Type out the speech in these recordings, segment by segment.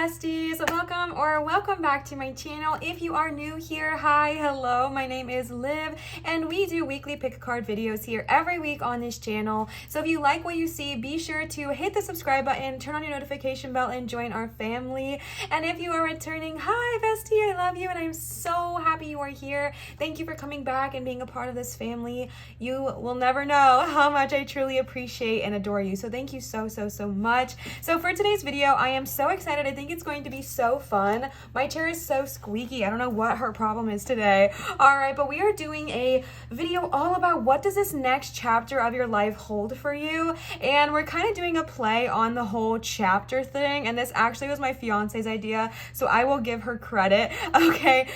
besties, welcome back to my channel. If you are new here, hi, hello, my name is Liv and we do weekly pick a card videos here every week on this channel. So if you like what you see, be sure to hit the subscribe button, turn on your notification bell and join our family. And if you are returning, hi bestie, I love you and I'm so happy you are here. Thank you for coming back and being a part of this family. You will never know how much I truly appreciate and adore you. So thank you so much. So for today's video, I am so excited. I think it's going to be so fun. My chair is so squeaky. I don't know what her problem is today. All right, but we are doing a video all about what does this next chapter of your life hold for you? And we're kind of doing a play on the whole chapter thing. And this actually was my fiance's idea, so I will give her credit. Okay.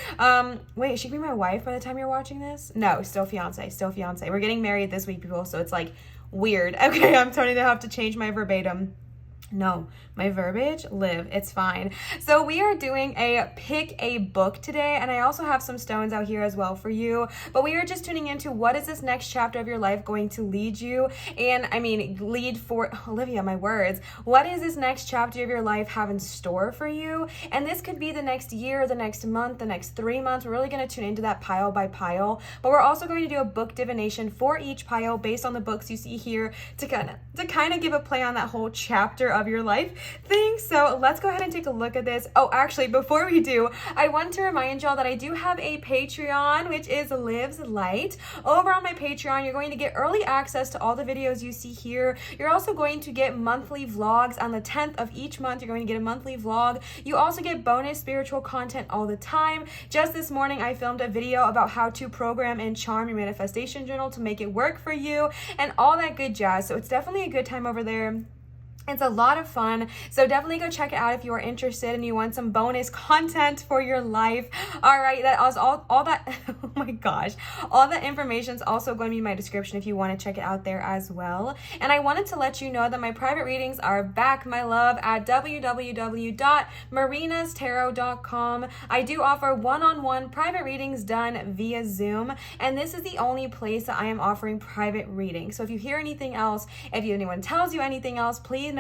Wait, is she gonna be my wife by the time you're watching this? No, still fiance. We're getting married this week, people, so it's like weird. Okay, I'm starting to have to change my verbatim. No, my verbiage, Liv, it's fine. So we are doing a pick a book today, and I also have some stones out here as well for you, but we are just tuning into what is this next chapter of your life going to lead you, and I mean lead for, Olivia, my words, what is this next chapter of your life have in store for you? And this could be the next year, the next month, the next 3 months. We're really going to tune into that pile by pile, but we're also going to do a book divination for each pile based on the books you see here to kind of give a play on that whole chapter of your life thing. So let's go ahead and take a look at this. Oh, actually, before we do, I want to remind y'all that I do have a Patreon, which is Liv's Light. Over on my Patreon, you're going to get early access to all the videos you see here. You're also going to get monthly vlogs. On the 10th of each month, you're going to get a monthly vlog. You also get bonus spiritual content all the time. Just this morning, I filmed a video about how to program and charm your manifestation journal to make it work for you and all that good jazz. So it's definitely a good time over there. It's a lot of fun, so definitely go check it out if you are interested and you want some bonus content for your life. All right, that was all that, oh my gosh, all that information is also going to be in my description if you want to check it out there as well. And I wanted to let you know that my private readings are back, my love, at www.marinastarot.com. I do offer one-on-one private readings done via Zoom, and this is the only place that I am offering private readings. So if you hear anything else, if anyone tells you anything else, please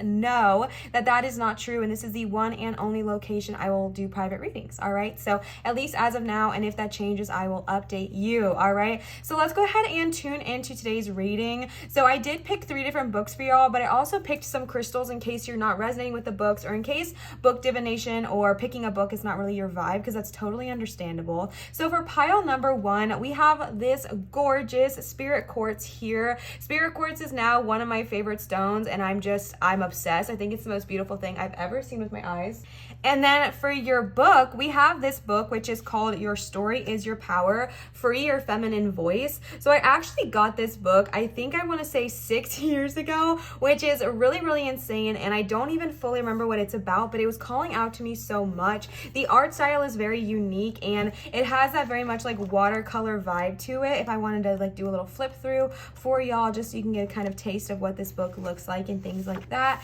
know that that is not true, and this is the one and only location I will do private readings. All right, so at least as of now, and if that changes, I will update you. All right, so let's go ahead and tune into today's reading. So I did pick 3 different books for y'all, but I also picked some crystals in case you're not resonating with the books, or in case book divination or picking a book is not really your vibe, because that's totally understandable. So for pile number 1, we have this gorgeous spirit quartz here. Spirit quartz is now one of my favorite stones, and I'm obsessed. I think it's the most beautiful thing I've ever seen with my eyes. And then for your book, we have this book, which is called Your Story is Your Power, Free Your Feminine Voice. So I actually got this book, I think I want to say 6 years ago, which is really insane. And I don't even fully remember what it's about, but it was calling out to me so much. The art style is very unique, and it has that very much like watercolor vibe to it. If I wanted to like do a little flip through for y'all, just so you can get a kind of taste of what this book looks like and things like that.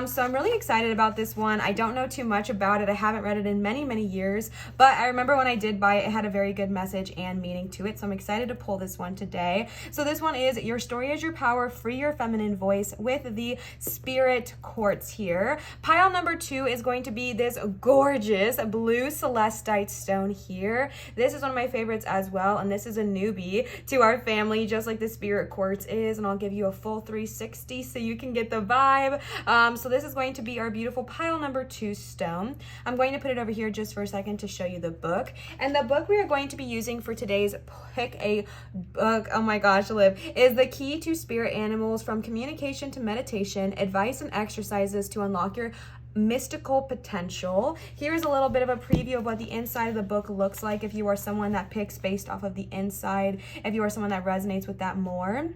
So I'm really excited about this one. I don't know too much about it. I haven't read it in many years, but I remember when I did buy it, it had a very good message and meaning to it. So I'm excited to pull this one today. So this one is Your Story is Your Power, Free Your Feminine Voice, with the spirit quartz here. Pile number 2 is going to be this gorgeous blue celestite stone here. This is one of my favorites as well, and this is a newbie to our family, just like the spirit quartz is, and I'll give you a full 360 so you can get the vibe. So this is going to be our beautiful pile number 2 stone. I'm going to put it over here just for a second to show you the book. And the book we are going to be using for today's pick a book, oh my gosh, Liv, is The Key to Spirit Animals: From Communication to Meditation, Advice and Exercises to Unlock Your Mystical Potential. Here's a little bit of a preview of what the inside of the book looks like if you are someone that picks based off of the inside, if you are someone that resonates with that more.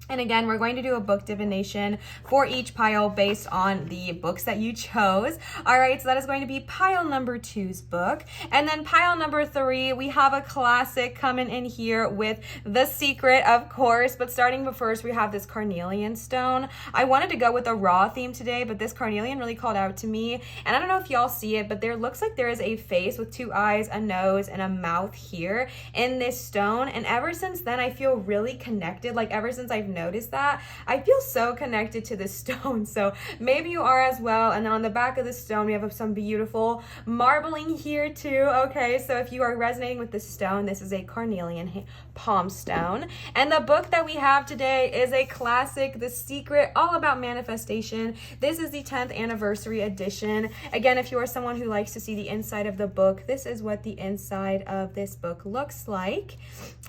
And again, we're going to do a book divination for each pile based on the books that you chose. All right, so that is going to be pile number 2's book. And then pile number 3, we have a classic coming in here with The Secret, of course. But starting with first, we have this carnelian stone. I wanted to go with a raw theme today, but this carnelian really called out to me. And I don't know if y'all see it, but there looks like there is a face with 2 eyes, a nose, and a mouth here in this stone. And ever since then, I feel really connected. Like ever since I've notice that. I feel so connected to this stone, so maybe you are as well. And then on the back of the stone, we have some beautiful marbling here too. Okay, so if you are resonating with this stone, this is a carnelian palm stone. And the book that we have today is a classic, The Secret, all about manifestation. This is the 10th anniversary edition. Again, if you are someone who likes to see the inside of the book, this is what the inside of this book looks like.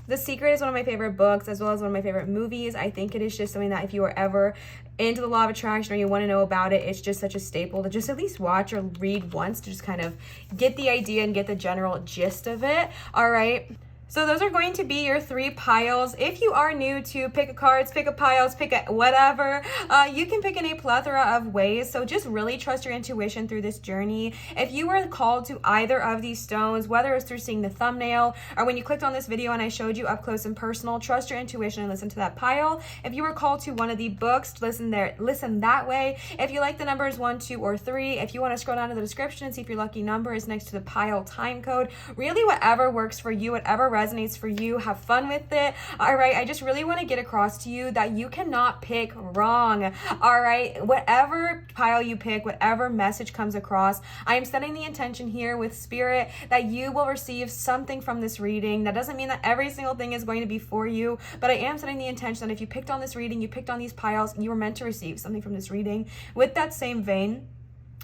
The Secret is one of my favorite books, as well as one of my favorite movies. I think it is just something that if you are ever into the law of attraction or you want to know about it, it's just such a staple to just at least watch or read once to just kind of get the idea and get the general gist of it. All right. So those are going to be your 3 piles. If you are new to pick a cards, pick a piles, pick a whatever, you can pick in a plethora of ways. So just really trust your intuition through this journey. If you were called to either of these stones, whether it's through seeing the thumbnail or when you clicked on this video and I showed you up close and personal, trust your intuition and listen to that pile. If you were called to one of the books, listen that way. If you like the numbers 1, 2, or 3, if you want to scroll down to the description and see if your lucky number is next to the pile time code, really whatever works for you, whatever resonates for you, have fun with it. All right, I just really want to get across to you that you cannot pick wrong. All right, whatever pile you pick, whatever message comes across, I am setting the intention here with spirit that you will receive something from this reading. That doesn't mean that every single thing is going to be for you, but I am setting the intention that if you picked on this reading, you picked on these piles, you were meant to receive something from this reading. With that same vein,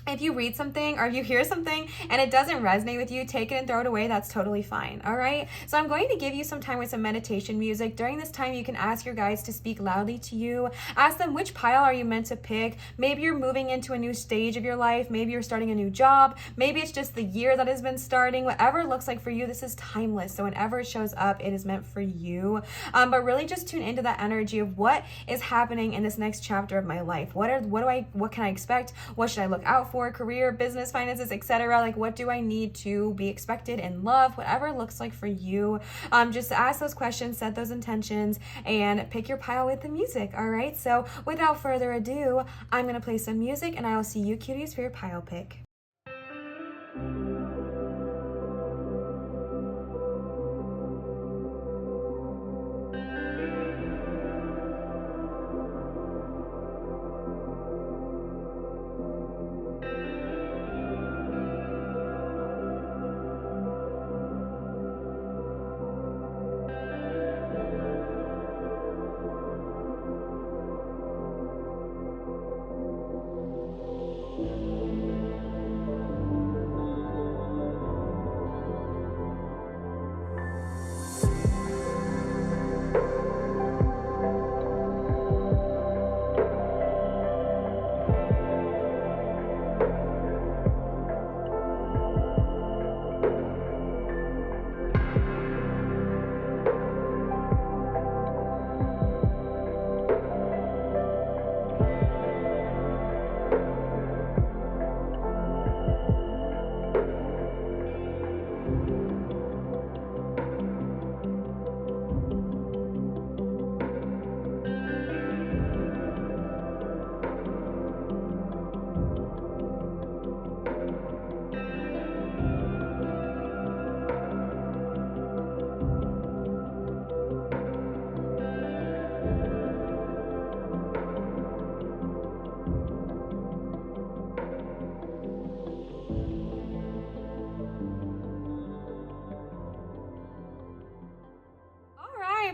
if you read something or if you hear something and it doesn't resonate with you, take it and throw it away. That's totally fine. All right. So I'm going to give you some time with some meditation music. During this time, you can ask your guides to speak loudly to you. Ask them, which pile are you meant to pick? Maybe you're moving into a new stage of your life. Maybe you're starting a new job. Maybe it's just the year that has been starting. Whatever it looks like for you, this is timeless. So whenever it shows up, it is meant for you. But really just tune into that energy of what is happening in this next chapter of my life. What can I expect? What should I look out for? Career, business, finances, etc. Like, what do I need to be expected in love? Whatever it looks like for you. Just ask those questions, set those intentions, and pick your pile with the music. All right. So without further ado, I'm going to play some music and I will see you cuties for your pile pick.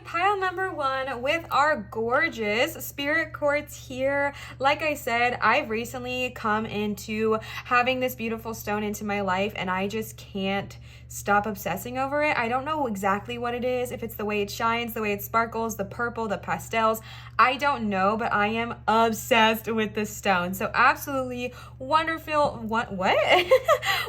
Pile number 1 with our gorgeous spirit quartz here. Like I said, I've recently come into having this beautiful stone into my life and I just can't stop obsessing over it. I don't know exactly what it is, if it's the way it shines, the way it sparkles, the purple, the pastels, I don't know, but I am obsessed with this stone. So absolutely wonderful,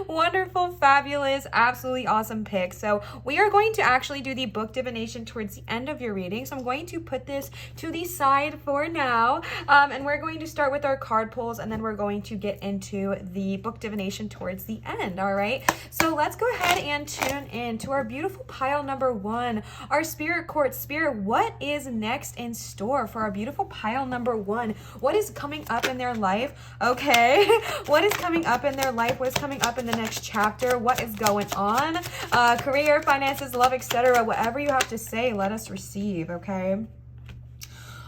wonderful, fabulous, absolutely awesome pick. So we are going to actually do the book divination towards the end of your reading. So I'm going to put this to the side for now. And we're going to start with our card pulls and then we're going to get into the book divination towards the end. All right. So let's go ahead and tune in to our beautiful pile number 1, our spirit quartz. Spirit, what is next in store for our beautiful pile number 1? What is coming up in their life? Okay. What is coming up in their life? What is coming up in the next chapter? What is going on? Career, finances, love, etc. Whatever you have to say, let us receive. Okay.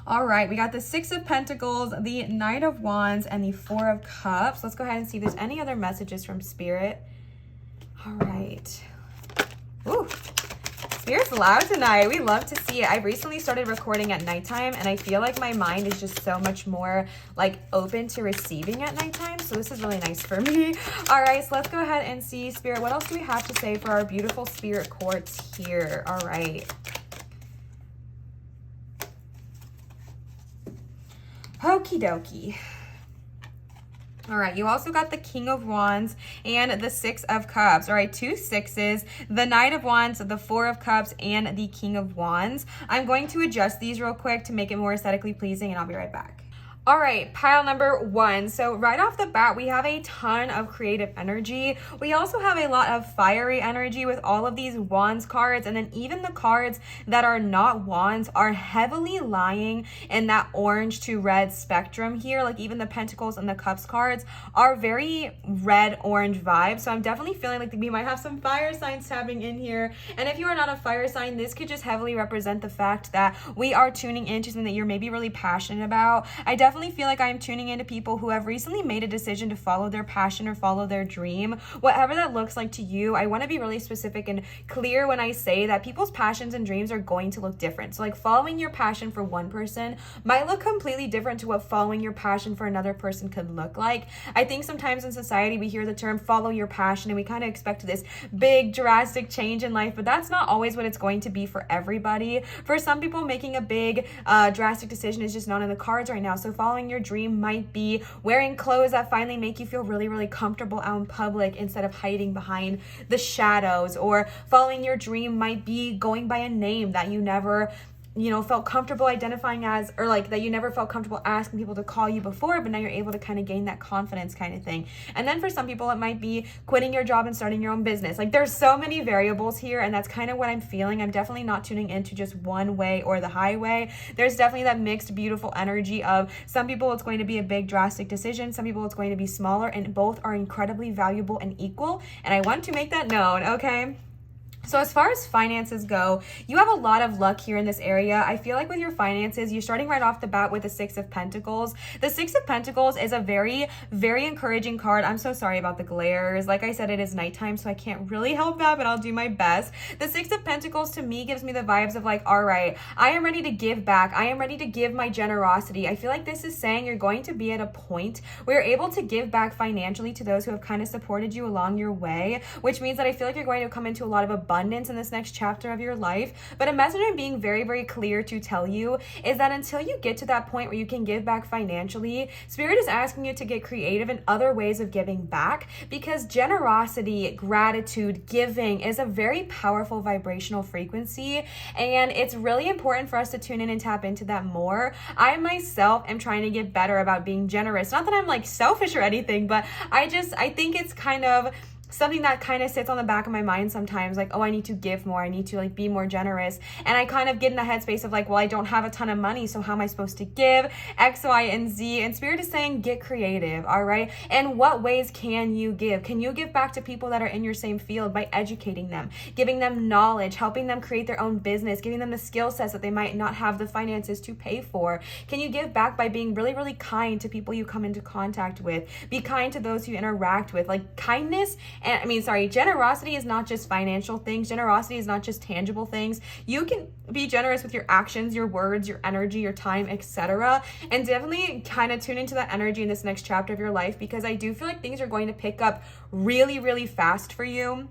All right, we got the Six of Pentacles, the Knight of Wands, and the Four of Cups. Let's go ahead and see if there's any other messages from Spirit. All right. Ooh. Spirit's loud tonight. We love to see it. I recently started recording at nighttime, and I feel like my mind is just so much more like open to receiving at nighttime. So this is really nice for me. All right, so let's go ahead and see, Spirit, what else do we have to say for our beautiful Spirit quartz here? All right. Okie dokie. All right, you also got the King of Wands and the Six of Cups. All right, 2 sixes, the Knight of Wands, the Four of Cups, and the King of Wands. I'm going to adjust these real quick to make it more aesthetically pleasing, and I'll be right back. All right, pile number 1. So right off the bat, we have a ton of creative energy. We also have a lot of fiery energy with all of these wands cards, and then even the cards that are not wands are heavily lying in that orange to red spectrum here. Like even the pentacles and the cups cards are very red-orange vibes. So I'm definitely feeling like we might have some fire signs tapping in here. And if you are not a fire sign, this could just heavily represent the fact that we are tuning into something that you're maybe really passionate about. I definitely feel like I'm tuning into people who have recently made a decision to follow their passion or follow their dream, whatever that looks like to you. I want to be really specific and clear when I say that people's passions and dreams are going to look different. So like following your passion for one person might look completely different to what following your passion for another person could look like. I think sometimes in society we hear the term follow your passion and we kind of expect this big drastic change in life, but that's not always what it's going to be for everybody. For some people, making a big drastic decision is just not in the cards right now. So following your dream might be wearing clothes that finally make you feel really, really comfortable out in public instead of hiding behind the shadows. Or following your dream might be going by a name that you never felt comfortable identifying as, or like that you never felt comfortable asking people to call you before, but now you're able to kind of gain that confidence kind of thing. And then for some people, it might be quitting your job and starting your own business. Like there's so many variables here, and that's kind of what I'm feeling. I'm definitely not tuning into just one way or the highway. There's definitely that mixed, beautiful energy of some people it's going to be a big drastic decision, some people it's going to be smaller, and both are incredibly valuable and equal. And I want to make that known, okay? So as far as finances go, you have a lot of luck here in this area. I feel like with your finances, you're starting right off the bat with the Six of Pentacles. The Six of Pentacles is a very, very encouraging card. I'm so sorry about the glares. Like I said, it is nighttime, so I can't really help that, but I'll do my best. The Six of Pentacles to me gives me the vibes of like, all right, I am ready to give back. I am ready to give my generosity. I feel like this is saying you're going to be at a point where you're able to give back financially to those who have kind of supported you along your way, which means that I feel like you're going to come into a lot of abundance in this next chapter of your life. But a message I'm being very, very clear to tell you is that until you get to that point where you can give back financially, Spirit is asking you to get creative in other ways of giving back, because generosity, gratitude, giving is a very powerful vibrational frequency, and it's really important for us to tune in and tap into that more. I myself am trying to get better about being generous. Not that I'm like selfish or anything, but I think it's kind of something that kind of sits on the back of my mind sometimes, like, oh, I need to give more, I need to like be more generous. And I kind of get in the headspace of like, well, I don't have a ton of money, so how am I supposed to give X, Y, and Z? And Spirit is saying, get creative, all right? And what ways can you give? Can you give back to people that are in your same field by educating them, giving them knowledge, helping them create their own business, giving them the skill sets that they might not have the finances to pay for? Can you give back by being really, really kind to people you come into contact with? Be kind to those you interact with. Like kindness, generosity is not just financial things. Generosity is not just tangible things. You can be generous with your actions, your words, your energy, your time, etc. And definitely kind of tune into that energy in this next chapter of your life, because I do feel like things are going to pick up really, really fast for you.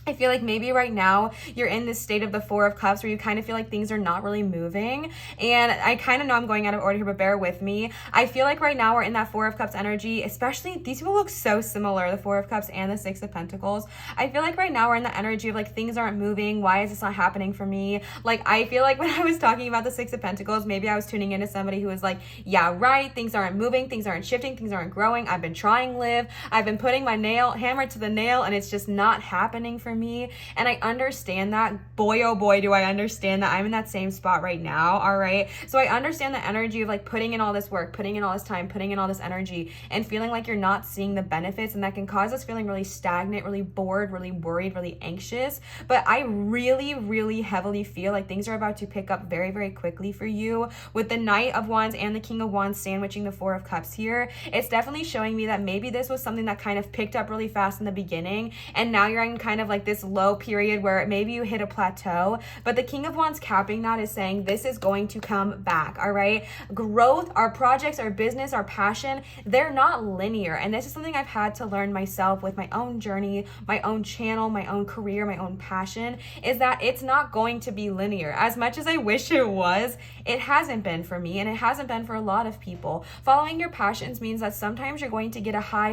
I feel like maybe right now you're in this state of the Four of Cups where you kind of feel like things are not really moving. And I kind of know I'm going out of order here, but bear with me. I feel like right now we're in that Four of Cups energy, especially these people look so similar, the Four of Cups and the Six of Pentacles. I feel like right now we're in the energy of like, things aren't moving. Why is this not happening for me? Like, I feel like when I was talking about the Six of Pentacles, maybe I was tuning into somebody who was like, yeah, right, things aren't moving, things aren't shifting, things aren't growing. I've been trying, Liv. I've been putting my hammer to the nail, and it's just not happening for me. And I understand that. Boy, oh boy, do I understand that. I'm in that same spot right now. All right. So I understand the energy of like putting in all this work, putting in all this time, putting in all this energy, and feeling like you're not seeing the benefits. And that can cause us feeling really stagnant, really bored, really worried, really anxious. But I really, really heavily feel like things are about to pick up very, very quickly for you. With the Knight of Wands and the King of Wands sandwiching the Four of Cups here, it's definitely showing me that maybe this was something that kind of picked up really fast in the beginning, and now you're in kind of like this low period where maybe you hit a plateau. But the King of Wands capping that is saying this is going to come back. All right. Growth, our projects, our business, our passion, they're not linear. And this is something I've had to learn myself with my own journey, my own channel, my own career, my own passion, is that it's not going to be linear. As much as I wish it was, it hasn't been for me, and it hasn't been for a lot of people. Following your passions means that sometimes you're going to get a high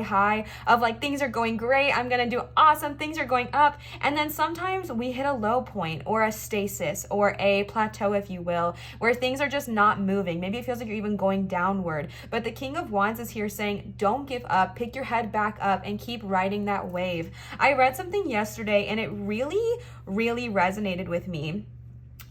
of like things are going great, I'm gonna do awesome, things are going up, and then sometimes we hit a low point or a stasis or a plateau, if you will, where things are just not moving. Maybe it feels like you're even going downward. But the King of Wands is here saying don't give up, pick your head back up and keep riding that wave. I read something yesterday and it really, really resonated with me.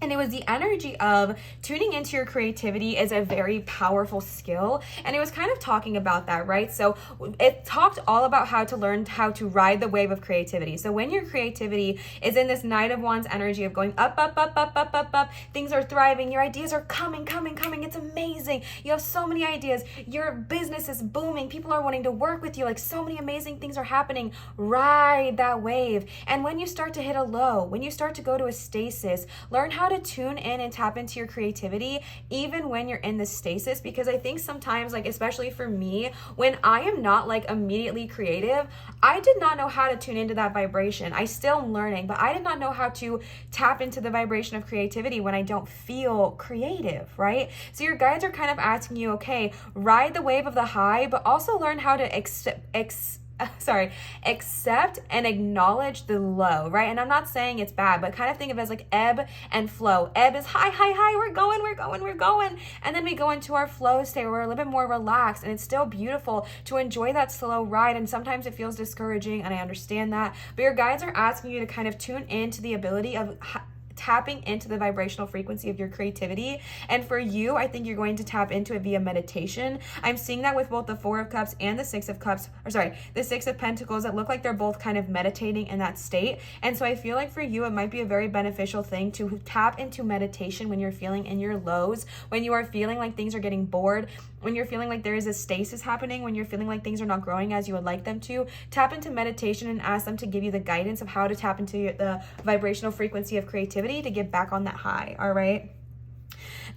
And it was the energy of tuning into your creativity is a very powerful skill. And it was kind of talking about that, right? So it talked all about how to learn how to ride the wave of creativity. So when your creativity is in this Knight of Wands energy of going up, up, up, up, up, up, up, things are thriving, your ideas are coming. It's amazing. You have so many ideas. Your business is booming. People are wanting to work with you. Like so many amazing things are happening. Ride that wave. And when you start to hit a low, when you start to go to a stasis, learn how to tune in and tap into your creativity even when you're in the stasis. Because I think sometimes, like especially for me, when I am not like immediately creative, I did not know how to tune into that vibration. I still am learning, but I did not know how to tap into the vibration of creativity when I don't feel creative, right? So your guides are kind of asking you, okay, ride the wave of the high, but also learn how to accept and acknowledge the low, right? And I'm not saying it's bad, but kind of think of it as like ebb and flow. Ebb is high, we're going. And then we go into our flow state where we're a little bit more relaxed, and it's still beautiful to enjoy that slow ride. And sometimes it feels discouraging, and I understand that, but your guides are asking you to kind of tune into the ability of tapping into the vibrational frequency of your creativity. And for you, I think you're going to tap into it via meditation. I'm seeing that with both the Four of Cups and the Six of Cups, the Six of Pentacles, that look like they're both kind of meditating in that state. And so I feel like for you, it might be a very beneficial thing to tap into meditation when you're feeling in your lows, when you are feeling like things are getting bored, when you're feeling like there is a stasis happening, when you're feeling like things are not growing as you would like them to. Tap into meditation and ask them to give you the guidance of how to tap into the vibrational frequency of creativity to get back on that high. All right.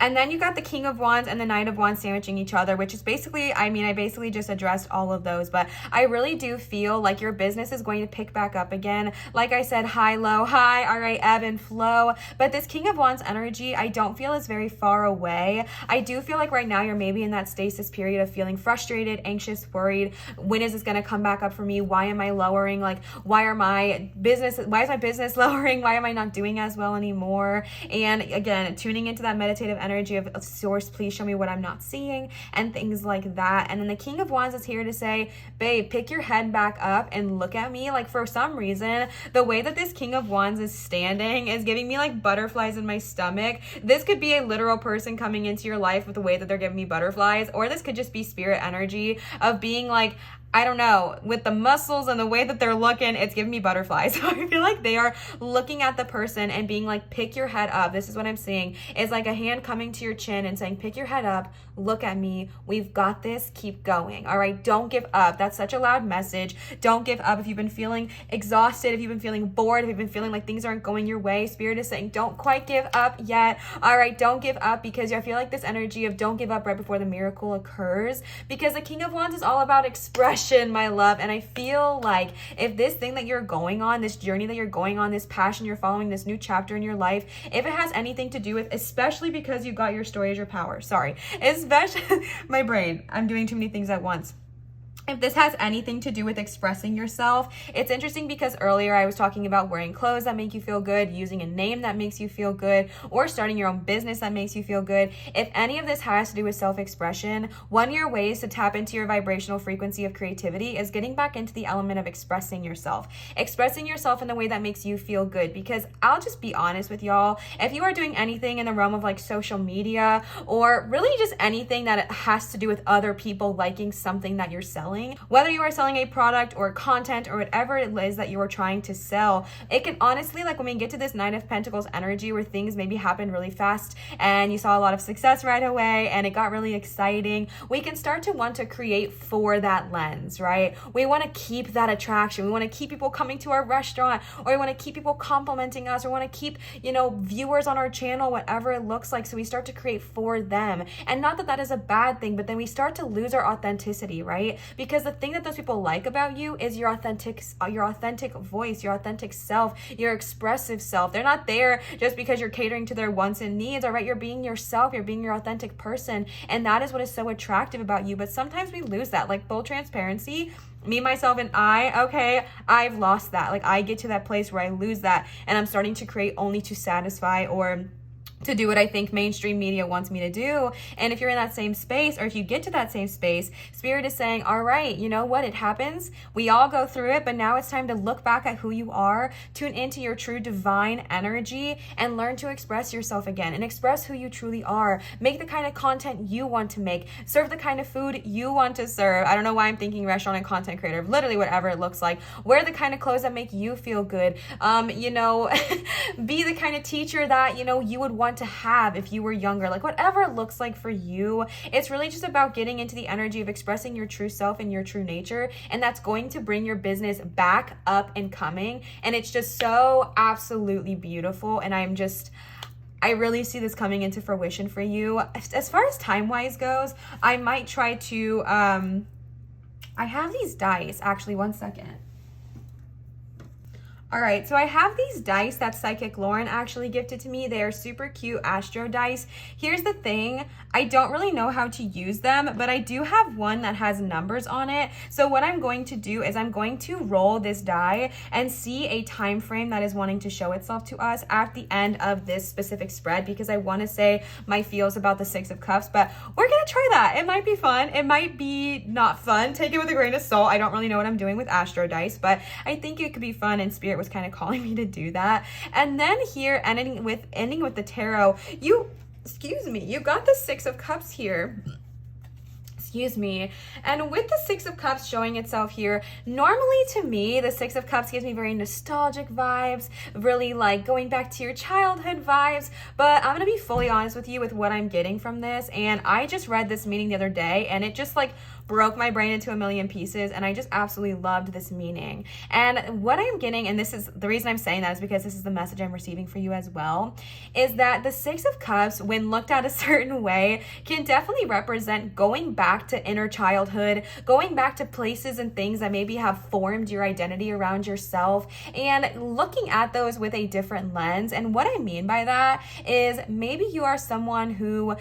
And then you got the King of Wands and the Knight of Wands sandwiching each other, which is basically, I basically just addressed all of those, but I really do feel like your business is going to pick back up again. Like I said, high, low, high, all right, ebb and flow. But this King of Wands energy, I don't feel is very far away. I do feel like right now you're maybe in that stasis period of feeling frustrated, anxious, worried. When is this going to come back up for me? Why am I lowering? Like, why is my business lowering? Why am I not doing as well anymore? And again, tuning into that meditative energy of source, please show me what I'm not seeing, and things like that. And then the King of Wands is here to say, babe, pick your head back up and look at me. Like, for some reason, the way that this King of Wands is standing is giving me like butterflies in my stomach. This could be a literal person coming into your life with the way that they're giving me butterflies, or this could just be spirit energy of being like, I don't know, with the muscles and the way that they're looking, it's giving me butterflies. So I feel like they are looking at the person and being like, pick your head up. This is what I'm seeing. It's like a hand coming to your chin and saying, pick your head up, look at me, we've got this, keep going. All right, don't give up. That's such a loud message. Don't give up. If you've been feeling exhausted, if you've been feeling bored, if you've been feeling like things aren't going your way, Spirit is saying, don't quite give up yet. All right, don't give up, because I feel like this energy of don't give up right before the miracle occurs, because the King of Wands is all about expression, my love. And I feel like if this thing that you're going on, this journey that you're going on, this passion you're following, this new chapter in your life, if it has anything to do with, especially because you got your story as your power, especially my brain, I'm doing too many things at once. if this has anything to do with expressing yourself, it's interesting because earlier I was talking about wearing clothes that make you feel good, using a name that makes you feel good, or starting your own business that makes you feel good. If any of this has to do with self-expression, one of your ways to tap into your vibrational frequency of creativity is getting back into the element of expressing yourself in the way that makes you feel good. Because I'll just be honest with y'all, if you are doing anything in the realm of like social media, or really just anything that it has to do with other people liking something that you're selling, whether you are selling a product or content or whatever it is that you are trying to sell, it can honestly, like when we get to this Nine of Pentacles energy where things maybe happen really fast and you saw a lot of success right away and it got really exciting, we can start to want to create for that lens, right? We want to keep that attraction. We want to keep people coming to our restaurant, or we want to keep people complimenting us, or want to keep, viewers on our channel, whatever it looks like. So we start to create for them. And not that that is a bad thing, but then we start to lose our authenticity, right? Because the thing that those people like about you is your authentic voice, your authentic self, your expressive self. They're not there just because you're catering to their wants and needs, all right? You're being yourself, you're being your authentic person. And that is what is so attractive about you. But sometimes we lose that. Like full transparency, me, myself, and I've lost that. Like I get to that place where I lose that and I'm starting to create only to satisfy or to do what I think mainstream media wants me to do. And if you're in that same space, or if you get to that same space, Spirit is saying, all right, you know what? It happens. We all go through it, but now it's time to look back at who you are, tune into your true divine energy, and learn to express yourself again and express who you truly are. Make the kind of content you want to make, serve the kind of food you want to serve. I don't know why I'm thinking restaurant and content creator, literally whatever it looks like. Wear the kind of clothes that make you feel good. Be the kind of teacher that, you would want to have if you were younger, like whatever it looks like for you. It's really just about getting into the energy of expressing your true self and your true nature, and that's going to bring your business back up and coming. And it's just so absolutely beautiful, and I really see this coming into fruition for you. As far as time-wise goes, I might try to I have these dice, actually, one second. All right, so I have these dice that Psychic Lauren actually gifted to me. They are super cute Astro dice. Here's the thing, I don't really know how to use them, but I do have one that has numbers on it. So what I'm going to do is I'm going to roll this die and see a time frame that is wanting to show itself to us at the end of this specific spread, because I want to say my feels about the Six of Cups, but we're going to try that. It might be fun. It might be not fun. Take it with a grain of salt. I don't really know what I'm doing with Astro dice, but I think it could be fun, and Spirit was kind of calling me to do that. And then here, ending with the tarot, you got the Six of Cups here. Excuse me. And with the Six of Cups showing itself here, normally to me, the Six of Cups gives me very nostalgic vibes, really like going back to your childhood vibes. But I'm going to be fully honest with you with what I'm getting from this. And I just read this meaning the other day, and it just like broke my brain into a million pieces, and I just absolutely loved this meaning. And what I'm getting, and this is the reason I'm saying that, is because this is the message I'm receiving for you as well, is that the Six of Cups, when looked at a certain way, can definitely represent going back to inner childhood, going back to places and things that maybe have formed your identity around yourself, and looking at those with a different lens. And what I mean by that is maybe you are someone who,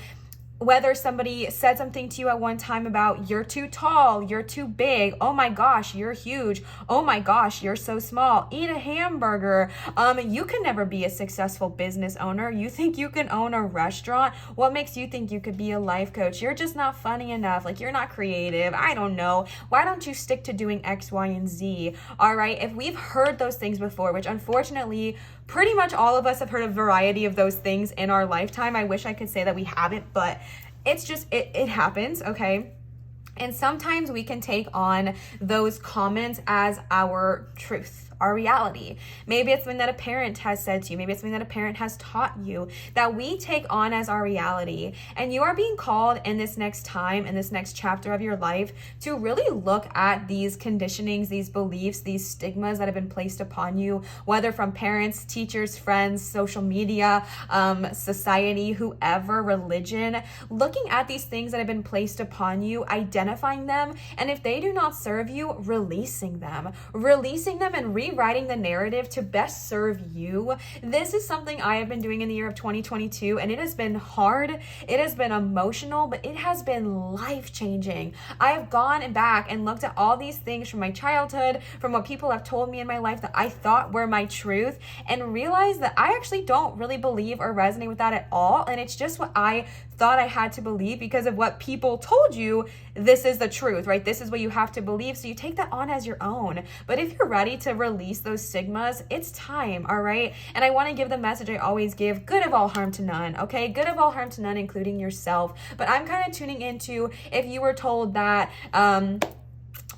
whether somebody said something to you at one time about you're too tall, you're too big, oh my gosh, you're huge, oh my gosh, you're so small, eat a hamburger, you can never be a successful business owner, you think you can own a restaurant, what makes you think you could be a life coach, you're just not funny enough, like you're not creative, I don't know, why don't you stick to doing X, Y, and Z? All right, if we've heard those things before, which unfortunately pretty much all of us have heard a variety of those things in our lifetime. I wish I could say that we haven't, but it's just, it happens, okay? And sometimes we can take on those comments as our truth, our reality. Maybe it's something that a parent has said to you. Maybe it's something that a parent has taught you that we take on as our reality. And you are being called in this next time, in this next chapter of your life, to really look at these conditionings, these beliefs, these stigmas that have been placed upon you, whether from parents, teachers, friends, social media, society, whoever, religion, looking at these things that have been placed upon you, identifying them, and if they do not serve you, releasing them and rewriting the narrative to best serve you. This is something I have been doing in the year of 2022, and it has been hard. It has been emotional, but it has been life-changing. I have gone back and looked at all these things from my childhood, from what people have told me in my life that I thought were my truth, and realized that I actually don't really believe or resonate with that at all. And it's just what I thought I had to believe because of what people told you. This is the truth, right? This is what you have to believe. So you take that on as your own. But if you're ready to release those stigmas, it's time, all right? And I want to give the message I always give: good of all, harm to none, okay? Good of all, harm to none, including yourself. But I'm kind of tuning into if you were told that,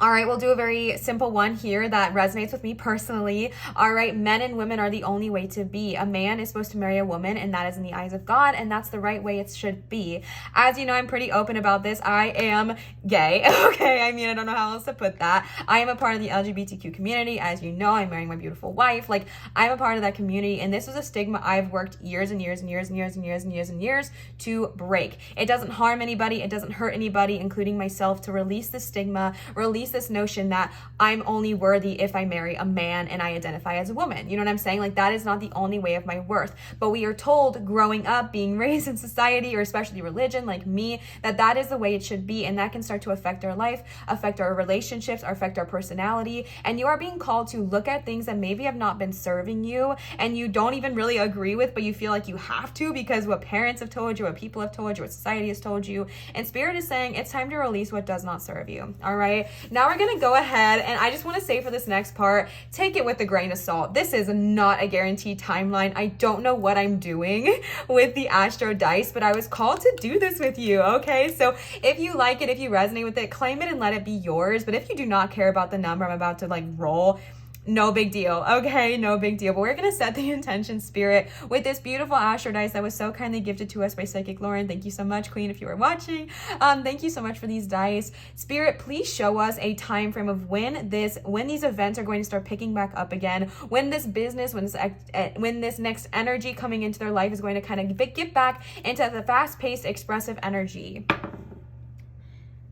all right, we'll do a very simple one here that resonates with me personally. All right, men and women are the only way to be. A man is supposed to marry a woman, and that is in the eyes of God, and that's the right way it should be. As you know, I'm pretty open about this. I am gay, okay? I mean, I don't know how else to put that. I am a part of the LGBTQ community. As you know, I'm marrying my beautiful wife. Like, I'm a part of that community, and this was a stigma I've worked years and years and years and years and years and years and years to break. It doesn't harm anybody. It doesn't hurt anybody, including myself, to release the stigma, release this notion that I'm only worthy if I marry a man and I identify as a woman. You know what I'm saying? Like, that is not the only way of my worth. But we are told growing up, being raised in society, or especially religion like me, that that is the way it should be, and that can start to affect our life, affect our relationships, or affect our personality. And you are being called to look at things that maybe have not been serving you and you don't even really agree with, but you feel like you have to because what parents have told you, what people have told you, what society has told you. And Spirit is saying it's time to release what does not serve you. All right, now we're gonna go ahead, and I just want to say for this next part, take it with a grain of salt. This is not a guaranteed timeline. I don't know what I'm doing with the Astro Dice, but I was called to do this with you, okay? So if you like it, if you resonate with it, claim it and let it be yours. But if you do not care about the number I'm about to like roll, no big deal, okay? No big deal. But we're going to set the intention, Spirit, with this beautiful Astro Dice that was so kindly gifted to us by Psychic Lauren. Thank you so much, Queen, if you are watching. Thank you so much for these dice. Spirit, please show us a time frame of when these events are going to start picking back up again, when this business, when this next energy coming into their life is going to kind of get back into the fast-paced, expressive energy.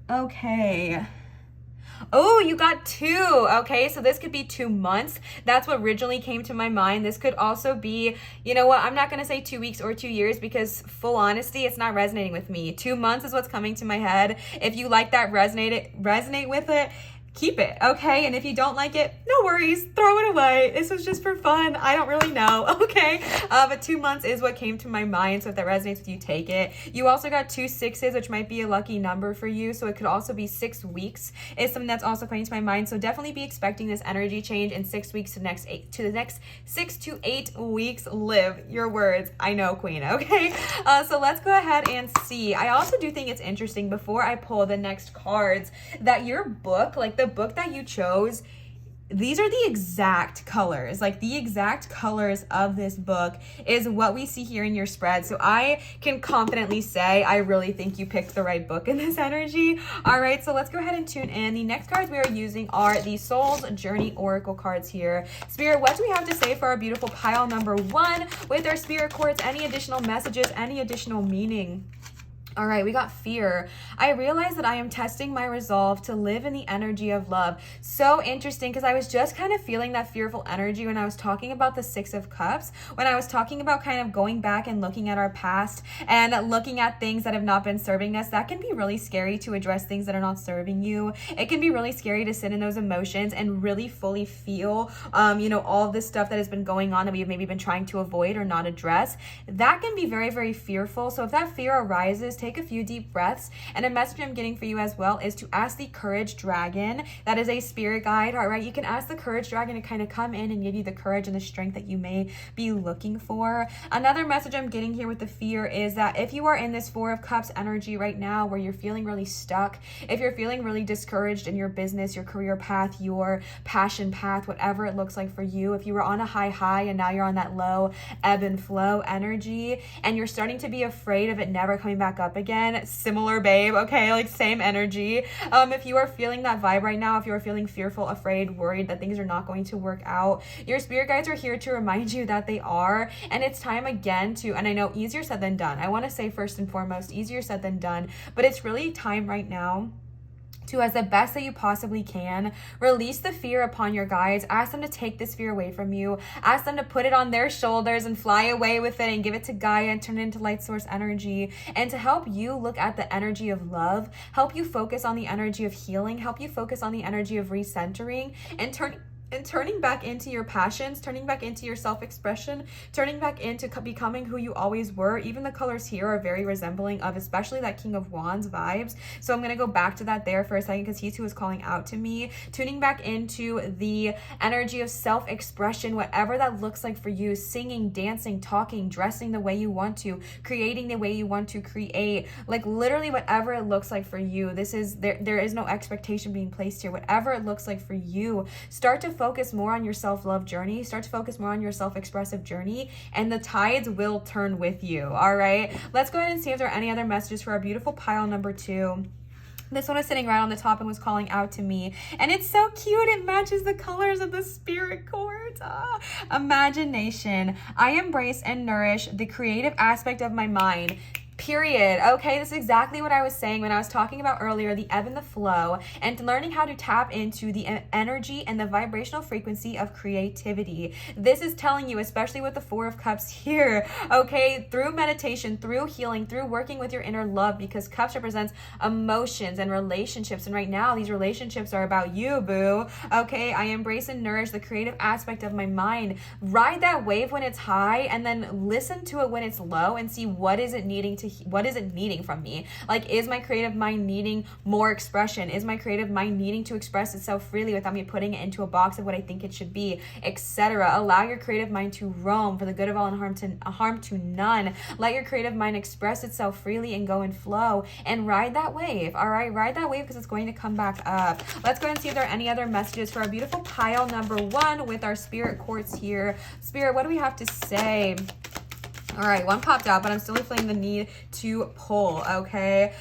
Okay. Oh, you got 2. Okay, so this could be 2 months. That's what originally came to my mind. This could also be, you know what, I'm not going to say 2 weeks or 2 years because, full honesty, it's not resonating with me. 2 months is what's coming to my head. If you like that, resonate with it, keep it, okay? And if you don't like it, no worries, throw it away. This was just for fun. I don't really know, okay? But 2 months is what came to my mind, so if that resonates with you, take it. You also got 2 6s, which might be a lucky number for you, so it could also be 6 weeks is something that's also coming to my mind. So definitely be expecting this energy change in 6 weeks to the next 6 to 8 weeks. Live your words. I know, Queen, okay? So let's go ahead and see. I also do think it's interesting, before I pull the next cards, that your book, like the book that you chose, these are the exact colors, like the exact colors of this book is what we see here in your spread. So I can confidently say I really think you picked the right book in this energy. All right, so let's go ahead and tune in. The next cards we are using are the Soul's Journey Oracle cards here. Spirit, what do we have to say for our beautiful pile number 1 with our spirit quartz? Any additional messages, any additional meaning? All right, we got fear. I realize that I am testing my resolve to live in the energy of love. So interesting, because I was just kind of feeling that fearful energy when I was talking about the 6 of Cups, when I was talking about kind of going back and looking at our past and looking at things that have not been serving us. That can be really scary, to address things that are not serving you. It can be really scary to sit in those emotions and really fully feel, all of this stuff that has been going on that we've maybe been trying to avoid or not address. That can be very, very fearful. So if that fear arises, take a few deep breaths. And a message I'm getting for you as well is to ask the Courage Dragon. That is a spirit guide. All right, you can ask the Courage Dragon to kind of come in and give you the courage and the strength that you may be looking for. Another message I'm getting here with the fear is that if you are in this 4 of Cups energy right now, where you're feeling really stuck, if you're feeling really discouraged in your business, your career path, your passion path, whatever it looks like for you, if you were on a high and now you're on that low ebb and flow energy, and you're starting to be afraid of it never coming back up again, similar, babe, okay, like same energy. If you are feeling that vibe right now, if you are feeling fearful, afraid, worried that things are not going to work out, your spirit guides are here to remind you that they are. And it's time again to, and I know easier said than done, I want to say first and foremost, easier said than done, but it's really time right now to as the best that you possibly can. Release the fear upon your guides. Ask them to take this fear away from you. Ask them to put it on their shoulders and fly away with it and give it to Gaia and turn it into light source energy. And to help you look at the energy of love, help you focus on the energy of healing, help you focus on the energy of recentering and turning back into your passions, turning back into your self-expression, turning back into becoming who you always were. Even the colors here are very resembling of especially that King of Wands vibes. So I'm going to go back to that there for a second because he's who is calling out to me. Tuning back into the energy of self-expression, whatever that looks like for you, singing, dancing, talking, dressing the way you want to, creating the way you want to create, like literally whatever it looks like for you. There is no expectation being placed here. Whatever it looks like for you, start to focus more on your self-love journey, start to focus more on your self-expressive journey, and the tides will turn with you. All right, let's go ahead and see if there are any other messages for our beautiful pile number 2. This one is sitting right on the top and was calling out to me. And it's so cute. It matches the colors of the spirit cords. Imagination. I embrace and nourish the creative aspect of my mind. Period. Okay, this is exactly what I was saying when I was talking about earlier, the ebb and the flow, and learning how to tap into the energy and the vibrational frequency of creativity. This is telling you, especially with the 4 of Cups here, okay, through meditation, through healing, through working with your inner love, because Cups represents emotions and relationships, and right now these relationships are about you, boo. Okay, I embrace and nourish the creative aspect of my mind. Ride that wave when it's high, and then listen to it when it's low, and see what is it needing from me. Like, is my creative mind needing more expression? Is my creative mind needing to express itself freely without me putting it into a box of what I think it should be, etc.? Allow your creative mind to roam for the good of all and harm to none. Let your creative mind express itself freely and go and flow, and ride that wave. All right, ride that wave because it's going to come back up. Let's go and see if there are any other messages for our beautiful pile number 1 with our spirit quartz here. Spirit, what do we have to say? All right, one popped out, but I'm still feeling the need to pull, okay?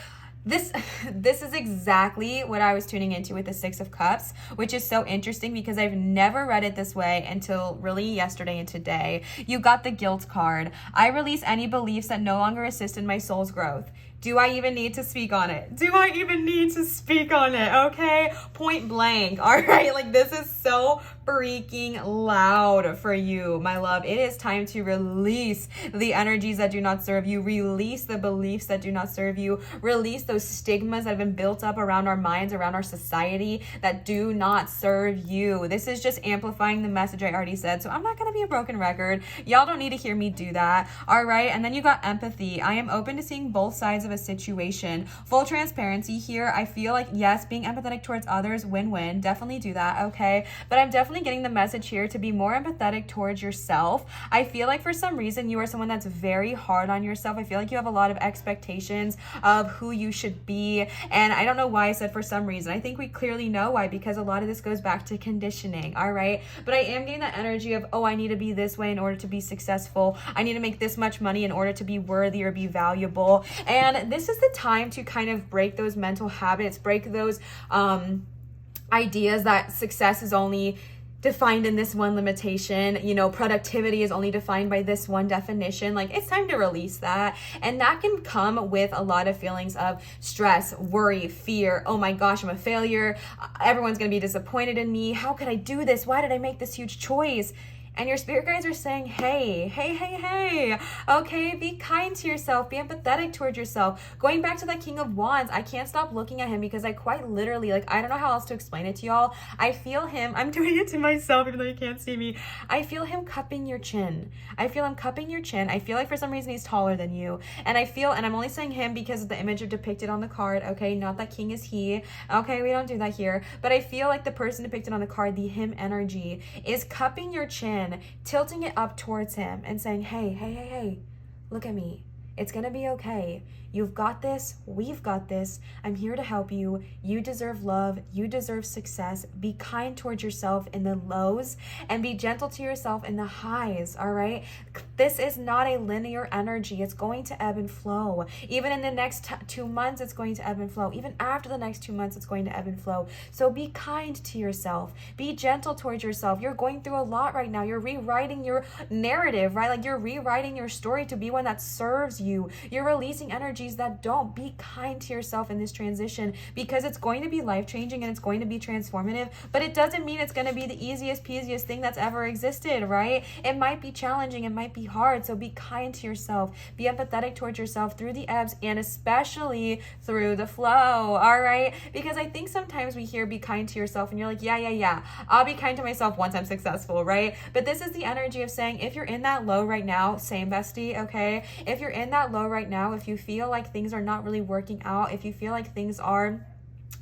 This is exactly what I was tuning into with the 6 of Cups, which is so interesting because I've never read it this way until really yesterday and today. You got the guilt card. I release any beliefs that no longer assist in my soul's growth. Do I even need to speak on it? Do I even need to speak on it? Okay, point blank. All right, like this is so freaking loud for you, my love. It is time to release the energies that do not serve you. Release the beliefs that do not serve you. Release those stigmas that have been built up around our minds, around our society that do not serve you. This is just amplifying the message I already said, so I'm not going to be a broken record. Y'all don't need to hear me do that. All right, and then you got empathy. I am open to seeing both sides of a situation. Full transparency here. I feel like, yes, being empathetic towards others, win-win. Definitely do that, okay? But I'm definitely getting the message here to be more empathetic towards yourself. I feel like for some reason you are someone that's very hard on yourself. I feel like you have a lot of expectations of who you should be, and I don't know why I said for some reason. I think we clearly know why, because a lot of this goes back to conditioning, all right? But I am getting that energy of, oh, I need to be this way in order to be successful. I need to make this much money in order to be worthy or be valuable. And this is the time to kind of break those mental habits, break those ideas that success is only defined in this one limitation, you know, productivity is only defined by this one definition. Like, it's time to release that. And that can come with a lot of feelings of stress, worry, fear. Oh my gosh, I'm a failure. Everyone's going to be disappointed in me. How could I do this? Why did I make this huge choice? And your spirit guides are saying, hey, okay, be kind to yourself, be empathetic towards yourself. Going back to that King of Wands, I can't stop looking at him because I quite literally, like, I don't know how else to explain it to y'all. I feel him, I'm doing it to myself even though you can't see me. I feel him cupping your chin. I feel him cupping your chin. I feel like for some reason he's taller than you. And I'm only saying him because of the image of depicted on the card, okay? Not that king is he. Okay, we don't do that here. But I feel like the person depicted on the card, the him energy, is cupping your chin, tilting it up towards him and saying, hey, look at me. It's gonna be okay. You've got this. We've got this. I'm here to help you. You deserve love. You deserve success. Be kind towards yourself in the lows and be gentle to yourself in the highs, all right? This is not a linear energy. It's going to ebb and flow. Even in the next 2 months, it's going to ebb and flow. Even after the next 2 months, it's going to ebb and flow. So be kind to yourself. Be gentle towards yourself. You're going through a lot right now. You're rewriting your narrative, right? Like, you're rewriting your story to be one that serves you. You're releasing energies that don't. Be kind to yourself in this transition, because it's going to be life-changing and it's going to be transformative, but it doesn't mean it's going to be the easiest peasiest thing that's ever existed, right? It might be challenging, it might be hard, so be kind to yourself. Be empathetic towards yourself through the ebbs and especially through the flow, all right? Because I think sometimes we hear be kind to yourself and you're like, yeah, I'll be kind to myself once I'm successful, right? But this is the energy of saying, if you're in that low right now, same bestie, okay? If you're in that low right now, if you feel like things are not really working out, if you feel like things are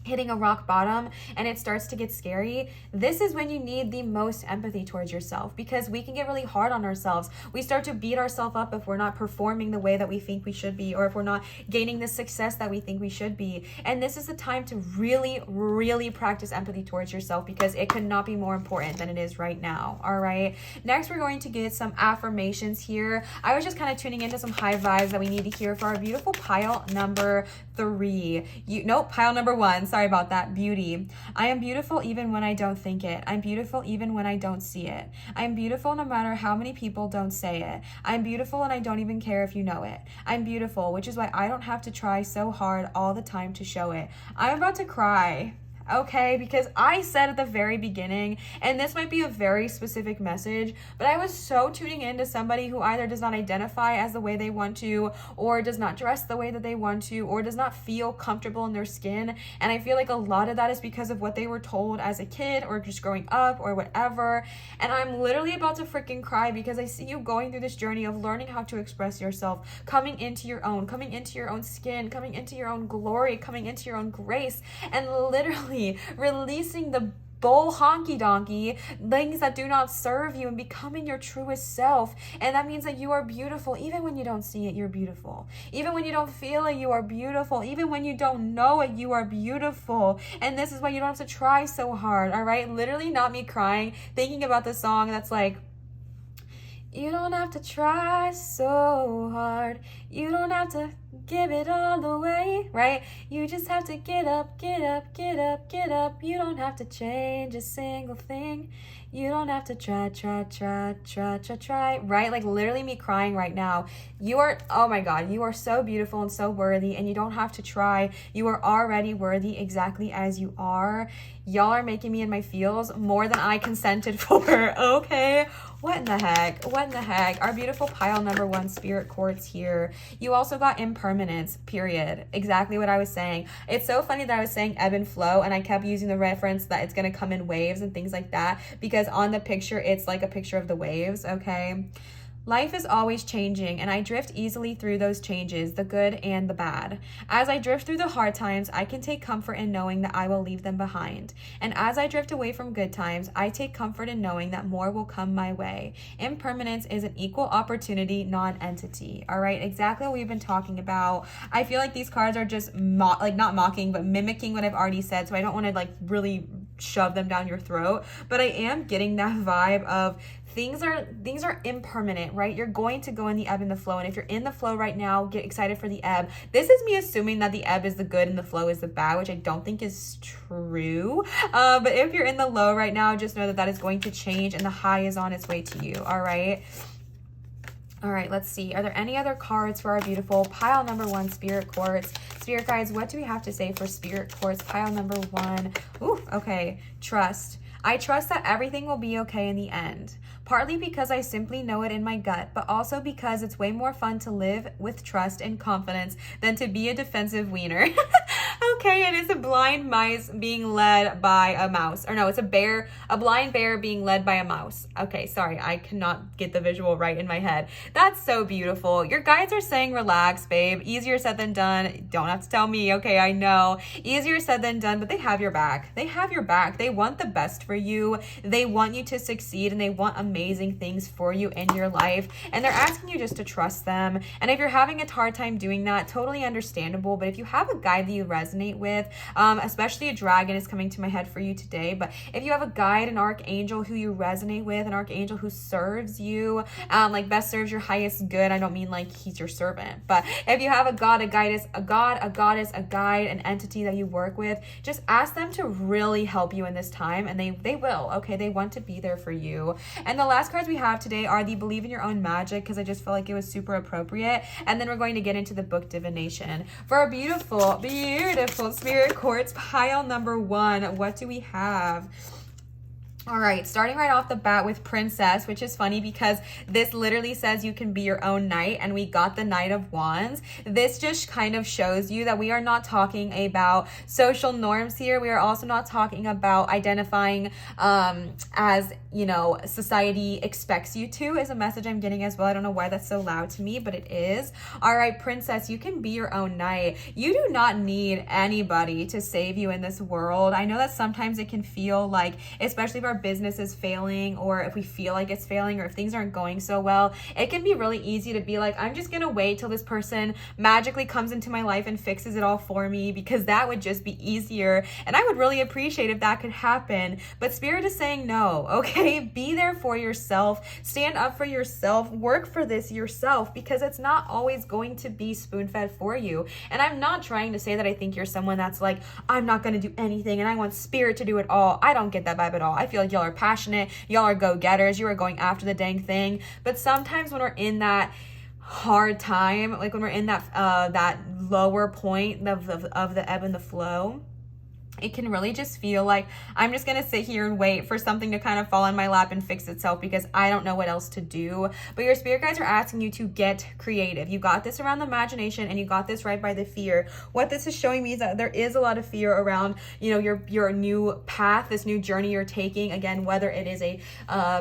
hitting a rock bottom and it starts to get scary, this is when you need the most empathy towards yourself, because we can get really hard on ourselves. We start to beat ourselves up if we're not performing the way that we think we should be, or if we're not gaining the success that we think we should be. And this is the time to really, really practice empathy towards yourself, because it could not be more important than it is right now, all right? Next, we're going to get some affirmations here. I was just kind of tuning into some high vibes that we need to hear for our beautiful pile number 3. Pile number 1. Sorry about that. Beauty. I am beautiful even when I don't think it. I'm beautiful even when I don't see it. I'm beautiful no matter how many people don't say it. I'm beautiful and I don't even care if you know it. I'm beautiful, which is why I don't have to try so hard all the time to show it. I'm about to cry. Okay, because I said at the very beginning, and this might be a very specific message, but I was so tuning into somebody who either does not identify as the way they want to, or does not dress the way that they want to, or does not feel comfortable in their skin. And I feel like a lot of that is because of what they were told as a kid or just growing up or whatever. And I'm literally about to freaking cry, because I see you going through this journey of learning how to express yourself, coming into your own skin, coming into your own glory, coming into your own grace, and literally releasing the bull honky donkey things that do not serve you and becoming your truest self. And that means that you are beautiful even when you don't see it. You're beautiful even when you don't feel it. You are beautiful even when you don't know it. You are beautiful, and this is why you don't have to try so hard, all right? Literally not me crying thinking about the song that's like, you don't have to try so hard, you don't have to give it all away, right? You just have to get up, get up, get up, get up. You don't have to change a single thing. You don't have to try, right? Like literally me crying right now. You are, oh my God, you are so beautiful and so worthy, and you don't have to try. You are already worthy exactly as you are. Y'all are making me in my feels more than I consented for, okay? What in the heck? What in the heck? Our beautiful pile number 1 spirit quartz here. You also got impermanence, period. Exactly what I was saying. It's so funny that I was saying ebb and flow, and I kept using the reference that it's going to come in waves and things like that, because on the picture, it's like a picture of the waves, okay? Life is always changing, and I drift easily through those changes, the good and the bad. As I drift through the hard times, I can take comfort in knowing that I will leave them behind. And as I drift away from good times, I take comfort in knowing that more will come my way. Impermanence is an equal opportunity non-entity. All right, exactly what we've been talking about. I feel like these cards are just not mocking, but mimicking what I've already said, so I don't want to like really shove them down your throat, but I am getting that vibe of things are impermanent, right? You're going to go in the ebb and the flow, and if you're in the flow right now, get excited for the ebb. This is me assuming that the ebb is the good and the flow is the bad, which I don't think is true, but if you're in the low right now, just know that that is going to change and the high is on its way to you. All right, let's see. Are there any other cards for our beautiful pile number 1 spirit quartz? Spirit guides, what do we have to say for spirit quartz pile number 1? Ooh, okay. Trust. I trust that everything will be okay in the end. Partly because I simply know it in my gut, but also because it's way more fun to live with trust and confidence than to be a defensive wiener. Okay, it is a blind mice being led by a mouse. Or no, it's a blind bear being led by a mouse. Okay, sorry, I cannot get the visual right in my head. That's so beautiful. Your guides are saying relax, babe. Easier said than done. Don't have to tell me, okay, I know. Easier said than done, but they have your back. They have your back. They want the best for you. They want you to succeed, and they want amazing things for you in your life. And they're asking you just to trust them. And if you're having a hard time doing that, totally understandable. But if you have a guide that you resonate resonate with. Especially a dragon is coming to my head for you today. But if you have a guide, an archangel who you resonate with, an archangel who serves you, like best serves your highest good. I don't mean like he's your servant, but if you have a god, a goddess, a goddess, a guide, an entity that you work with, just ask them to really help you in this time, and they will. Okay, they want to be there for you. And the last cards we have today are the Believe in Your Own Magic, because I just feel like it was super appropriate. And then we're going to get into the book divination for a beautiful, beautiful spirit quartz pile number 1. What do we have? All right, starting right off the bat with Princess, which is funny because this literally says you can be your own knight, and we got the Knight of Wands. This just kind of shows you that we are not talking about social norms here. We are also not talking about identifying as, you know, society expects you to, is a message I'm getting as well. I don't know why that's so loud to me, but it is. All right, Princess, you can be your own knight. You do not need anybody to save you in this world. I know that sometimes it can feel like, especially if our business is failing, or if we feel like it's failing, or if things aren't going so well, it can be really easy to be like, I'm just gonna wait till this person magically comes into my life and fixes it all for me, because that would just be easier, and I would really appreciate if that could happen. But Spirit is saying no. Okay, be there for yourself, stand up for yourself, work for this yourself, because it's not always going to be spoon-fed for you. And I'm not trying to say that I think you're someone that's like, I'm not gonna do anything and I want Spirit to do it all. I don't get that vibe at all. I feel like y'all are passionate, y'all are go-getters, you are going after the dang thing. But sometimes when we're in that hard time, like when we're in that that lower point of the ebb and the flow, it can really just feel like I'm just going to sit here and wait for something to kind of fall in my lap and fix itself, because I don't know what else to do. But your spirit guides are asking you to get creative. You got this around the imagination, and you got this right by the fear. What this is showing me is that there is a lot of fear around, you know, your new path, this new journey you're taking. Again, whether it is a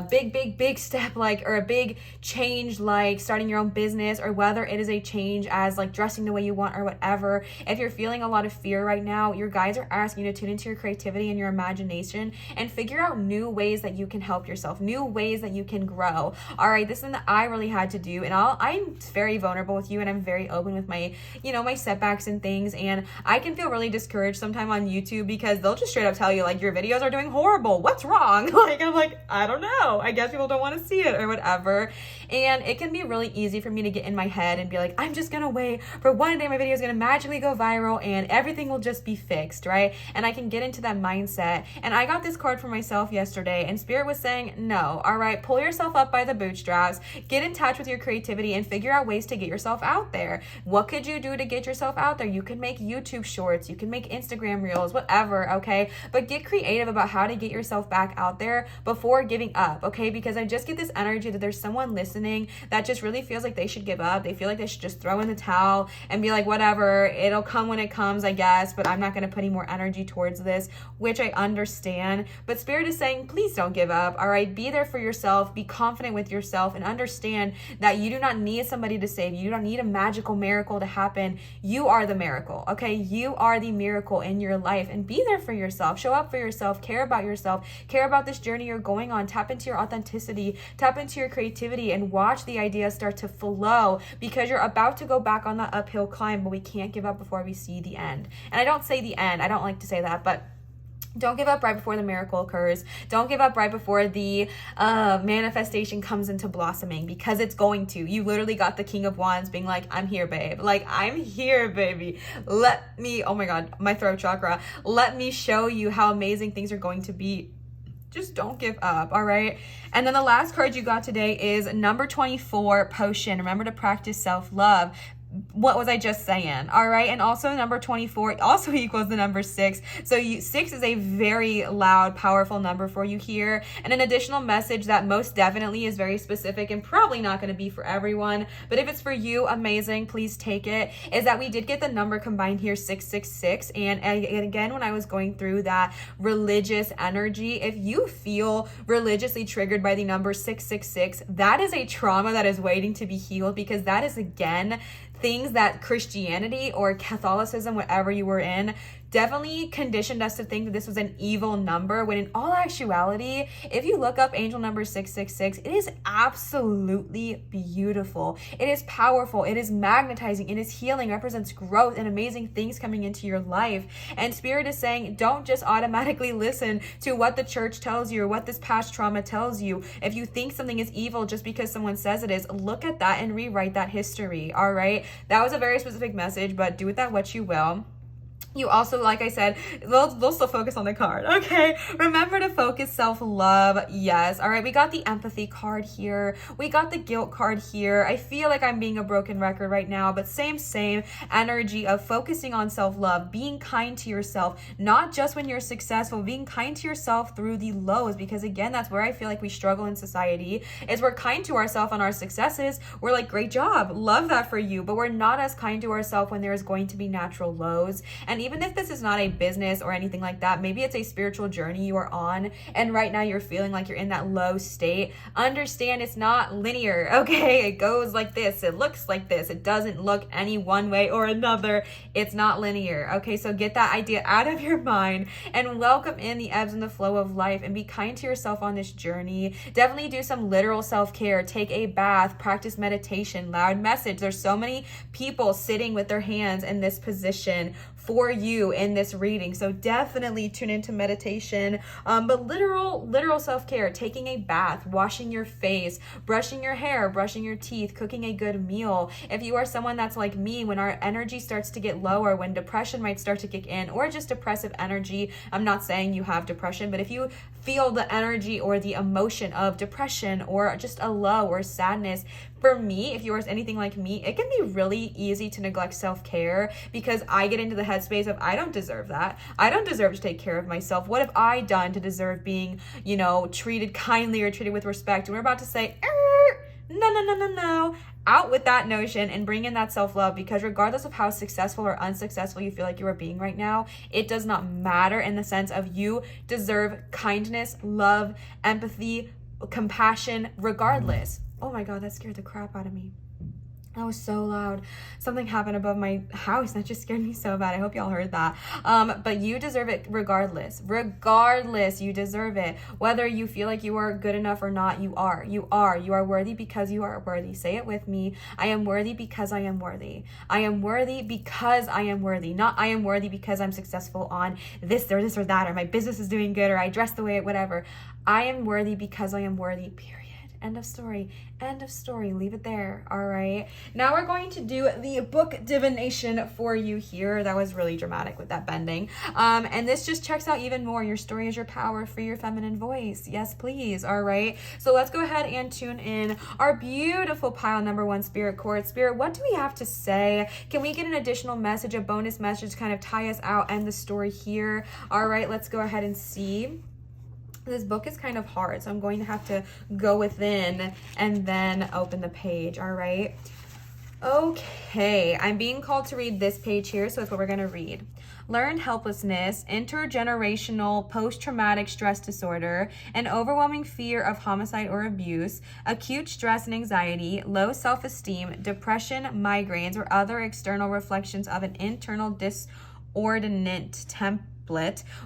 big step, like, or a big change, like starting your own business, or whether it is a change as like dressing the way you want or whatever. If you're feeling a lot of fear right now, your guides are asking you to tune into your creativity and your imagination and figure out new ways that you can help yourself, new ways that you can grow. All right, this is something that I really had to do, and I'm very vulnerable with you, and I'm very open with my, you know, my setbacks and things, and I can feel really discouraged sometimes on YouTube, because they'll just straight up tell you like, your videos are doing horrible, what's wrong? Like, I'm like, I don't know, I guess people don't want to see it or whatever. And it can be really easy for me to get in my head and be like, I'm just gonna wait for one day my video is gonna magically go viral and everything will just be fixed, right? And I can get into that mindset. And I got this card for myself yesterday, and Spirit was saying, no, all right, pull yourself up by the bootstraps, get in touch with your creativity, and figure out ways to get yourself out there. What could you do to get yourself out there? You can make YouTube shorts, you can make Instagram reels, whatever, okay? But get creative about how to get yourself back out there before giving up, okay? Because I just get this energy that there's someone listening that just really feels like they should give up. They feel like they should just throw in the towel and be like, whatever, it'll come when it comes, I guess, but I'm not going to put any more energy towards this, which I understand. But Spirit is saying, please don't give up, all right? Be there for yourself, be confident with yourself, and understand that you do not need somebody to save you. You don't need a magical miracle to happen. You are the miracle, okay? You are the miracle in your life, and be there for yourself. Show up for yourself, care about yourself, care about this journey you're going on, tap into your authenticity, tap into your creativity, and watch the ideas start to flow, because you're about to go back on that uphill climb, but we can't give up before we see the end. And I don't say the end, I don't like to say that, but don't give up right before the miracle occurs. Don't give up right before the manifestation comes into blossoming, because it's going to. You literally got the King of Wands being like, I'm here, babe. Like, I'm here, baby. Let me, oh my God, my throat chakra. Let me show you how amazing things are going to be. Just don't give up, all right? And then the last card you got today is number 24, Potion. Remember to practice self-love. What was I just saying? All right. And also number 24 also equals the number 6. So 6 is a very loud, powerful number for you here. And an additional message that most definitely is very specific and probably not going to be for everyone, but if it's for you, amazing, please take it, is that we did get the number combined here, 666. And again, when I was going through that religious energy, if you feel religiously triggered by the number 666, that is a trauma that is waiting to be healed, because that is, again, things that Christianity or Catholicism, whatever you were in, definitely conditioned us to think that this was an evil number, when in all actuality, if you look up angel number 666, it is absolutely beautiful. It is powerful. It is magnetizing. It is healing, represents growth and amazing things coming into your life. And Spirit is saying, don't just automatically listen to what the church tells you or what this past trauma tells you. If you think something is evil just because someone says it is, look at that and rewrite that history. All right. That was a very specific message, but do with that what you will. You also, like I said, they'll still focus on the card, okay? Remember to focus self-love, yes. All right, we got the empathy card here. We got the guilt card here. I feel like I'm being a broken record right now, but same energy of focusing on self-love, being kind to yourself, not just when you're successful, being kind to yourself through the lows, because again, that's where I feel like we struggle in society, is we're kind to ourselves on our successes. We're like, great job, love that for you, but we're not as kind to ourselves when there's going to be natural lows. And even if this is not a business or anything like that, maybe it's a spiritual journey you are on, and right now you're feeling like you're in that low state, understand it's not linear, okay? It goes like this, it looks like this, it doesn't look any one way or another. It's not linear, okay? So get that idea out of your mind and welcome in the ebbs and the flow of life, and be kind to yourself on this journey. Definitely do some literal self-care, take a bath, practice meditation, loud message. There's so many people sitting with their hands in this position for you in this reading, so definitely tune into meditation, but literal self-care, taking a bath, washing your face, brushing your hair, brushing your teeth, cooking a good meal. If you are someone that's like me, when our energy starts to get lower, when depression might start to kick in, or just depressive energy, I'm not saying you have depression, but if you feel the energy or the emotion of depression or just a low or sadness, for me, if you are anything like me, it can be really easy to neglect self-care, because I get into the headspace of, I don't deserve that. I don't deserve to take care of myself. What have I done to deserve being, treated kindly or treated with respect? And we're about to say, no. Out with that notion and bring in that self-love, because regardless of how successful or unsuccessful you feel like you are being right now, it does not matter, in the sense of you deserve kindness, love, empathy, compassion, regardless. Oh my God, that scared the crap out of me. That was so loud. Something happened above my house that just scared me so bad. I hope y'all heard that. But you deserve it regardless. Regardless, you deserve it. Whether you feel like you are good enough or not, you are. You are worthy because you are worthy. Say it with me. I am worthy because I am worthy. I am worthy because I am worthy. Not I am worthy because I'm successful on this or that, or my business is doing good, or I dress the way, whatever. I am worthy because I am worthy, period. End of story. End of story. Leave it there. All right. Now we're going to do the book divination for you here. That was really dramatic with that bending. And this just checks out even more. Your story is your power. Free your feminine voice. Yes, please. All right. So let's go ahead and tune in our beautiful pile number 1 spirit cord. Spirit, what do we have to say? Can we get an additional message, a bonus message to kind of tie us out and the story here? All right. Let's go ahead and see. This book is kind of hard, so I'm going to have to go within and then open the page, all right? Okay, I'm being called to read this page here, so that's what we're going to read. Learned helplessness, intergenerational post-traumatic stress disorder, an overwhelming fear of homicide or abuse, acute stress and anxiety, low self-esteem, depression, migraines, or other external reflections of an internal disordinate template,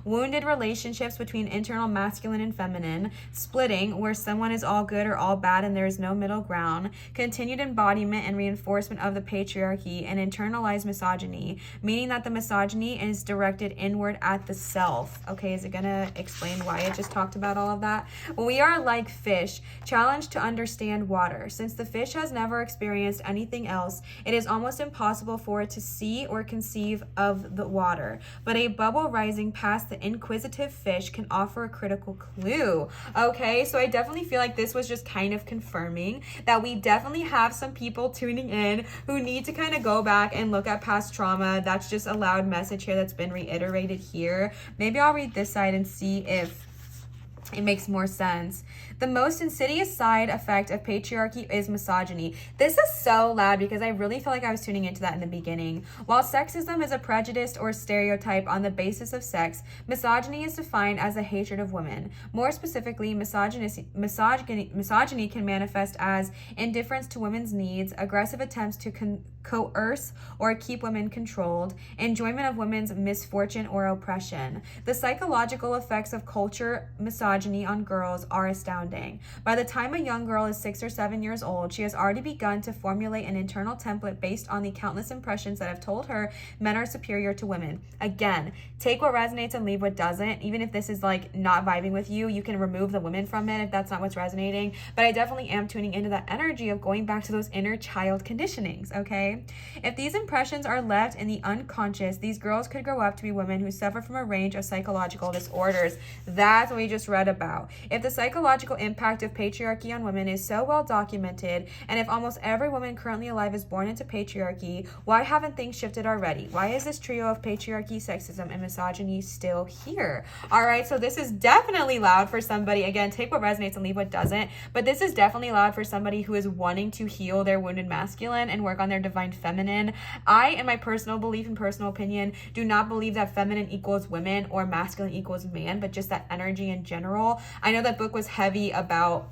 wounded relationships between internal masculine and feminine, splitting, where someone is all good or all bad and there is no middle ground, continued embodiment and reinforcement of the patriarchy, and internalized misogyny, meaning that the misogyny is directed inward at the self. Okay, is it gonna explain why I just talked about all of that? We are like fish, challenged to understand water. Since the fish has never experienced anything else, it is almost impossible for it to see or conceive of the water. But a bubble rising past the inquisitive fish can offer a critical clue. Okay, so I definitely feel like this was just kind of confirming that we definitely have some people tuning in who need to kind of go back and look at past trauma. That's just a loud message here that's been reiterated here. Maybe I'll read this side and see if it makes more sense. The most insidious side effect of patriarchy is misogyny. This is so loud because I really feel like I was tuning into that in the beginning. While sexism is a prejudice or stereotype on the basis of sex, misogyny is defined as a hatred of women. More specifically, misogyny can manifest as indifference to women's needs, aggressive attempts to coerce or keep women controlled, enjoyment of women's misfortune or oppression. The psychological effects of culture misogyny on girls are astounding. By the time a young girl is 6 or 7 years old, she has already begun to formulate an internal template based on the countless impressions that have told her men are superior to women. Again, take what resonates and leave what doesn't. Even if this is like not vibing with you, you can remove the women from it if that's not what's resonating. But I definitely am tuning into that energy of going back to those inner child conditionings, okay? If these impressions are left in the unconscious, these girls could grow up to be women who suffer from a range of psychological disorders. That's what we just read about. If the psychological impact of patriarchy on women is so well documented, and if almost every woman currently alive is born into patriarchy, why haven't things shifted already? Why is this trio of patriarchy, sexism, and misogyny still here? All right, so this is definitely loud for somebody. Again, take what resonates and leave what doesn't. But this is definitely loud for somebody who is wanting to heal their wounded masculine and work on their divine feminine. I, in my personal belief and personal opinion, do not believe that feminine equals women or masculine equals man, but just that energy in general. I know that book was heavy about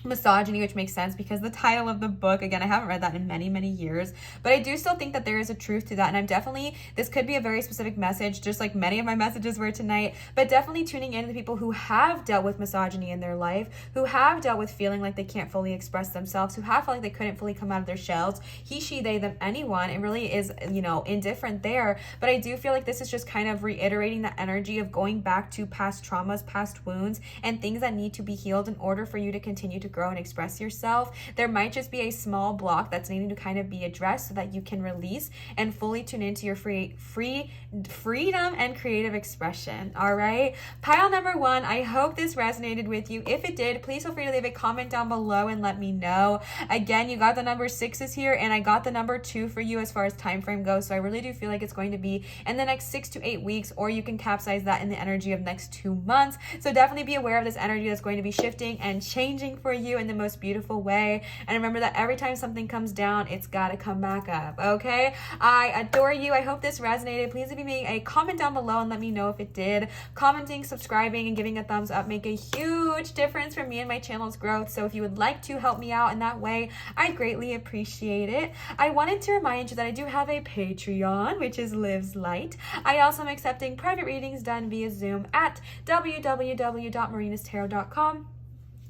misogyny, which makes sense because the title of the book, again, I haven't read that in many years, but I do still think that there is a truth to that. And I'm definitely, this could be a very specific message, just like many of my messages were tonight, but definitely tuning in to the people who have dealt with misogyny in their life, who have dealt with feeling like they can't fully express themselves, who have felt like they couldn't fully come out of their shells. He, she, they, them, anyone. It really is, indifferent there. But I do feel like this is just kind of reiterating the energy of going back to past traumas, past wounds, and things that need to be healed in order for you to continue to grow and express yourself. There might just be a small block that's needing to kind of be addressed so that you can release and fully tune into your freedom and creative expression. All right, pile number 1, I hope this resonated with you. If it did, please feel free to leave a comment down below and let me know. Again, you got the number 6s here, and I got the number 2 for you as far as time frame goes, so I really do feel like it's going to be in the next 6 to 8 weeks, or you can capsize that in the energy of next 2 months. So definitely be aware of this energy that's going to be shifting and changing for you in the most beautiful way. And remember that every time something comes down, it's got to come back up, okay? I adore you. I hope this resonated. Please leave me a comment down below and let me know if it did. Commenting, subscribing, and giving a thumbs up make a huge difference for me and my channel's growth. So if you would like to help me out in that way, I greatly appreciate it. I wanted to remind you that I do have a Patreon, which is Liv's Light. I also am accepting private readings done via Zoom at www.marinatarot.com.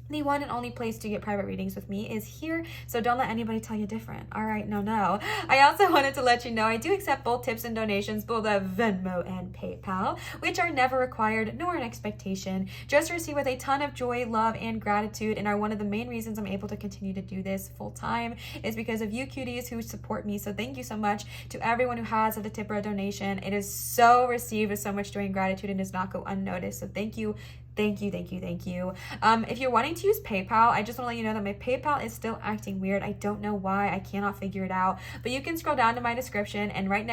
The one and only place to get private readings with me is here, so don't let anybody tell you different. All right, no. I also wanted to let you know I do accept both tips and donations, both of Venmo and PayPal, which are never required nor an expectation, just received with a ton of joy, love, and gratitude, and are one of the main reasons I'm able to continue to do this full time is because of you cuties who support me. So thank you so much to everyone who has a tip or a donation. It is so received with so much joy and gratitude and does not go unnoticed. So thank you. Thank you. If you're wanting to use PayPal, I just want to let you know that my PayPal is still acting weird. I don't know why. I cannot figure it out. But you can scroll down to my description, and right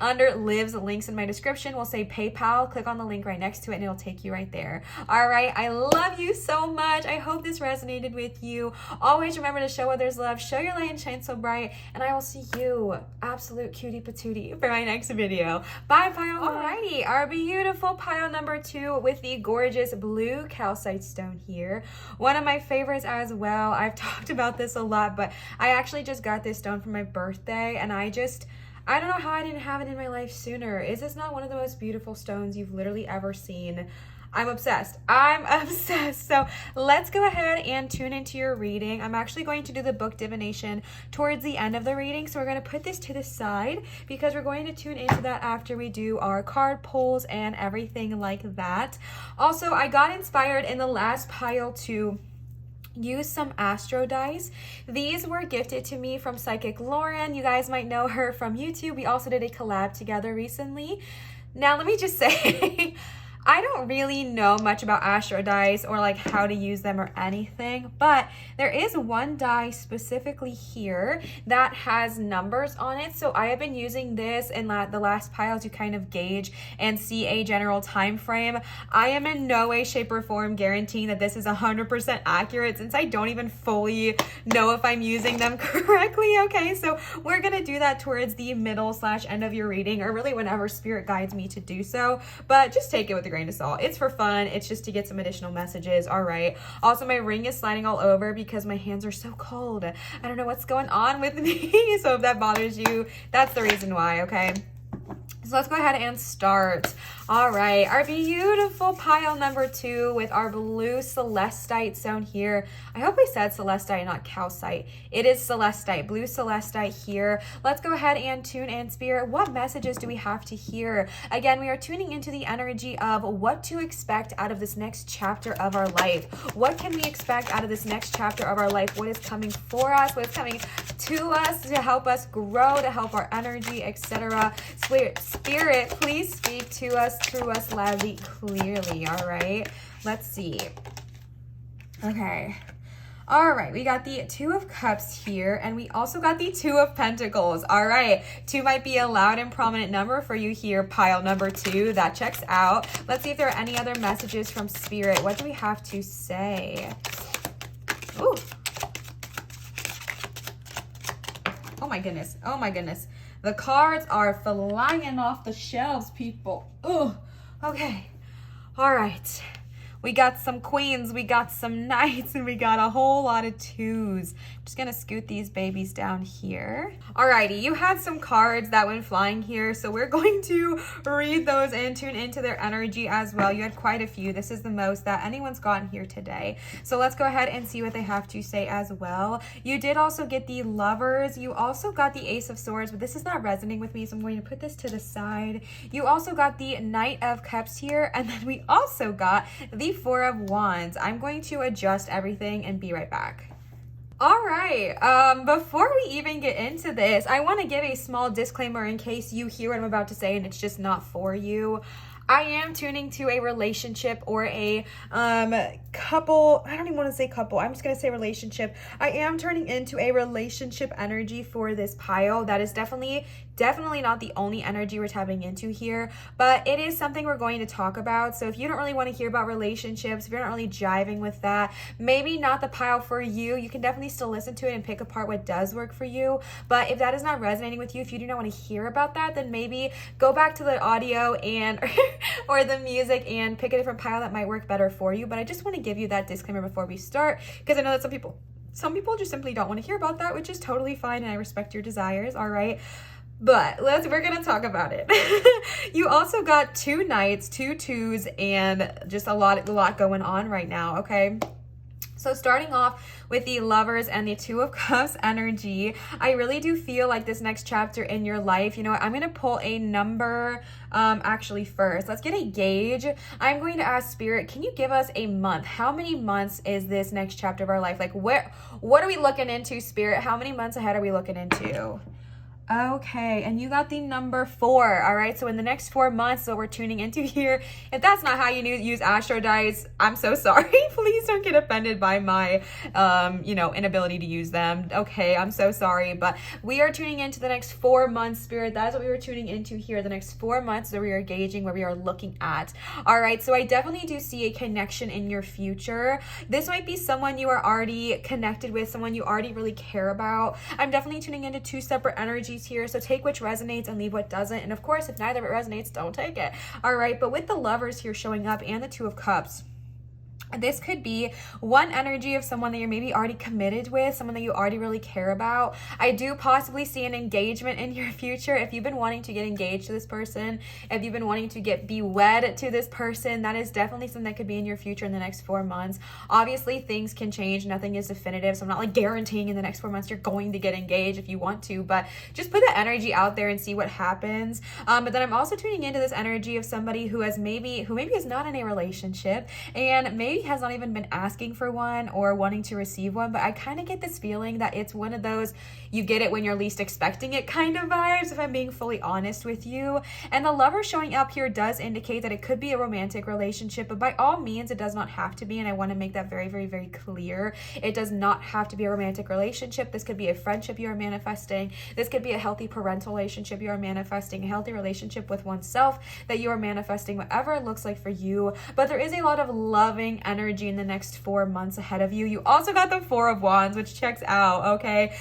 under Liv's links in my description will say PayPal. Click on the link right next to it and it'll take you right there. All right, I love you so much. I hope this resonated with you. Always remember to show others love, show your light and shine so bright, and I will see you, absolute cutie patootie, for my next video. Bye, pile. Alrighty, our beautiful pile number 2 with the gorgeous blue calcite stone here. One of my favorites as well. I've talked about this a lot, but I actually just got this stone for my birthday, and I don't know how I didn't have it in my life sooner. Is this not one of the most beautiful stones you've literally ever seen? I'm obsessed. So let's go ahead and tune into your reading. I'm actually going to do the book divination towards the end of the reading. So we're going to put this to the side because we're going to tune into that after we do our card pulls and everything like that. Also, I got inspired in the last pile to use some astro dice. These were gifted to me from Psychic Lauren. You guys might know her from YouTube. We also did a collab together recently. Now, let me just say, I don't really know much about astro dice or like how to use them or anything, but there is one die specifically here that has numbers on it. So I have been using this in the last pile to kind of gauge and see a general time frame. I am in no way, shape, or form guaranteeing that this is 100% accurate since I don't even fully know if I'm using them correctly. Okay, so we're gonna do that towards the middle / end of your reading, or really whenever spirit guides me to do so, but just take it with a grain grain of salt. It's for fun. It's just to get some additional messages. All right. Also, my ring is sliding all over because my hands are so cold. I don't know what's going on with me. So if that bothers you, that's the reason why, okay? So let's go ahead and start. All right, our beautiful pile number 2 with our blue celestite zone here. I hope I said celestite, not calcite. It is celestite, blue celestite here. Let's go ahead and tune in, Spirit. What messages do we have to hear? Again, we are tuning into the energy of what to expect out of this next chapter of our life. What can we expect out of this next chapter of our life? What is coming for us? What is coming to us to help us grow, to help our energy, etc. Spirit, please speak to us, through us, loudly, clearly. All right, let's see. Okay. All right, we got the 2 of Cups here, and we also got the 2 of Pentacles. All right, 2 might be a loud and prominent number for you here, pile number 2. That checks out. Let's see if there are any other messages from Spirit. What do we have to say? Ooh. Oh my goodness. Oh my goodness. The cards are flying off the shelves, people. Ooh. Okay. All right. We got some queens, we got some knights, and we got a whole lot of 2s. Just gonna scoot these babies down here. Alrighty, you had some cards that went flying here, so we're going to read those and tune into their energy as well. You had quite a few. This is the most that anyone's gotten here today. So let's go ahead and see what they have to say as well. You did also get the Lovers. You also got the Ace of Swords, but this is not resonating with me, so I'm going to put this to the side. You also got the Knight of Cups here, and then we also got the 4 of Wands. I'm going to adjust everything and be right back. All right, before we even get into this, I want to give a small disclaimer in case you hear what I'm about to say and it's just not for you. I am tuning to a relationship or a couple. I don't even want to say couple. I'm just going to say relationship. I am turning into a relationship energy for this pile. That is definitely not the only energy we're tapping into here, but it is something we're going to talk about. So if you don't really want to hear about relationships, if you're not really jiving with that, maybe not the pile for you. You can definitely still listen to it and pick apart what does work for you. But if that is not resonating with you, if you do not want to hear about that, then maybe go back to the audio and or the music and pick a different pile that might work better for you. But I just want to give you that disclaimer before we start, because I know that some people just simply don't want to hear about that, which is totally fine, and I respect your desires. All right. But we're going to talk about it. You also got 2 knights, 2 2s, and just a lot going on right now, okay? So starting off with the Lovers and the 2 of Cups energy, I really do feel like this next chapter in your life, you know what, I'm going to pull a number actually first. Let's get a gauge. I'm going to ask Spirit, can you give us a month? How many months is this next chapter of our life? Like what are we looking into, Spirit? How many months ahead are we looking into? Okay, and you got the number 4, all right? So in the next 4 months, so we're tuning into here. If that's not how you use astro dice, I'm so sorry. Please don't get offended by my, inability to use them. Okay, I'm so sorry. But we are tuning into the next 4 months, Spirit. That is what we were tuning into here. The next 4 months that we are gauging, where we are looking at. All right, so I definitely do see a connection in your future. This might be someone you are already connected with, someone you already really care about. I'm definitely tuning into 2 separate energies here, so take which resonates and leave what doesn't, and of course if neither of it resonates, don't take it. All right, but with the Lovers here showing up and the 2 of Cups, this could be one energy of someone that you're maybe already committed with, someone that you already really care about. I do possibly see an engagement in your future. If you've been wanting to get engaged to this person, if you've been wanting to be wed to this person, that is definitely something that could be in your future in the next 4 months. Obviously, things can change. Nothing is definitive, so I'm not like guaranteeing in the next 4 months you're going to get engaged if you want to, but just put the energy out there and see what happens. But then I'm also tuning into this energy of somebody who maybe is not in a relationship and maybe has not even been asking for one or wanting to receive one, but I kind of get this feeling that it's one of those you get it when you're least expecting it kind of vibes, if I'm being fully honest with you. And the Lover showing up here does indicate that it could be a romantic relationship, but by all means it does not have to be, and I want to make that very, very, very clear. It does not have to be a romantic relationship. This could be a friendship you are manifesting. This could be a healthy parental relationship you are manifesting, a healthy relationship with oneself that you are manifesting, whatever it looks like for you. But there is a lot of loving energy in the next 4 months ahead of you. You also got the 4 of Wands, which checks out, okay?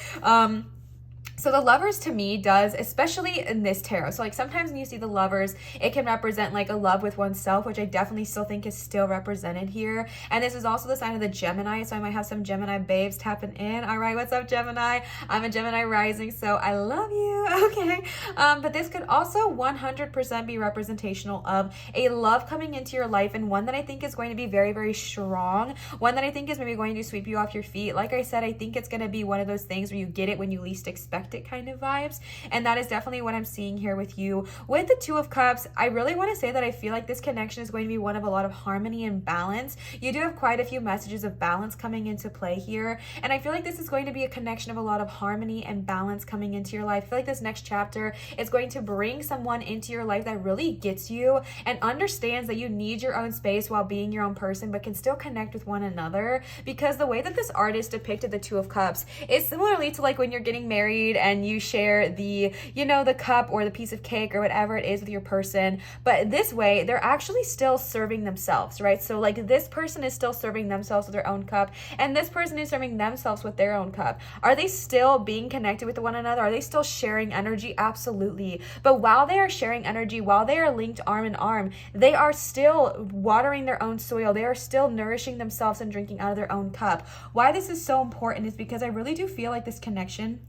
So the lovers to me does, especially in this tarot. So like sometimes when you see the lovers, it can represent like a love with oneself, which I definitely still think is still represented here. And this is also the sign of the Gemini. So I might have some Gemini babes tapping in. All right, what's up, Gemini? I'm a Gemini rising, so I love you. Okay. But this could also 100% be representational of a love coming into your life, and one that I think is going to be very, very strong. One that I think is maybe going to sweep you off your feet. Like I said, I think it's going to be one of those things where you get it when you least expect it kind of vibes, and that is definitely what I'm seeing here with you. With the Two of Cups, I really want to say that I feel like this connection is going to be one of a lot of harmony and balance. You do have quite a few messages of balance coming into play here, and I feel like this is going to be a connection of a lot of harmony and balance coming into your life. I feel like this next chapter is going to bring someone into your life that really gets you and understands that you need your own space while being your own person, but can still connect with one another. Because the way that this artist depicted the Two of Cups is similarly to like when you're getting married and you share the, you know, the cup or the piece of cake or whatever it is with your person. But this way, they're actually still serving themselves, right? So like this person is still serving themselves with their own cup, and this person is serving themselves with their own cup. Are they still being connected with one another? Are they still sharing energy? Absolutely. But while they are sharing energy, while they are linked arm in arm, they are still watering their own soil. They are still nourishing themselves and drinking out of their own cup. Why this is so important is because I really do feel like this connection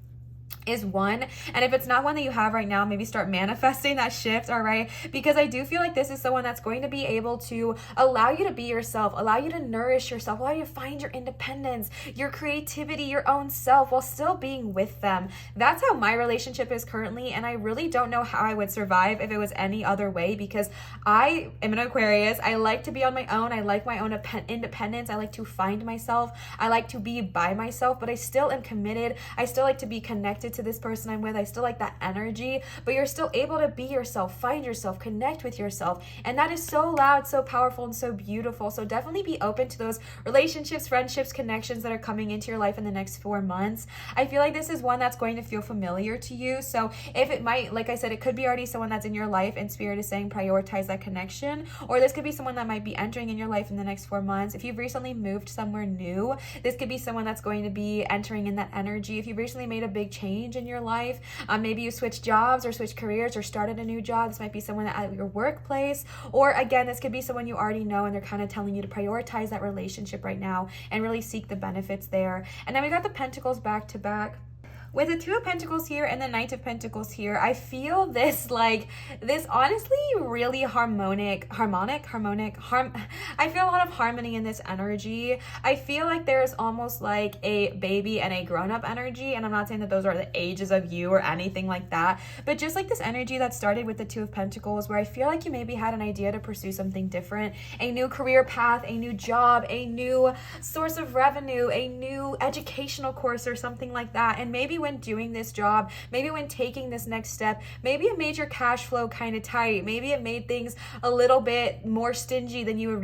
is one, and if it's not one that you have right now, maybe start manifesting that shift. All right, because I do feel like this is someone that's going to be able to allow you to be yourself, allow you to nourish yourself, allow you to find your independence, your creativity, your own self, while still being with them. That's how my relationship is currently, and I really don't know how I would survive if it was any other way, because I am an Aquarius. I like to be on my own. I like my own independence. I like to find myself. I like to be by myself, but I still am committed. I still like to be connected to this person I'm with. I still like that energy, but you're still able to be yourself, find yourself, connect with yourself, and that is so loud, so powerful, and so beautiful. So definitely be open to those relationships, friendships, connections that are coming into your life in the next 4 months. I feel like this is one that's going to feel familiar to you. So if it might, like I said, it could be already someone that's in your life and Spirit is saying prioritize that connection, or this could be someone that might be entering in your life in the next 4 months. If you've recently moved somewhere new, this could be someone that's going to be entering in that energy. If you've recently made a big change in your life, maybe you switched jobs or switched careers or started a new job, this might be someone at your workplace, or again, this could be someone you already know and they're kind of telling you to prioritize that relationship right now and really seek the benefits there. And then we got the Pentacles back to back. With the Two of Pentacles here and the Knight of Pentacles here, I feel this honestly really I feel a lot of harmony in this energy. I feel like there's almost like a baby and a grown-up energy, and I'm not saying that those are the ages of you or anything like that, but just like this energy that started with the Two of Pentacles, where I feel like you maybe had an idea to pursue something different, a new career path, a new job, a new source of revenue, a new educational course or something like that, and maybe when doing this job, maybe when taking this next step, maybe it made your cash flow kind of tight, maybe it made things a little bit more stingy than you would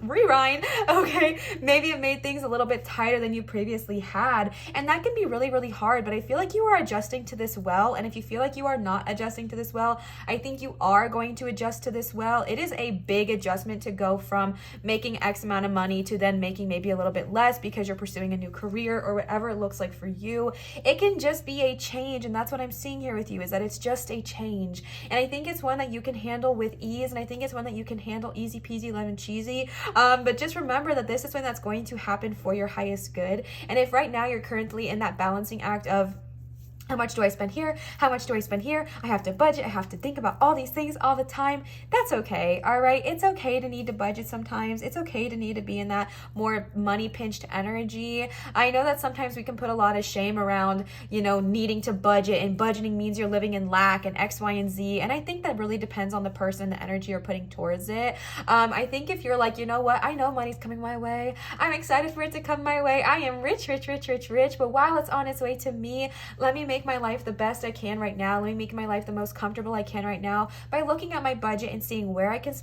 rewind, okay, maybe it made things a little bit tighter than you previously had, and that can be really, really hard, but I feel like you are adjusting to this well, and if you feel like you are not adjusting to this well, I think you are going to adjust to this well. It is a big adjustment to go from making X amount of money to then making maybe a little bit less because you're pursuing a new career or whatever it looks like for you. It can just be a change, and that's what I'm seeing here with you, is that it's just a change, and I think it's one that you can handle with ease, and I think it's one that you can handle easy peasy lemon cheesy, but just remember that this is when that's going to happen for your highest good. And if right now you're currently in that balancing act of how much do I spend here? How much do I spend here? I have to budget. I have to think about all these things all the time. That's okay. All right. It's okay to need to budget sometimes. It's okay to need to be in that more money pinched energy. I know that sometimes we can put a lot of shame around, needing to budget, and budgeting means you're living in lack and X, Y, and Z. And I think that really depends on the person, the energy you're putting towards it. I think if you're like, you know what? I know money's coming my way. I'm excited for it to come my way. I am rich, but while it's on its way to me, let me make my life the best I can right now. Let me make my life the most comfortable I can right now by looking at my budget and seeing what I can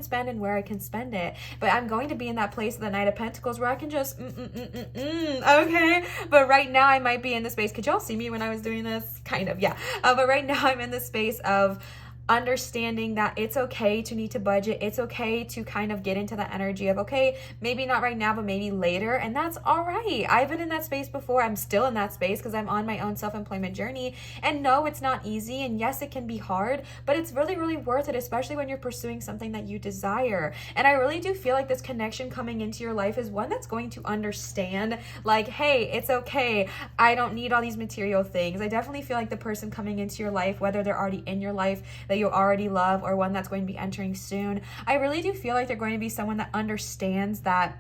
spend and where I can spend it. But I'm going to be in that place of the Knight of Pentacles where I can just okay. But right now I might be in the space. Could y'all see me when I was doing this? Kind of, yeah. But right now I'm in the space of understanding that it's okay to need to budget. It's okay to kind of get into that energy of, okay, maybe not right now, but maybe later. And that's all right. I've been in that space before. I'm still in that space because I'm on my own self-employment journey. And no, it's not easy. And yes, it can be hard, but it's really, really worth it, especially when you're pursuing something that you desire. And I really do feel like this connection coming into your life is one that's going to understand, like, hey, it's okay. I don't need all these material things. I definitely feel like the person coming into your life, whether they're already in your life, that you already love, or one that's going to be entering soon, I really do feel like they're going to be someone that understands that,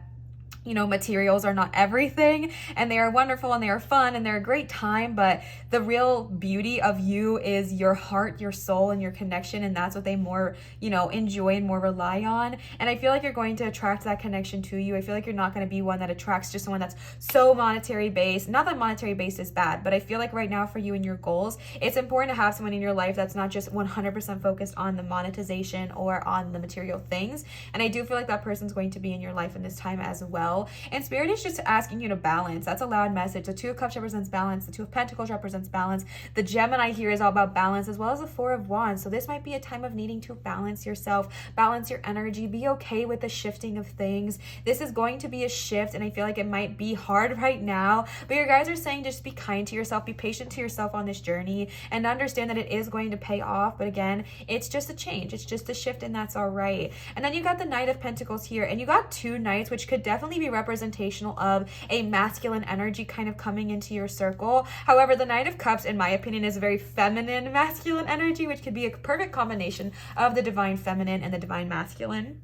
you know, materials are not everything, and they are wonderful and they are fun and they're a great time, but the real beauty of you is your heart, your soul, and your connection, and that's what they more, you know, enjoy and more rely on. And I feel like you're going to attract that connection to you. I feel like you're not going to be one that attracts just someone that's so monetary based. Not that monetary based is bad, but I feel like right now for you and your goals, it's important to have someone in your life that's not just 100% focused on the monetization or on the material things. And I do feel like that person's going to be in your life in this time as well. And Spirit is just asking you to balance. That's a loud message. The Two of Cups represents balance. The Two of Pentacles represents balance. The Gemini here is all about balance, as well as the Four of Wands. So this might be a time of needing to balance yourself, balance your energy, be okay with the shifting of things. This is going to be a shift, and I feel like it might be hard right now, but your guys are saying just be kind to yourself, be patient to yourself on this journey, and understand that it is going to pay off. But again, it's just a change. It's just a shift, and that's all right. And then you got the Knight of Pentacles here, and you got two knights, which could definitely be representational of a masculine energy kind of coming into your circle. However, the Knight of Cups, in my opinion, is a very feminine masculine energy, which could be a perfect combination of the divine feminine and the divine masculine.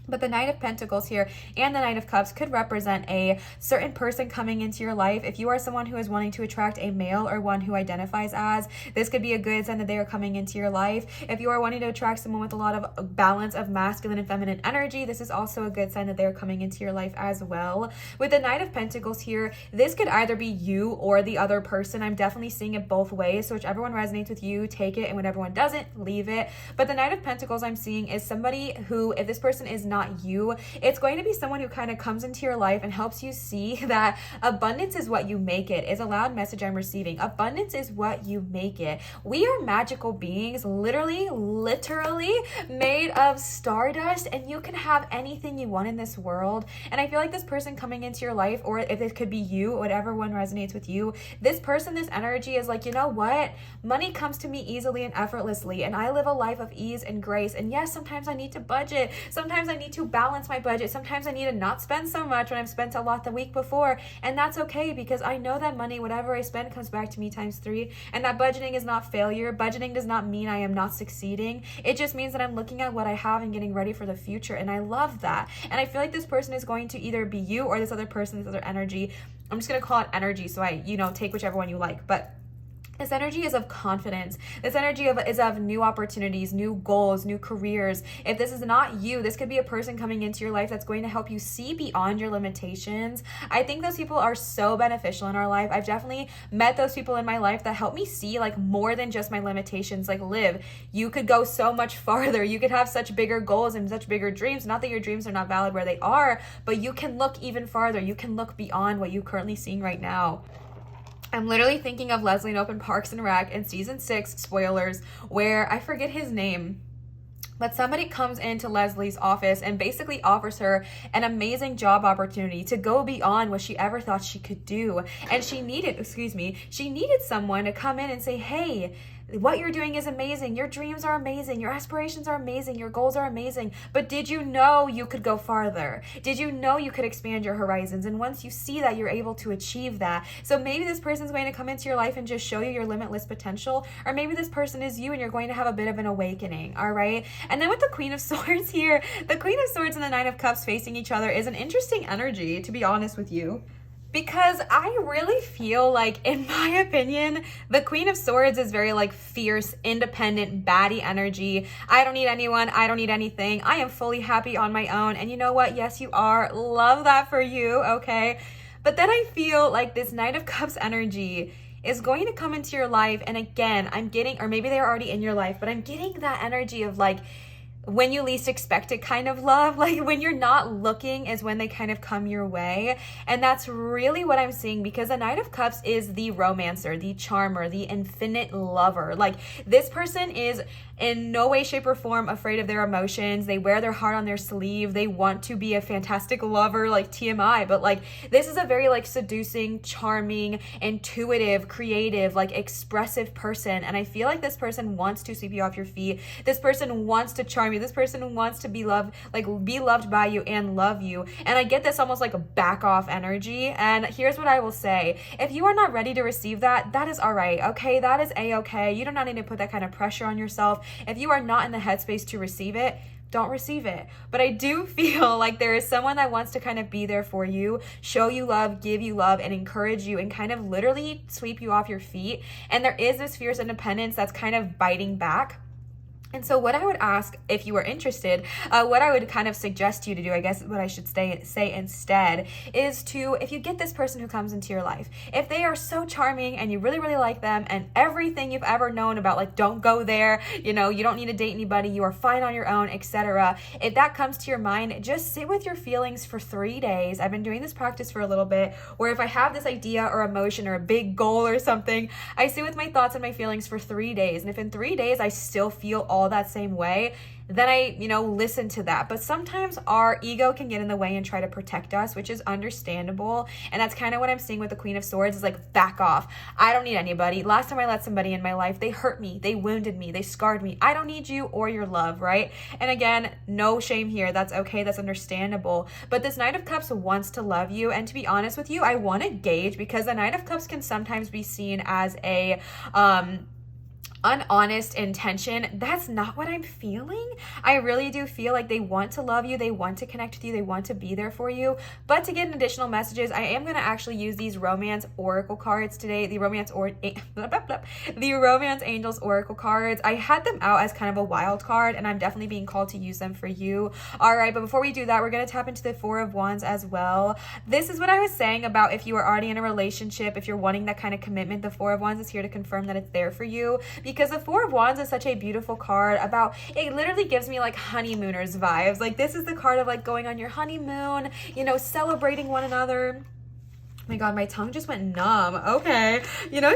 But the Knight of Pentacles here and the Knight of Cups could represent a certain person coming into your life. If you are someone who is wanting to attract a male or one who identifies as, this could be a good sign that they are coming into your life. If you are wanting to attract someone with a lot of balance of masculine and feminine energy, this is also a good sign that they're coming into your life as well. With the Knight of Pentacles here, this could either be you or the other person. I'm definitely seeing it both ways. So whichever one resonates with you, take it, and whatever one doesn't, leave it. But the Knight of Pentacles I'm seeing is somebody who, if this person is not you, it's going to be someone who kind of comes into your life and helps you see that abundance is what you make it. Is a loud message I'm receiving. Abundance is what you make it. We are magical beings, literally made of stardust, and you can have anything you want in this world. And I feel like this person coming into your life, or if it could be you, whatever one resonates with you, this person, this energy is like, you know what? Money comes to me easily and effortlessly, and I live a life of ease and grace. And yes, sometimes I need to budget. Sometimes I need to balance my budget. Sometimes I need to not spend so much when I've spent a lot the week before. And that's okay, because I know that money, whatever I spend, comes back to me times 3. And that budgeting is not failure. Budgeting does not mean I am not succeeding. It just means that I'm looking at what I have and getting ready for the future. And I love that. And I feel like this person is going to either be you or this other person, this other energy. I'm just going to call it energy. So I, take whichever one you like. But this energy is of confidence. This energy is of new opportunities, new goals, new careers. If this is not you, this could be a person coming into your life that's going to help you see beyond your limitations. I think those people are so beneficial in our life. I've definitely met those people in my life that help me see like more than just my limitations. Like, Liv, you could go so much farther. You could have such bigger goals and such bigger dreams. Not that your dreams are not valid where they are, but you can look even farther. You can look beyond what you're currently seeing right now. I'm literally thinking of Leslie Knope Parks and Rec in season 6, spoilers, where I forget his name, but somebody comes into Leslie's office and basically offers her an amazing job opportunity to go beyond what she ever thought she could do. And she needed someone to come in and say, hey, what you're doing is amazing. Your dreams are amazing. Your aspirations are amazing. Your goals are amazing. But did you know you could go farther? Did you know you could expand your horizons? And once you see that, you're able to achieve that. So maybe this person's going to come into your life and just show you your limitless potential. Or maybe this person is you and you're going to have a bit of an awakening. All right. And then with the Queen of Swords here, the Queen of Swords and the Knight of Cups facing each other is an interesting energy, to be honest with you. Because I really feel like, in my opinion, the Queen of Swords is very like fierce, independent, baddie energy. I don't need anyone. I don't need anything. I am fully happy on my own. And you know what? Yes, you are. Love that for you. Okay. But then I feel like this Knight of Cups energy is going to come into your life. And again, I'm getting, or maybe they're already in your life, but I'm getting that energy of like, when you least expect it kind of love. Like when you're not looking is when they kind of come your way. And that's really what I'm seeing, because the Knight of Cups is the romancer, the charmer, the infinite lover. Like this person is in no way, shape, or form afraid of their emotions. They wear their heart on their sleeve. They want to be a fantastic lover, like TMI, but like this is a very like seducing, charming, intuitive, creative, like expressive person. And I feel like this person wants to sweep you off your feet. This person wants to charm you. This person wants to be loved, like be loved by you and love you. And I get this almost like a back off energy. And here's what I will say. If you are not ready to receive that, that is all right. Okay. That is a-okay. You do not need to put that kind of pressure on yourself. If you are not in the headspace to receive it, don't receive it. But I do feel like there is someone that wants to kind of be there for you, show you love, give you love, and encourage you, and kind of literally sweep you off your feet. And there is this fierce independence that's kind of biting back. And so what I would ask, if you were interested, what I would kind of suggest you to do, I guess what I should say instead, is to, if you get this person who comes into your life, if they are so charming and you really, really like them and everything you've ever known about, like, don't go there, you know, you don't need to date anybody, you are fine on your own, etc. If that comes to your mind, just sit with your feelings for 3 days. I've been doing this practice for a little bit, where if I have this idea or emotion or a big goal or something, I sit with my thoughts and my feelings for 3 days. And if in 3 days I still feel all that same way, then I, listen to that. But sometimes our ego can get in the way and try to protect us, which is understandable. And that's kind of what I'm seeing with the Queen of Swords, is like, back off. I don't need anybody. Last time I let somebody in my life, they hurt me, they wounded me, they scarred me. I don't need you or your love, right? And again, no shame here. That's okay. That's understandable. But this Knight of Cups wants to love you. And to be honest with you, I want to gauge, because the Knight of Cups can sometimes be seen as a, unhonest intention. That's not what I'm feeling. I really do feel like they want to love you, they want to connect with you, they want to be there for you. But to get additional messages, I am going to actually use these romance oracle cards today, the romance angels oracle cards. I had them out as kind of a wild card, and I'm definitely being called to use them for you. All right, but before we do that, we're going to tap into the Four of Wands as well. This is what I was saying about if you are already in a relationship, if you're wanting that kind of commitment, the Four of Wands is here to confirm that it's there for you. Because the Four of Wands is such a beautiful card about, it literally gives me like honeymooners vibes. Like this is the card of like going on your honeymoon, celebrating one another. My God, my tongue just went numb. Okay.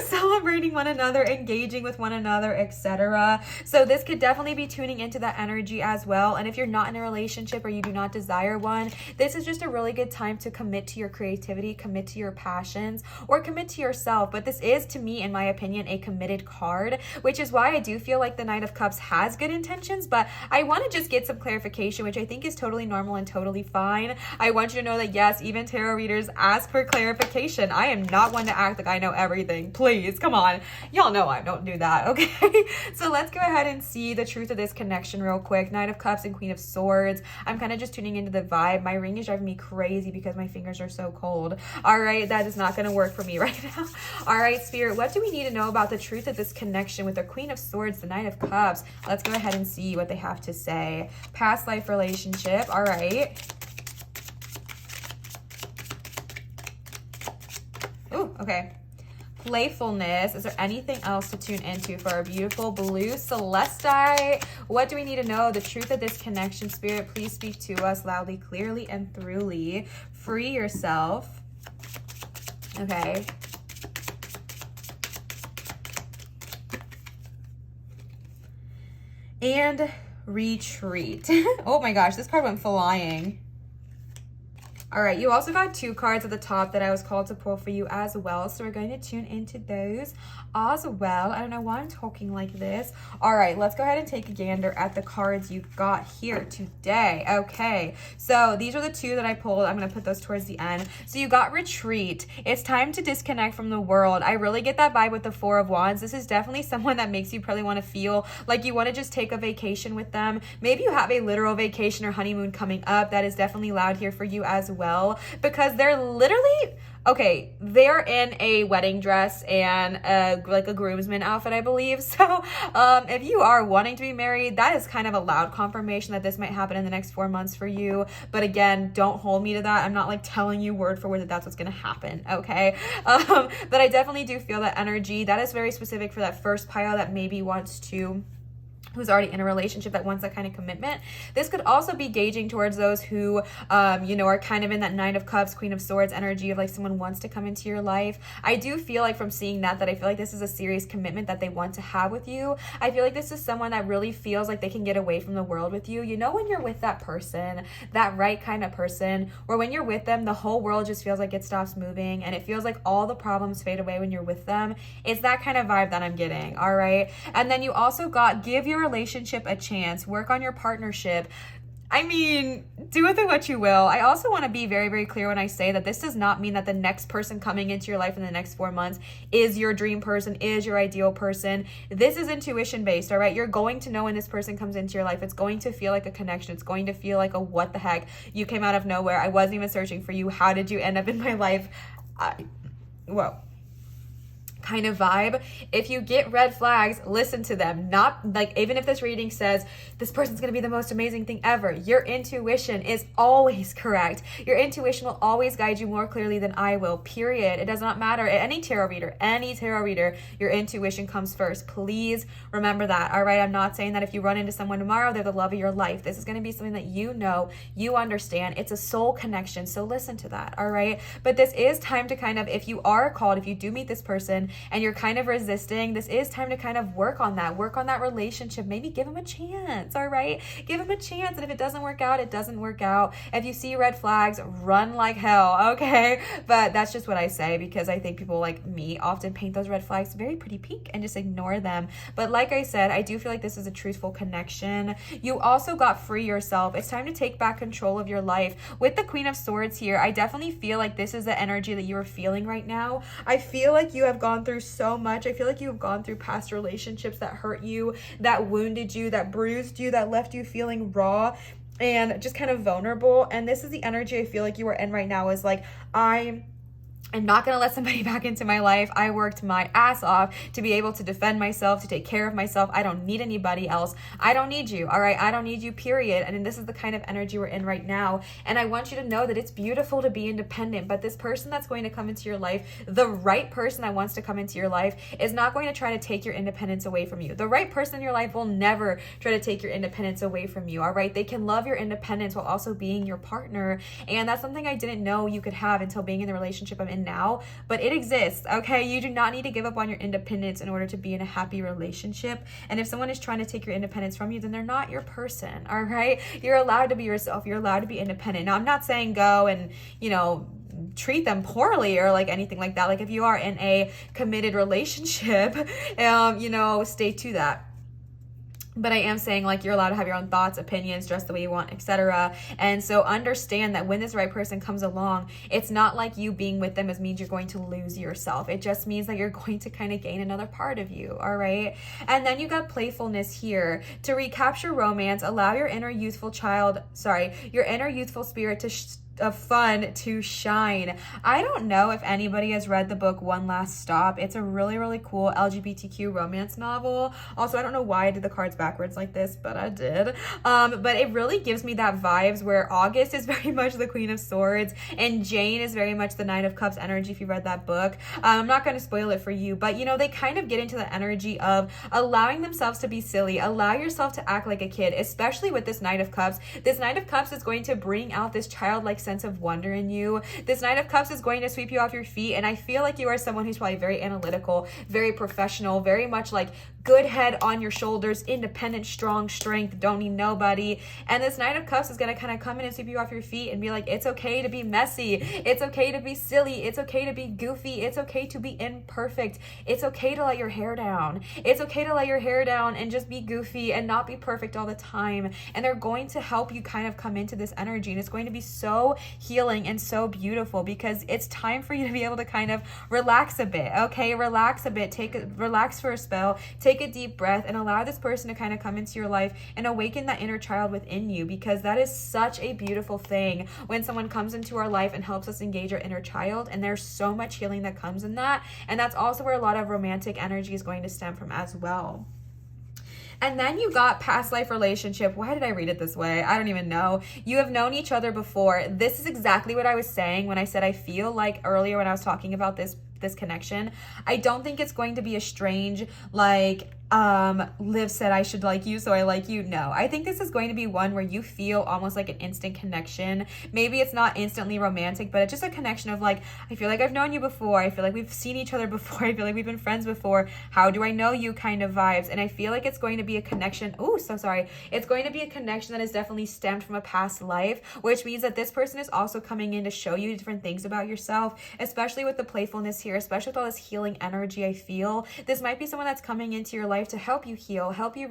Celebrating one another, engaging with one another, etc. So this could definitely be tuning into that energy as well. And if you're not in a relationship or you do not desire one, this is just a really good time to commit to your creativity, commit to your passions, or commit to yourself. But this is, to me, in my opinion, a committed card, which is why I do feel like the Knight of Cups has good intentions, but I want to just get some clarification, which I think is totally normal and totally fine. I want you to know that yes, even tarot readers ask for clarification. I am not one to act like I know everything. Please, come on. Y'all know I don't do that, okay? So let's go ahead and see the truth of this connection real quick. Knight of Cups and Queen of Swords. I'm kind of just tuning into the vibe. My ring is driving me crazy because my fingers are so cold. All right, that is not going to work for me right now. All right, Spirit, what do we need to know about the truth of this connection with the Queen of Swords, the Knight of Cups? Let's go ahead and see what they have to say. Past life relationship. All right. Ooh, okay. Playfulness. Is there anything else to tune into for our beautiful blue celestite? What do we need to know? The truth of this connection, Spirit. Please speak to us loudly, clearly, and throughly. Free yourself. Okay. And retreat. Oh my gosh, this card went flying. All right, you also got 2 cards at the top that I was called to pull for you as well. So we're going to tune into those as well. I don't know why I'm talking like this. All right, let's go ahead and take a gander at the cards you got here today. Okay, so these are the 2 that I pulled. I'm going to put those towards the end. So you got retreat. It's time to disconnect from the world. I really get that vibe with the Four of Wands. This is definitely someone that makes you probably want to feel like you want to just take a vacation with them. Maybe you have a literal vacation or honeymoon coming up. That is definitely loud here for you as well, because they're literally, okay, they're in a wedding dress and like a groomsman outfit, I believe. So if you are wanting to be married, that is kind of a loud confirmation that this might happen in the next 4 months for you. But again, don't hold me to that. I'm not like telling you word for word that that's what's going to happen, okay? But I definitely do feel that energy. That is very specific for that first pile that maybe wants to who's already in a relationship that wants that kind of commitment. This could also be gauging towards those who, are kind of in that Nine of Cups, Queen of Swords energy of like someone wants to come into your life. I do feel like from seeing that I feel like this is a serious commitment that they want to have with you. I feel like this is someone that really feels like they can get away from the world with you. You know, when you're with that person, that right kind of person, or when you're with them, the whole world just feels like it stops moving and it feels like all the problems fade away when you're with them. It's that kind of vibe that I'm getting, all right? And then you also got give your relationship a chance, work on your partnership. I mean, do with it what you will. I also want to be very, very clear when I say that this does not mean that the next person coming into your life in the next 4 months is your dream person, is your ideal person. This is intuition based, all right? You're going to know when this person comes into your life. It's going to feel like a connection. It's going to feel like a what the heck. You came out of nowhere. I wasn't even searching for you. How did you end up in my life? Whoa. Kind of vibe. If you get red flags, listen to them. Not like, even if this reading says this person's going to be the most amazing thing ever, your intuition is always correct. Your intuition will always guide you more clearly than I will, period. It does not matter. Any tarot reader, your intuition comes first. Please remember that. All right. I'm not saying that if you run into someone tomorrow, they're the love of your life. This is going to be something that you know, you understand. It's a soul connection. So listen to that. All right. But this is time to kind of, if you are called, if you do meet this person and you're kind of resisting, this is time to kind of work on that relationship. Maybe give them a chance, all right? Give them a chance. And if it doesn't work out, it doesn't work out. If you see red flags, run like hell, okay? But that's just what I say, because I think people like me often paint those red flags very pretty pink and just ignore them. But like I said, I do feel like this is a truthful connection. You also got free yourself. It's time to take back control of your life. With the Queen of Swords here, I definitely feel like this is the energy that you are feeling right now. I feel like you have gone through so much. I feel like you've gone through past relationships that hurt you, that wounded you, that bruised you, that left you feeling raw and just kind of vulnerable. And this is the energy I feel like you are in right now, is like, I'm not going to let somebody back into my life. I worked my ass off to be able to defend myself, to take care of myself. I don't need anybody else. I don't need you. All right. I don't need you, period. And this is the kind of energy we're in right now. And I want you to know that it's beautiful to be independent, but this person that's going to come into your life, the right person that wants to come into your life, is not going to try to take your independence away from you. The right person in your life will never try to take your independence away from you. All right. They can love your independence while also being your partner. And that's something I didn't know you could have until being in the relationship I'm in now, but it exists. Okay, you do not need to give up on your independence in order to be in a happy relationship. And if someone is trying to take your independence from you, then they're not your person. All right, you're allowed to be yourself. You're allowed to be independent. Now, I'm not saying go and treat them poorly or like anything like that. Like, if you are in a committed relationship, stay to that. But I am saying, like, you're allowed to have your own thoughts, opinions, dress the way you want, etc. And so understand that when this right person comes along, it's not like you being with them means you're going to lose yourself. It just means that you're going to kind of gain another part of you, all right? And then you got playfulness here. To recapture romance, allow your inner youthful spirit of fun to shine. I don't know if anybody has read the book One Last Stop. It's a really, really cool LGBTQ romance novel. Also, I don't know why I did the cards backwards like this, but I did. But it really gives me that vibes where August is very much the Queen of Swords and Jane is very much the Nine of Cups energy, if you read that book. I'm not going to spoil it for you, but they kind of get into the energy of allowing themselves to be silly. Allow yourself to act like a kid, especially with this Knight of Cups. This Knight of Cups is going to bring out this childlike sense of wonder in you. This Knight of Cups is going to sweep you off your feet, and I feel like you are someone who's probably very analytical, very professional, very much like good head on your shoulders, independent, strong, strength, don't need nobody. And this Knight of Cups is going to kind of come in and sweep you off your feet and be like, it's okay to be messy. It's okay to be silly. It's okay to be goofy. It's okay to be imperfect. It's okay to let your hair down. It's okay to let your hair down and just be goofy and not be perfect all the time. And they're going to help you kind of come into this energy, and it's going to be so healing and so beautiful because it's time for you to be able to kind of relax a bit. Okay, relax a bit. Relax for a spell. Take a deep breath and allow this person to kind of come into your life and awaken that inner child within you, because that is such a beautiful thing when someone comes into our life and helps us engage our inner child. And there's so much healing that comes in that. And that's also where a lot of romantic energy is going to stem from as well. And then you got past life relationship. Why did I read it this way? I don't even know. You have known each other before. This is exactly what I was saying when I said I feel like earlier when I was talking about this connection. I don't think it's going to be a strange, like, Liv said I should like you, so I like you. No, I think this is going to be one where you feel almost like an instant connection. Maybe it's not instantly romantic, but it's just a connection of like, I feel like I've known you before. I feel like we've seen each other before. I feel like we've been friends before. How do I know you kind of vibes? And I feel like it's going to be a connection. Oh, so sorry. It's going to be a connection that is definitely stemmed from a past life, which means that this person is also coming in to show you different things about yourself, especially with the playfulness here, especially with all this healing energy. I feel this might be someone that's coming into your life to help you heal, help you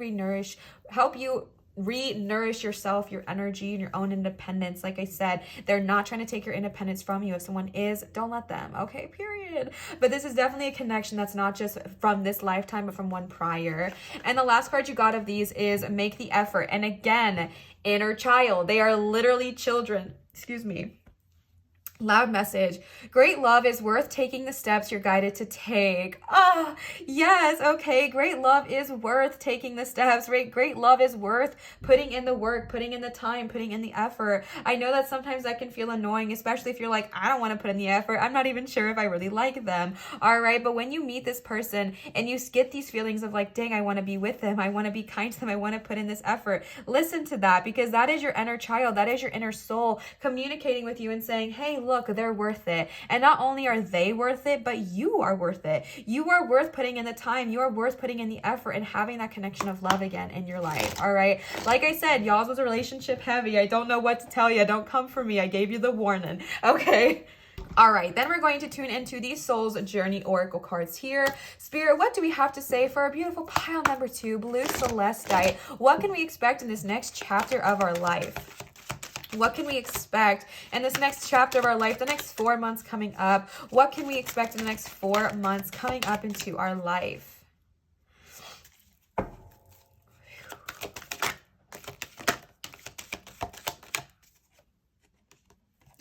re-nourish yourself, your energy, and your own independence. Like I said, they're not trying to take your independence from you. If someone is, don't let them, okay, period. But this is definitely a connection that's not just from this lifetime, but from one prior. And the last card you got of these is make the effort. And again, inner child. They are literally children. Excuse me. Loud message. Great love is worth taking the steps you're guided to take. Ah, yes. Okay. Great love is worth taking the steps, right? Great love is worth putting in the work, putting in the time, putting in the effort. I know that sometimes that can feel annoying, especially if you're like, I don't want to put in the effort. I'm not even sure if I really like them. All right. But when you meet this person and you get these feelings of like, dang, I want to be with them. I want to be kind to them. I want to put in this effort. Listen to that, because that is your inner child. That is your inner soul communicating with you and saying, hey, look, they're worth it. And not only are they worth it, but you are worth it. You are worth putting in the time. You are worth putting in the effort and having that connection of love again in your life. All right. Like I said, y'all's was a relationship heavy. I don't know what to tell you. Don't come for me. I gave you the warning. Okay. All right, then we're going to tune into the Soul's Journey Oracle cards here. Spirit, what do we have to say for our beautiful pile number 2, Blue Celestite? What can we expect in this next chapter of our life? What can we expect in this next chapter of our life, the next 4 months coming up? What can we expect in the next 4 months coming up into our life?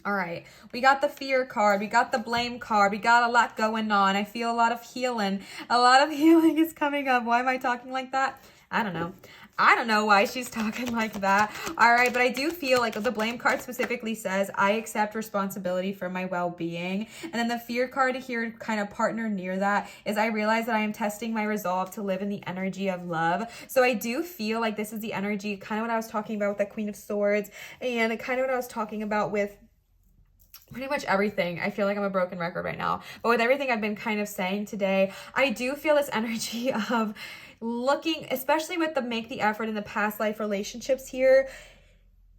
All right, we got the fear card, we got the blame card, we got a lot going on. I feel a lot of healing. A lot of healing is coming up. Why am I talking like that? I don't know. I don't know why she's talking like that. All right, but I do feel like the blame card specifically says, I accept responsibility for my well-being. And then the fear card here, kind of partner near that, is I realize that I am testing my resolve to live in the energy of love. So I do feel like this is the energy, kind of what I was talking about with that Queen of Swords, and kind of what I was talking about with pretty much everything. I feel like I'm a broken record right now. But with everything I've been kind of saying today, I do feel this energy of looking, especially with the make the effort in the past life relationships here,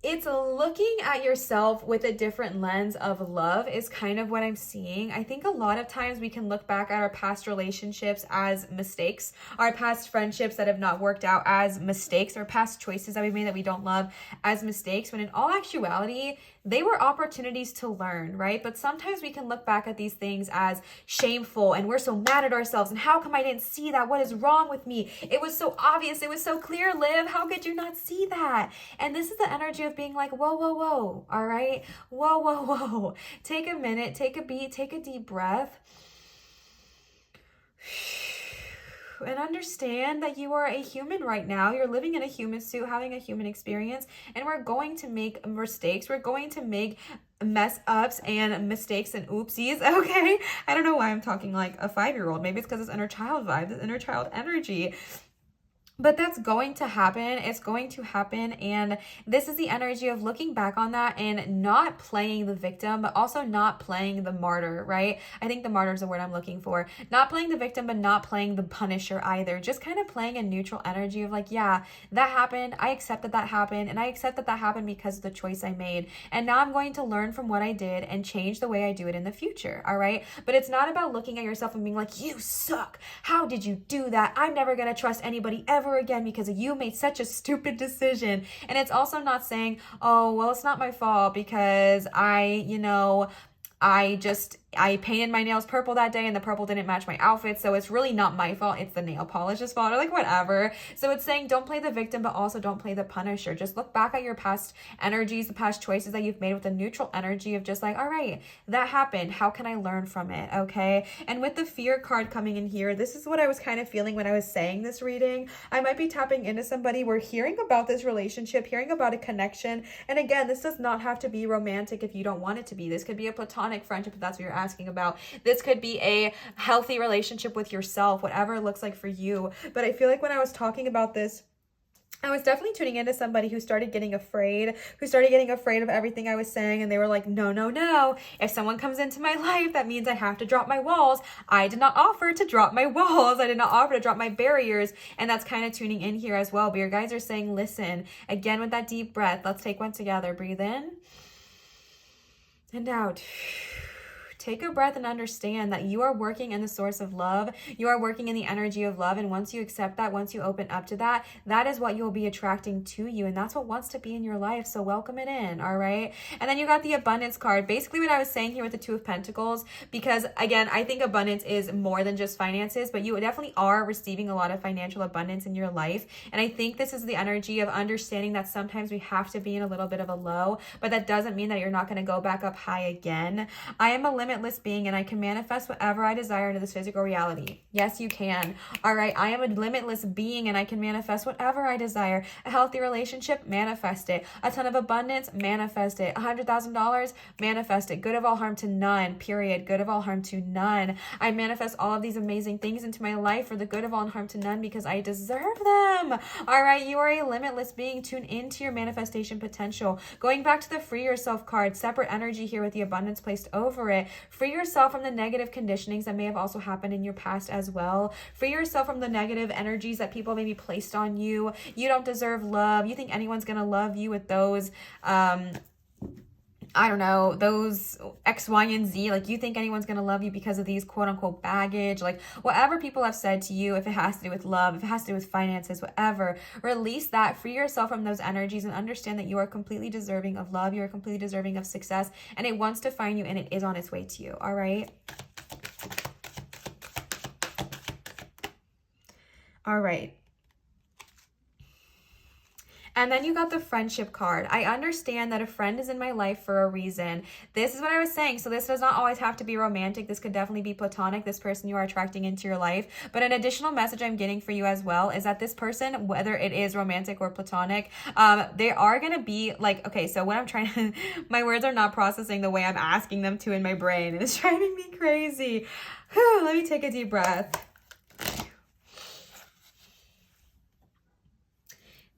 it's looking at yourself with a different lens of love is kind of what I'm seeing. I think a lot of times we can look back at our past relationships as mistakes, our past friendships that have not worked out as mistakes, our past choices that we made that we don't love as mistakes, when in all actuality, they were opportunities to learn, right? But sometimes we can look back at these things as shameful and we're so mad at ourselves. And how come I didn't see that? What is wrong with me? It was so obvious. It was so clear, Liv. How could you not see that? And this is the energy of being like, whoa, whoa, whoa. All right. Whoa, whoa, whoa. Take a minute, take a beat, take a deep breath. And understand that you are a human right now. You're living in a human suit, having a human experience, and we're going to make mistakes. We're going to make mess ups and mistakes and oopsies, okay? I don't know why I'm talking like a 5-year-old. Maybe it's because it's inner child vibe, this inner child energy. But that's going to happen. It's going to happen. And this is the energy of looking back on that and not playing the victim, but also not playing the martyr, right? I think the martyr is the word I'm looking for. Not playing the victim, but not playing the punisher either. Just kind of playing a neutral energy of like, yeah, that happened. I accept that that happened. And I accept that that happened because of the choice I made. And now I'm going to learn from what I did and change the way I do it in the future, all right? But it's not about looking at yourself and being like, you suck. How did you do that? I'm never going to trust anybody ever again because you made such a stupid decision. And it's also not saying, oh, well, it's not my fault because I painted my nails purple that day and the purple didn't match my outfit. So it's really not my fault. It's the nail polish's fault or like whatever. So it's saying don't play the victim, but also don't play the punisher. Just look back at your past energies, the past choices that you've made with a neutral energy of just like, all right, that happened. How can I learn from it? Okay. And with the fear card coming in here, this is what I was kind of feeling when I was saying this reading. I might be tapping into somebody. We're hearing about this relationship, hearing about a connection. And again, this does not have to be romantic if you don't want it to be. This could be a platonic friendship if that's where you're at. asking about. This could be a healthy relationship with yourself, whatever it looks like for you. But I feel like when I was talking about this, I was definitely tuning into somebody who started getting afraid of everything I was saying. And they were like, no, no, no. If someone comes into my life, that means I have to drop my walls. I did not offer to drop my walls. I did not offer to drop my barriers. And that's kind of tuning in here as well. But your guys are saying, listen, again, with that deep breath, let's take one together. Breathe in and out. Take a breath and understand that you are working in the source of love. You are working in the energy of love. And once you accept that, once you open up to that, that is what you will be attracting to you. And that's what wants to be in your life. So welcome it in. All right. And then you got the abundance card. Basically what I was saying here with the Two of Pentacles, because again, I think abundance is more than just finances, but you definitely are receiving a lot of financial abundance in your life. And I think this is the energy of understanding that sometimes we have to be in a little bit of a low, but that doesn't mean that you're not going to go back up high again. I am a limitless being and I can manifest whatever I desire into this physical reality. Yes, you can. All right. I am a limitless being and I can manifest whatever I desire. A healthy relationship, manifest it. A ton of abundance, manifest it. $100,000, manifest it. Good of all harm to none, period. Good of all harm to none. I manifest all of these amazing things into my life for the good of all harm to none because I deserve them. All right. You are a limitless being. Tune into your manifestation potential. Going back to the free yourself card, separate energy here with the abundance placed over it. Free yourself from the negative conditionings that may have also happened in your past as well. Free yourself from the negative energies that people maybe placed on you. You don't deserve love. You think anyone's going to love you with those, I don't know, those X, Y, and Z. Like you think anyone's going to love you because of these quote unquote baggage, like whatever people have said to you, if it has to do with love, if it has to do with finances, whatever, release that, free yourself from those energies and understand that you are completely deserving of love. You are completely deserving of success and it wants to find you and it is on its way to you. All right. All right. And then you got the friendship card. I understand that a friend is in my life for a reason. This is what I was saying. So this does not always have to be romantic. This could definitely be platonic, this person you are attracting into your life. But an additional message I'm getting for you as well is that this person, whether it is romantic or platonic, they are going to be like, okay, so what I'm trying to, my words are not processing the way I'm asking them to in my brain. It's driving me crazy. Let me take a deep breath.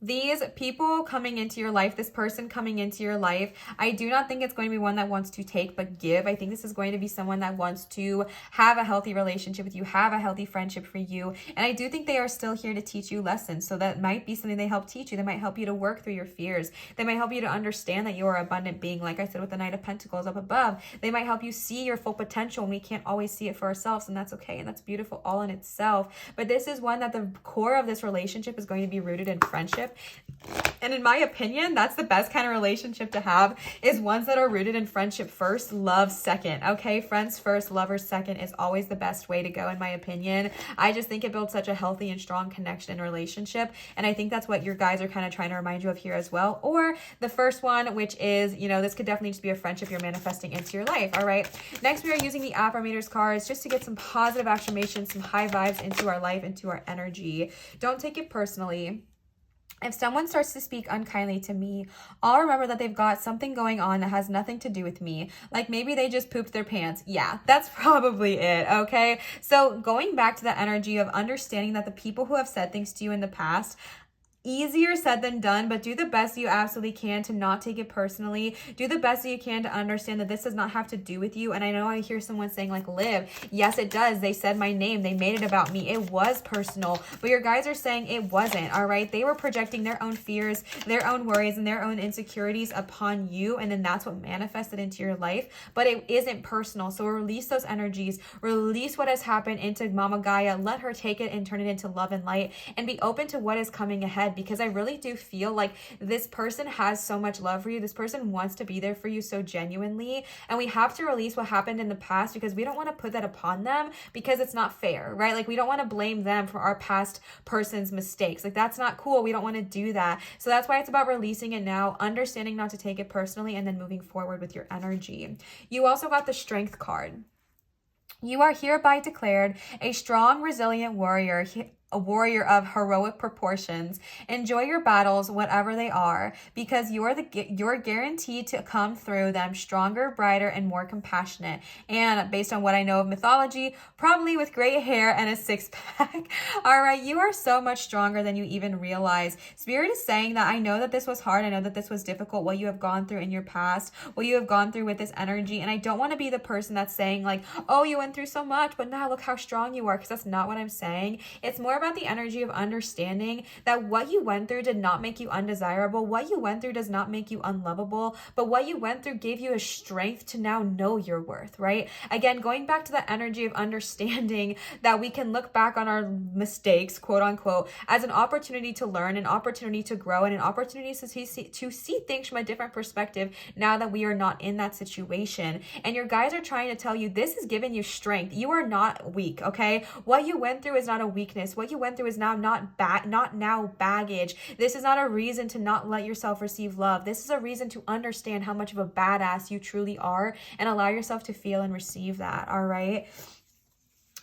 These people coming into your life, this person coming into your life, I do not think it's going to be one that wants to take but give. I think this is going to be someone that wants to have a healthy relationship with you, have a healthy friendship for you. And I do think they are still here to teach you lessons. So that might be something they help teach you. They might help you to work through your fears. They might help you to understand that you are abundant being. Like I said with the Knight of Pentacles up above, they might help you see your full potential and we can't always see it for ourselves. And that's okay. And that's beautiful all in itself. But this is one that the core of this relationship is going to be rooted in friendship. And in my opinion, that's the best kind of relationship to have, is ones that are rooted in friendship first, love second. Okay, friends first, lovers second is always the best way to go in my opinion. I just think it builds such a healthy and strong connection and relationship. And I think that's what your guys are kind of trying to remind you of here as well. Or the first one, which is, you know, this could definitely just be a friendship you're manifesting into your life. All right. Next, we are using the affirmators cards just to get some positive affirmations, some high vibes into our life, into our energy. Don't take it personally. If someone starts to speak unkindly to me, I'll remember that they've got something going on that has nothing to do with me. Like maybe they just pooped their pants. Yeah, that's probably it, okay? So going back to the energy of understanding that the people who have said things to you in the past, easier said than done, but do the best you absolutely can to not take it personally. Do the best that you can to understand that this does not have to do with you. And I know I hear someone saying like, Liv, yes, it does. They said my name. They made it about me. It was personal, but your guys are saying it wasn't. All right. They were projecting their own fears, their own worries, and their own insecurities upon you. And then that's what manifested into your life, but it isn't personal. So release those energies, release what has happened into Mama Gaia, let her take it and turn it into love and light, and be open to what is coming ahead. Because I really do feel like this person has so much love for you. This person wants to be there for you so genuinely. And we have to release what happened in the past because we don't want to put that upon them because it's not fair, right? Like we don't want to blame them for our past person's mistakes. Like that's not cool. We don't want to do that. So that's why it's about releasing it now, understanding not to take it personally, and then moving forward with your energy. You also got the Strength card. You are hereby declared a strong, resilient warrior. a warrior of heroic proportions. Enjoy your battles, whatever they are, because you're guaranteed to come through them stronger, brighter, and more compassionate. And based on what I know of mythology, probably with great hair and a six-pack. All right, you are so much stronger than you even realize. Spirit is saying that I know that this was hard. I know that this was difficult, what you have gone through in your past, what you have gone through with this energy. And I don't want to be the person that's saying like, oh, you went through so much, but now look how strong you are, because that's not what I'm saying. It's more about the energy of understanding that what you went through did not make you undesirable. What you went through does not make you unlovable, but what you went through gave you a strength to now know your worth, right? Again, going back to the energy of understanding that we can look back on our mistakes, quote unquote, as an opportunity to learn, an opportunity to grow, and an opportunity to see things from a different perspective now that we are not in that situation. And your guides are trying to tell you this is giving you strength. You are not weak, okay? What you went through is not a weakness. What you went through is now not baggage. This is not a reason to not let yourself receive love. This is a reason to understand how much of a badass you truly are and allow yourself to feel and receive that, all right?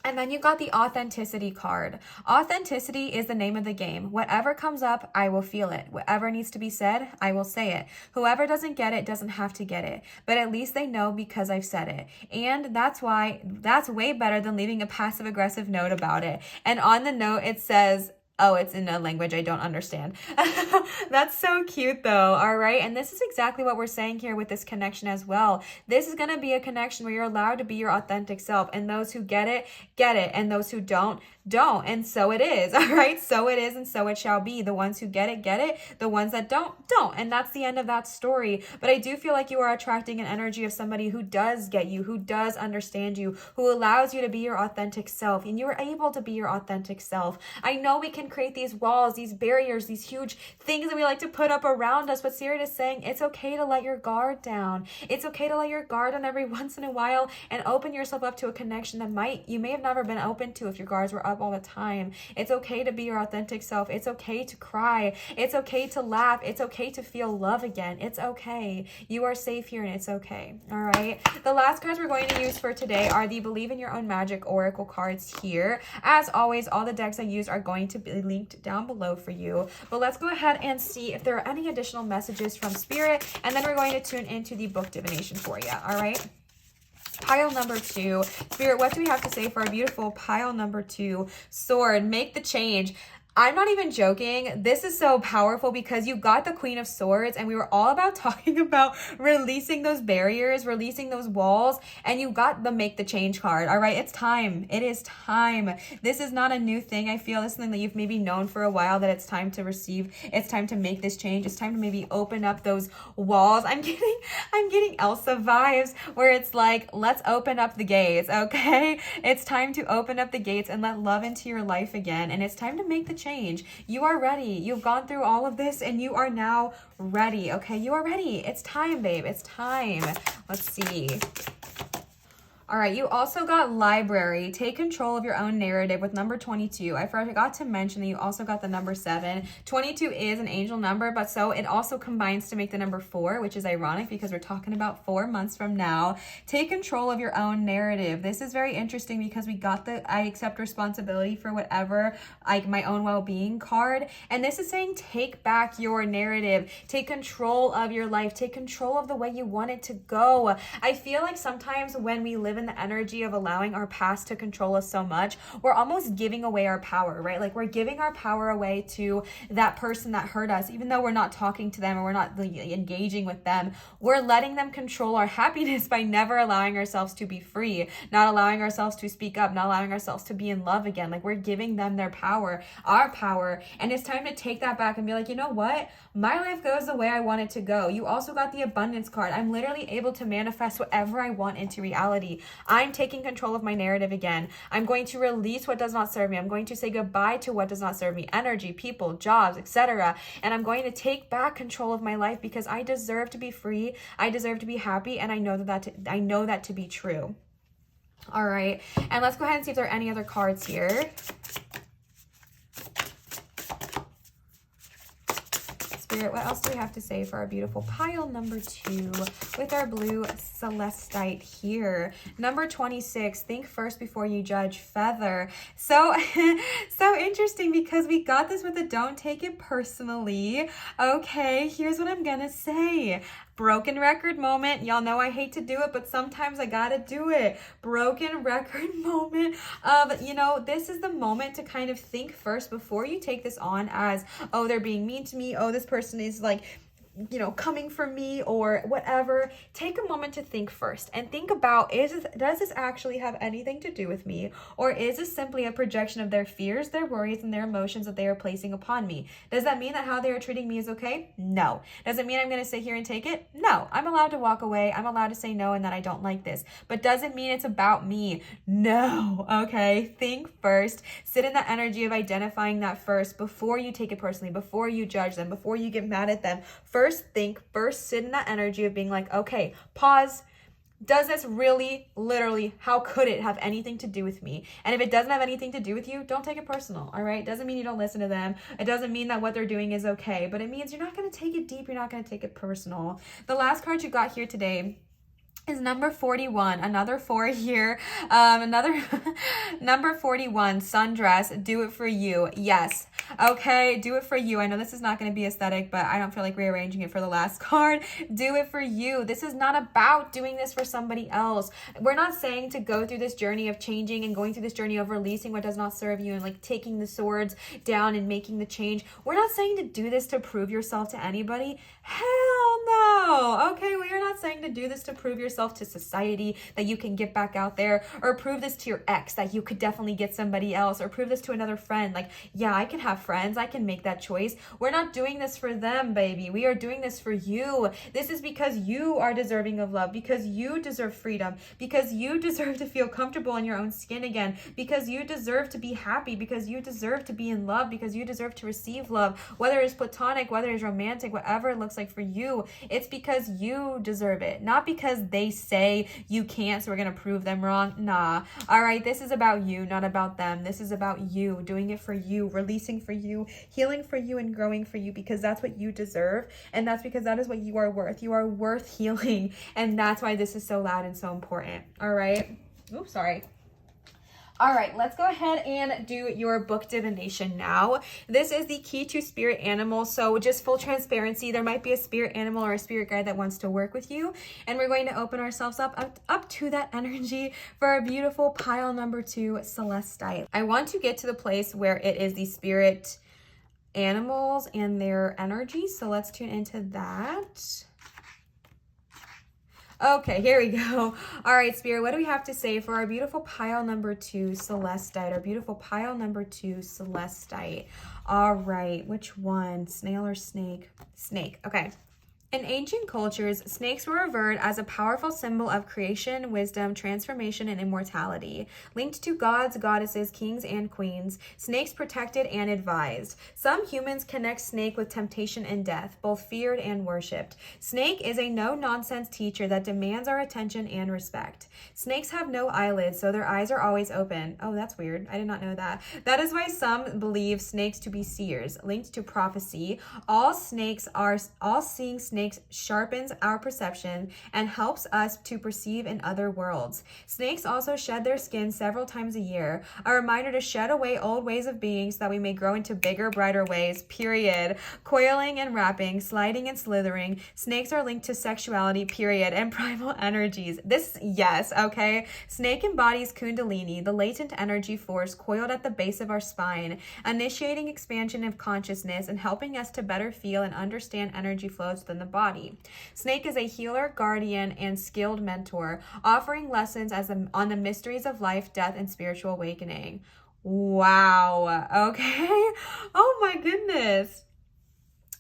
And then you got the authenticity card. Authenticity is the name of the game. Whatever comes up, I will feel it. Whatever needs to be said, I will say it. Whoever doesn't get it doesn't have to get it. But at least they know because I've said it. And that's way better than leaving a passive aggressive note about it. And on the note, it says, oh, it's in a language I don't understand. That's so cute though, all right? And this is exactly what we're saying here with this connection as well. This is going to be a connection where you're allowed to be your authentic self. And those who get it. And those who don't. And so it is, all right? So it is and so it shall be. The ones who get it. The ones that don't. And that's the end of that story. But I do feel like you are attracting an energy of somebody who does get you, who does understand you, who allows you to be your authentic self. And you are able to be your authentic self. I know we can create these walls, these barriers, these huge things that we like to put up around us, but Spirit is saying it's okay to let your guard down. It's okay to let your guard down every once in a while and open yourself up to a connection that you may have never been open to if your guards were up all the time. It's okay to be your authentic self. It's okay to cry. It's okay to laugh. It's okay to feel love again. It's okay. You are safe here and it's okay. All right. The last cards we're going to use for today are the Believe in Your Own Magic Oracle cards here. As always, all the decks I use are going to be linked down below for you. But let's go ahead and see if there are any additional messages from Spirit, and then we're going to tune into the book divination for you. All right. Pile number 2. Spirit, what do we have to say for our beautiful pile number 2? Sword, make the change. I'm not even joking. This is so powerful because you got the Queen of Swords and we were all about talking about releasing those barriers, releasing those walls, and you got the Make the Change card. All right, it's time. It is time. This is not a new thing. I feel this is something that you've maybe known for a while, that it's time to receive. It's time to make this change. It's time to maybe open up those walls. I'm getting Elsa vibes where it's like, let's open up the gates, okay? It's time to open up the gates and let love into your life again. And it's time to make the change. You are ready. You've gone through all of this and you are now ready. Okay, you are ready. It's time, babe. It's time. Let's see. All right, you also got library. Take control of your own narrative with number 22. I forgot to mention that you also got the number 7. 22 is an angel number, but so it also combines to make the number 4, which is ironic because we're talking about 4 months from now. Take control of your own narrative. This is very interesting because we got the I accept responsibility for whatever, like my own well-being card. And this is saying take back your narrative. Take control of your life. Take control of the way you want it to go. I feel like sometimes when we live in the energy of allowing our past to control us so much, we're almost giving away our power, right? Like we're giving our power away to that person that hurt us, even though we're not talking to them or we're not engaging with them. We're letting them control our happiness by never allowing ourselves to be free, not allowing ourselves to speak up, not allowing ourselves to be in love again. Like we're giving them their power, our power. And it's time to take that back and be like, you know what? My life goes the way I want it to go. You also got the abundance card. I'm literally able to manifest whatever I want into reality. I'm taking control of my narrative again. I'm going to release what does not serve me. I'm going to say goodbye to what does not serve me. Energy, people, jobs, etc. And I'm going to take back control of my life because I deserve to be free. I deserve to be happy. And I know that to be true. All right. And let's go ahead and see if there are any other cards here. Spirit, what else do we have to say for our beautiful pile number 2 with our blue celestite here? Number 26, think first before you judge, feather. So, so interesting because we got this with a don't take it personally. Okay, here's what I'm gonna say. Broken record moment. Y'all know I hate to do it, but sometimes I gotta do it. Broken record moment of, this is the moment to kind of think first before you take this on as, oh, they're being mean to me. Oh, this person is like, coming for me or whatever. Take a moment to think first and think about, does this actually have anything to do with me? Or is this simply a projection of their fears, their worries, and their emotions that they are placing upon me? Does that mean that how they are treating me is okay? No. Does it mean I'm going to sit here and take it? No. I'm allowed to walk away. I'm allowed to say no and that I don't like this. But does it mean it's about me? No. Okay. Think first. Sit in the energy of identifying that first before you take it personally, before you judge them, before you get mad at them. First sit in that energy of being like, okay, pause. Does this really, literally, how could it have anything to do with me? And if it doesn't have anything to do with you, don't take it personal, all right? It doesn't mean you don't listen to them. It doesn't mean that what they're doing is okay, but it means you're not going to take it deep. You're not going to take it personal. The last card you got here today is number 41, another 4 here, another number 41, sundress, do it for you. Yes, okay, do it for you. I know this is not going to be aesthetic, but I don't feel like rearranging it for the last card. Do it for you. This is not about doing this for somebody else. We're not saying to go through this journey of changing and going through this journey of releasing what does not serve you and like taking the swords down and making the change. We're not saying to do this to prove yourself to anybody. Hell no. Okay, we are not saying to do this to prove yourself to society that you can get back out there, or prove this to your ex that you could definitely get somebody else, or prove this to another friend like, yeah, I can have friends, I can make that choice. We're not doing this for them, baby. We are doing this for you. This is because you are deserving of love, because you deserve freedom, because you deserve to feel comfortable in your own skin again, because you deserve to be happy, because you deserve to be in love, because you deserve to receive love, whether it's platonic, whether it's romantic, whatever it looks like for you. It's because you deserve it, not because they say you can't, so we're gonna prove them wrong. Nah. All right, this is about you, not about them. This is about you, doing it for you, releasing for you, healing for you, and growing for you, because that's what you deserve, and that's because that is what you are worth. You are worth healing, and that's why this is so loud and so important. All right. Oops, sorry. All right, let's go ahead and do your book divination now. This is the key to spirit animal. So just full transparency, there might be a spirit animal or a spirit guide that wants to work with you. And we're going to open ourselves up to that energy for our beautiful pile number 2, celestite. I want to get to the place where it is the spirit animals and their energy. So let's tune into that. Okay, here we go. All right, Spirit, what do we have to say for our beautiful pile number 2, celestite? Our beautiful pile number 2, celestite. All right, which one? Snail or snake? Snake, okay. In ancient cultures, snakes were revered as a powerful symbol of creation, wisdom, transformation, and immortality. Linked to gods, goddesses, kings, and queens, snakes protected and advised. Some humans connect snake with temptation and death, both feared and worshipped. Snake is a no-nonsense teacher that demands our attention and respect. Snakes have no eyelids, so their eyes are always open. Oh, that's weird. I did not know that. That is why some believe snakes to be seers, linked to prophecy. All-seeing snakes sharpens our perception and helps us to perceive in other worlds. Snakes also shed their skin several times a year, a reminder to shed away old ways of being so that we may grow into bigger, brighter ways, period. Coiling and wrapping, sliding and slithering, snakes are linked to sexuality, period, and primal energies. Yes, okay. Snake embodies Kundalini, the latent energy force coiled at the base of our spine, initiating expansion of consciousness and helping us to better feel and understand energy flows within the body. Snake is a healer, guardian, and skilled mentor, offering lessons on the mysteries of life, death, and spiritual awakening. Wow. Okay. Oh my goodness.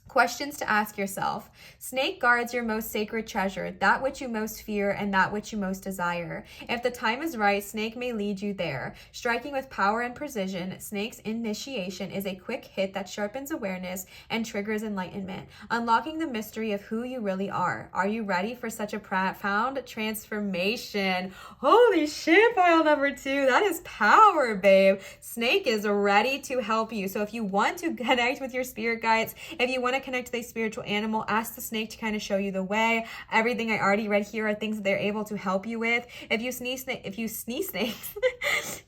Questions to ask yourself. Snake guards your most sacred treasure, that which you most fear and that which you most desire. If the time is right, snake may lead you there. Striking with power and precision, snake's initiation is a quick hit that sharpens awareness and triggers enlightenment, unlocking the mystery of who you really are. Are you ready for such a profound transformation? Holy shit, pile number 2. That is power, babe. Snake is ready to help you. So if you want to connect with your spirit guides, if you want to connect to a spiritual animal, ask the snake to kind of show you the way. Everything I already read here are things that they're able to help you with. If you sneeze snakes,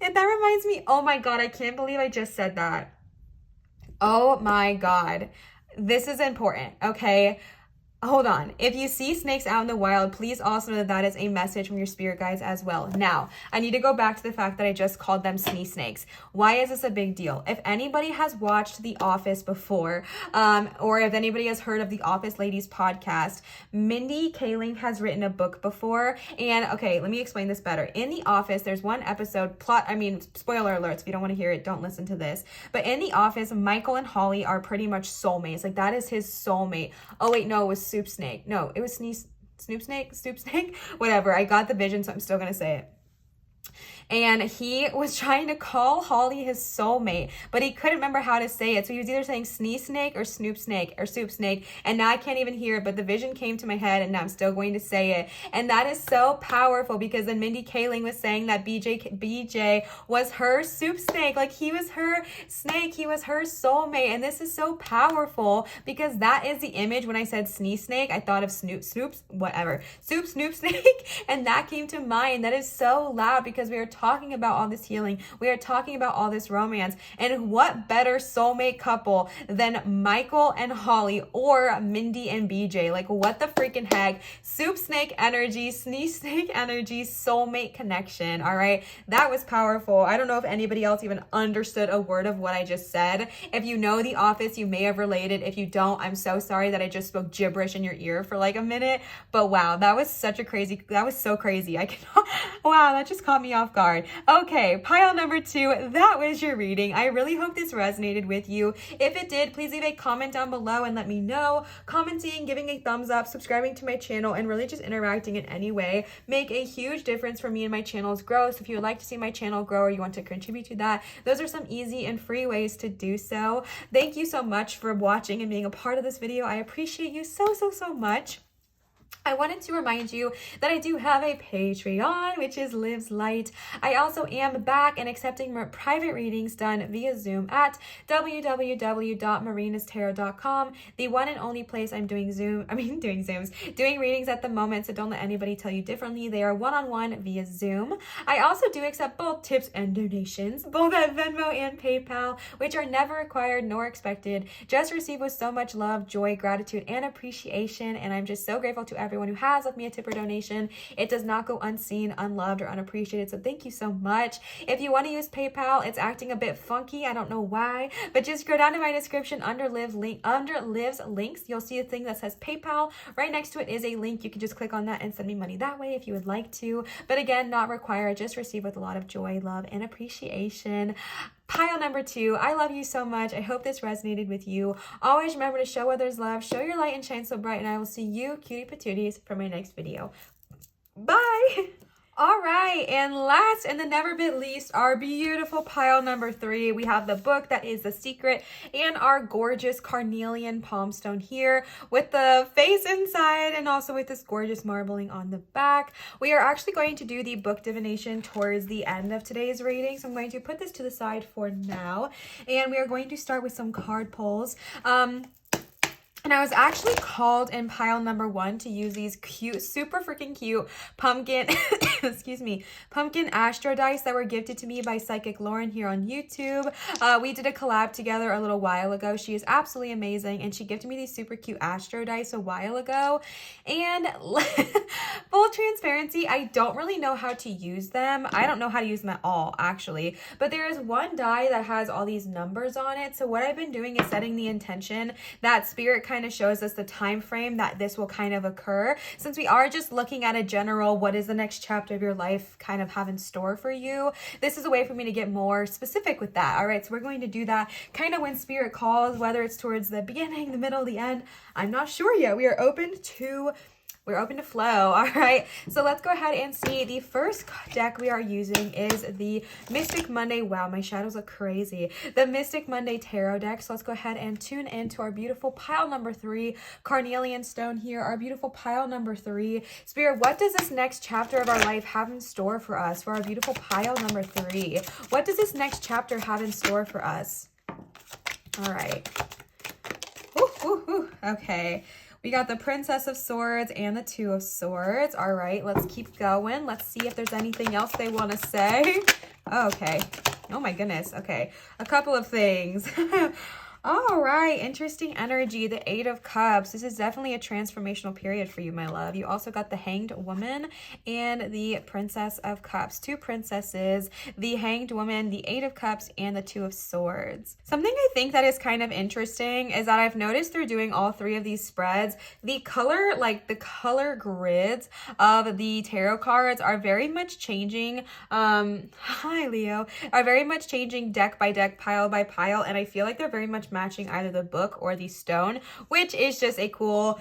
and that reminds me, oh my God, I can't believe I just said that. Oh my God. This is important, okay? Hold on. If you see snakes out in the wild, please also know that that is a message from your spirit guides as well. Now, I need to go back to the fact that I just called them sneeze snakes. Why is this a big deal? If anybody has watched The Office before, or if anybody has heard of the Office Ladies podcast, Mindy Kaling has written a book before. And okay, let me explain this better. In The Office, there's one episode, spoiler alerts, if you don't want to hear it, don't listen to this. But in The Office, Michael and Holly are pretty much soulmates. Like, that is his soulmate. Oh wait, no, it was Soup Snake. No, it was Soup Snake, whatever. I got the vision, so I'm still gonna say it. And he was trying to call Holly his soulmate, but he couldn't remember how to say it. So he was either saying sneeze snake or Snoop Snake or Soup Snake. And now I can't even hear it, but the vision came to my head and now I'm still going to say it. And that is so powerful because then Mindy Kaling was saying that BJ was her Soup Snake. Like, he was her snake. He was her soulmate. And this is so powerful because that is the image. When I said sneeze snake, I thought of Soup Snoop Snake. And that came to mind. That is so loud because we are talking about all this healing. We are talking about all this romance. And what better soulmate couple than Michael and Holly or Mindy and BJ? Like, what the freaking heck? Soup Snake energy, sneeze snake energy, soulmate connection. All right. That was powerful. I don't know if anybody else even understood a word of what I just said. If you know The Office, you may have related. If you don't, I'm so sorry that I just spoke gibberish in your ear for like a minute. But wow, that was so crazy. Wow, that just caught me off guard. Okay, pile number 2, that was your reading. I really hope this resonated with you. If it did, please leave a comment down below and let me know. Commenting, giving a thumbs up, subscribing to my channel, and really just interacting in any way make a huge difference for me and my channel's growth. So if you would like to see my channel grow or you want to contribute to that, those are some easy and free ways to do so. Thank you so much for watching and being a part of this video. I appreciate you so much. I wanted to remind you that I do have a Patreon, which is Liv's Light. I also am back and accepting private readings done via Zoom at www.marinatarot.com, the one and only place I'm doing readings at the moment, so don't let anybody tell you differently. They are one-on-one via Zoom. I also do accept both tips and donations, both at Venmo and PayPal, which are never required nor expected, just received with so much love, joy, gratitude, and appreciation, and I'm just so grateful to everyone who has left me a tip or donation. It does not go unseen, unloved, or unappreciated, so thank you so much. If you want to use PayPal, it's acting a bit funky. I don't know why, but just go down to my description under Liv's links. You'll see a thing that says PayPal. Right next to it is a link. You can just click on that and send me money that way if you would like to. But again, not required, just receive with a lot of joy, love, and appreciation. Pile number 2, I love you so much. I hope this resonated with you. Always remember to show others love, show your light and shine so bright, and I will see you, cutie patooties, for my next video. Bye! All right, and last and the never bit least, our beautiful pile number 3. We have the book that is The Secret and our gorgeous carnelian palm stone here with the face inside and also with this gorgeous marbling on the back. We are actually going to do the book divination towards the end of today's reading, so I'm going to put this to the side for now, and we are going to start with some card pulls. And I was actually called in pile number 1 to use these cute, super freaking cute pumpkin, pumpkin astro dice that were gifted to me by Psychic Lauren here on YouTube. We did a collab together a little while ago. She is absolutely amazing, and she gifted me these super cute astro dice a while ago. And full transparency, I don't really know how to use them. I don't know how to use them at all, actually. But there is one die that has all these numbers on it. So what I've been doing is setting the intention that Spirit kind of shows us the time frame that this will kind of occur, since we are just looking at a general what is the next chapter of your life kind of have in store for you. This is a way for me to get more specific with that. All right, so we're going to do that kind of when Spirit calls, whether it's towards the beginning, the middle, the end. I'm not sure yet. We're open to flow. All right, so let's go ahead and see. The first deck we are using is the Mystic Monday. Wow, my shadows look crazy. The Mystic Monday Tarot deck. So let's go ahead and tune into our beautiful pile number 3 carnelian stone here. Our beautiful pile number 3. Spirit, what does this next chapter of our life have in store for us for our beautiful pile number 3? What does this next chapter have in store for us? All right. Ooh, ooh, ooh. Okay. We got the Princess of Swords and the Two of Swords. All right, let's keep going. Let's see if there's anything else they want to say. Okay. Oh my goodness. Okay. A couple of things. All right, interesting energy, the Eight of Cups. This is definitely a transformational period for you, my love. You also got the Hanged Woman and the Princess of Cups. Two princesses, the Hanged Woman, the Eight of Cups, and the Two of Swords. Something I think that is kind of interesting is that I've noticed through doing all three of these spreads, the color grids of the tarot cards are very much changing. Hi, Leo. Are very much changing deck by deck, pile by pile, and I feel like they're very much matching either the book or the stone, which is just a cool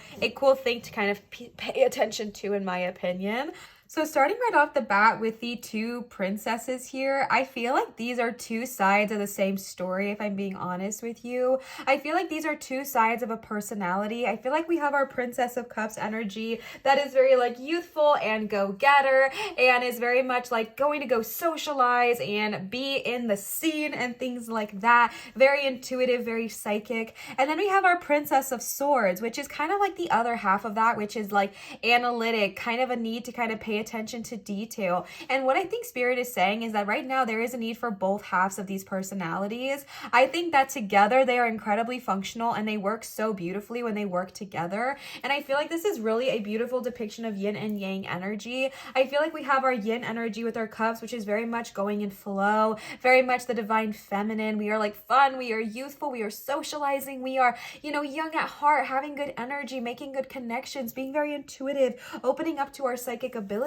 thing to kind of pay attention to, in my opinion. So starting right off the bat with the two princesses here, I feel like these are two sides of the same story, if I'm being honest with you. I feel like these are two sides of a personality. I feel like we have our Princess of Cups energy that is very like youthful and go-getter and is very much like going to go socialize and be in the scene and things like that. Very intuitive, very psychic. And then we have our Princess of Swords, which is kind of like the other half of that, which is like analytic, kind of a need to kind of pay attention to detail. And what I think Spirit is saying is that right now there is a need for both halves of these personalities. I think that together they are incredibly functional and they work so beautifully when they work together. And I feel like this is really a beautiful depiction of yin and yang energy. I feel like we have our yin energy with our cups, which is very much going in flow, very much the divine feminine. We are like fun, we are youthful, we are socializing, we are, young at heart, having good energy, making good connections, being very intuitive, opening up to our psychic abilities.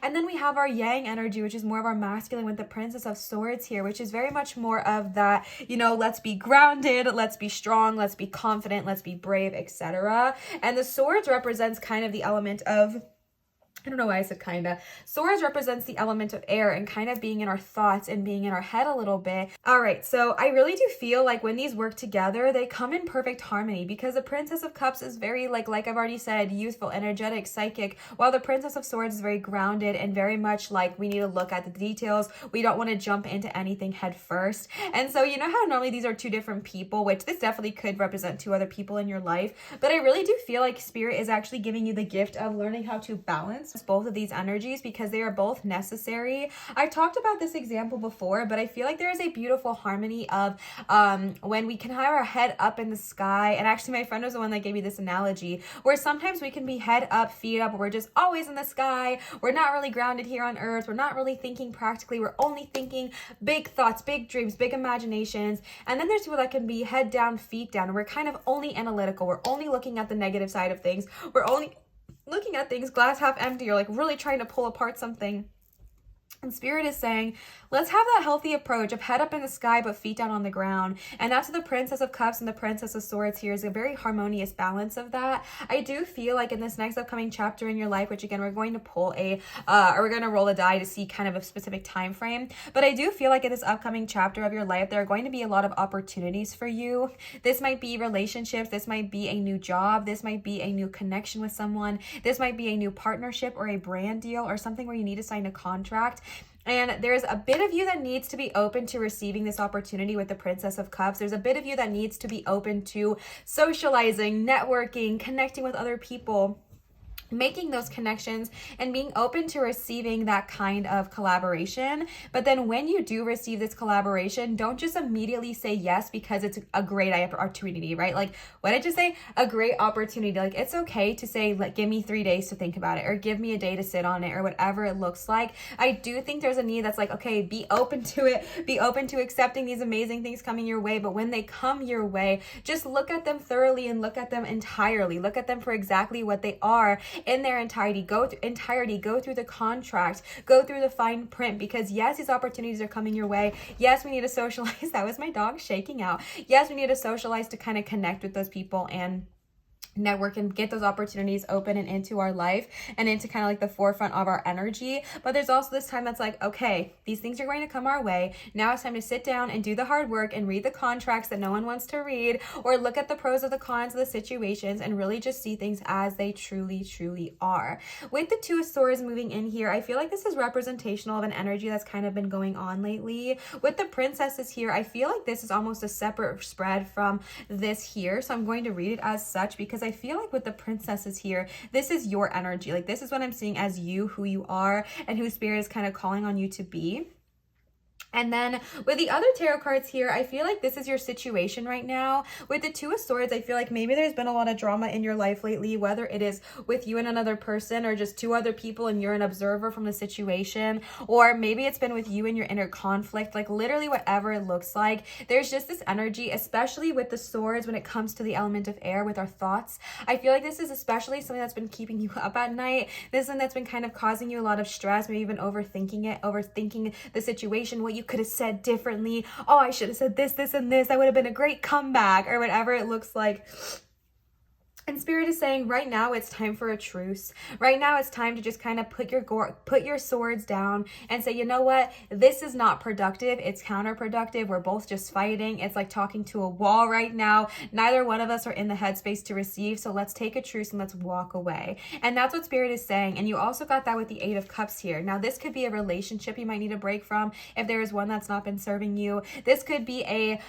And then we have our yang energy, which is more of our masculine with the Princess of Swords here, which is very much more of that, let's be grounded, let's be strong, let's be confident, let's be brave, etc. And the swords represents kind of the element of, I don't know why I said kinda. Swords represents the element of air and kind of being in our thoughts and being in our head a little bit. All right, so I really do feel like when these work together, they come in perfect harmony because the Princess of Cups is very, like I've already said, youthful, energetic, psychic, while the Princess of Swords is very grounded and very much like we need to look at the details. We don't want to jump into anything head first. And so you know how normally these are two different people, which this definitely could represent two other people in your life, but I really do feel like Spirit is actually giving you the gift of learning how to balance both of these energies because they are both necessary. I've talked about this example before, but I feel like there is a beautiful harmony of when we can have our head up in the sky. And actually my friend was the one that gave me this analogy where sometimes we can be head up, feet up, we're just always in the sky. We're not really grounded here on earth. We're not really thinking practically. We're only thinking big thoughts, big dreams, big imaginations. And then there's people that can be head down, feet down. And we're kind of only analytical. We're only looking at the negative side of things. We're only looking at things glass half empty or like really trying to pull apart something. And Spirit is saying, let's have that healthy approach of head up in the sky but feet down on the ground. And that's the Princess of Cups and the Princess of Swords here is a very harmonious balance of that. I do feel like in this next upcoming chapter in your life, which again, we're going to pull or we're going to roll a die to see kind of a specific time frame. But I do feel like in this upcoming chapter of your life, there are going to be a lot of opportunities for you. This might be relationships. This might be a new job. This might be a new connection with someone. This might be a new partnership or a brand deal or something where you need to sign a contract. And there's a bit of you that needs to be open to receiving this opportunity with the Princess of Cups. There's a bit of you that needs to be open to socializing, networking, connecting with other people, making those connections and being open to receiving that kind of collaboration. But then when you do receive this collaboration, don't just immediately say yes because it's a great opportunity, right? Like what did I just say? A great opportunity. Like it's okay to say, like, give me 3 days to think about it or give me a day to sit on it or whatever it looks like. I do think there's a need that's like, okay, be open to it. Be open to accepting these amazing things coming your way. But when they come your way, just look at them thoroughly and look at them entirely. Look at them for exactly what they are in their entirety. Go through the contract, go through the fine print, because yes, these opportunities are coming your way. Yes, we need to socialize. That was my dog shaking out. Yes, we need to socialize to kind of connect with those people and network and get those opportunities open and into our life and into kind of like the forefront of our energy. But there's also this time that's like, okay, these things are going to come our way. Now it's time to sit down and do the hard work and read the contracts that no one wants to read, or look at the pros or the cons of the situations and really just see things as they truly, truly are. With the Two of Swords moving in here, I feel like this is representational of an energy that's kind of been going on lately. With the Princesses here, I feel like this is almost a separate spread from this here. So I'm going to read it as such, because I feel like with the Princesses here, this is your energy. Like, this is what I'm seeing as you, who you are, and who Spirit is kind of calling on you to be. And then with the other tarot cards here, I feel like this is your situation right now. With the Two of Swords, I feel like maybe there's been a lot of drama in your life lately, whether it is with you and another person, or just two other people and you're an observer from the situation, or maybe it's been with you and your inner conflict. Like, literally whatever it looks like, there's just this energy, especially with the swords when it comes to the element of air, with our thoughts. I feel like this is especially something that's been keeping you up at night. This is something that's been kind of causing you a lot of stress, maybe even overthinking the situation, what you could have said differently. Oh, I should have said this, and this. That would have been a great comeback, or whatever it looks like. And Spirit is saying right now it's time for a truce. Right now it's time to just kind of put your swords down and say, you know what? This is not productive. It's counterproductive. We're both just fighting. It's like talking to a wall right now. Neither one of us are in the headspace to receive. So let's take a truce and let's walk away. And that's what Spirit is saying. And you also got that with the Eight of Cups here. Now, this could be a relationship you might need a break from if there is one that's not been serving you. This could be a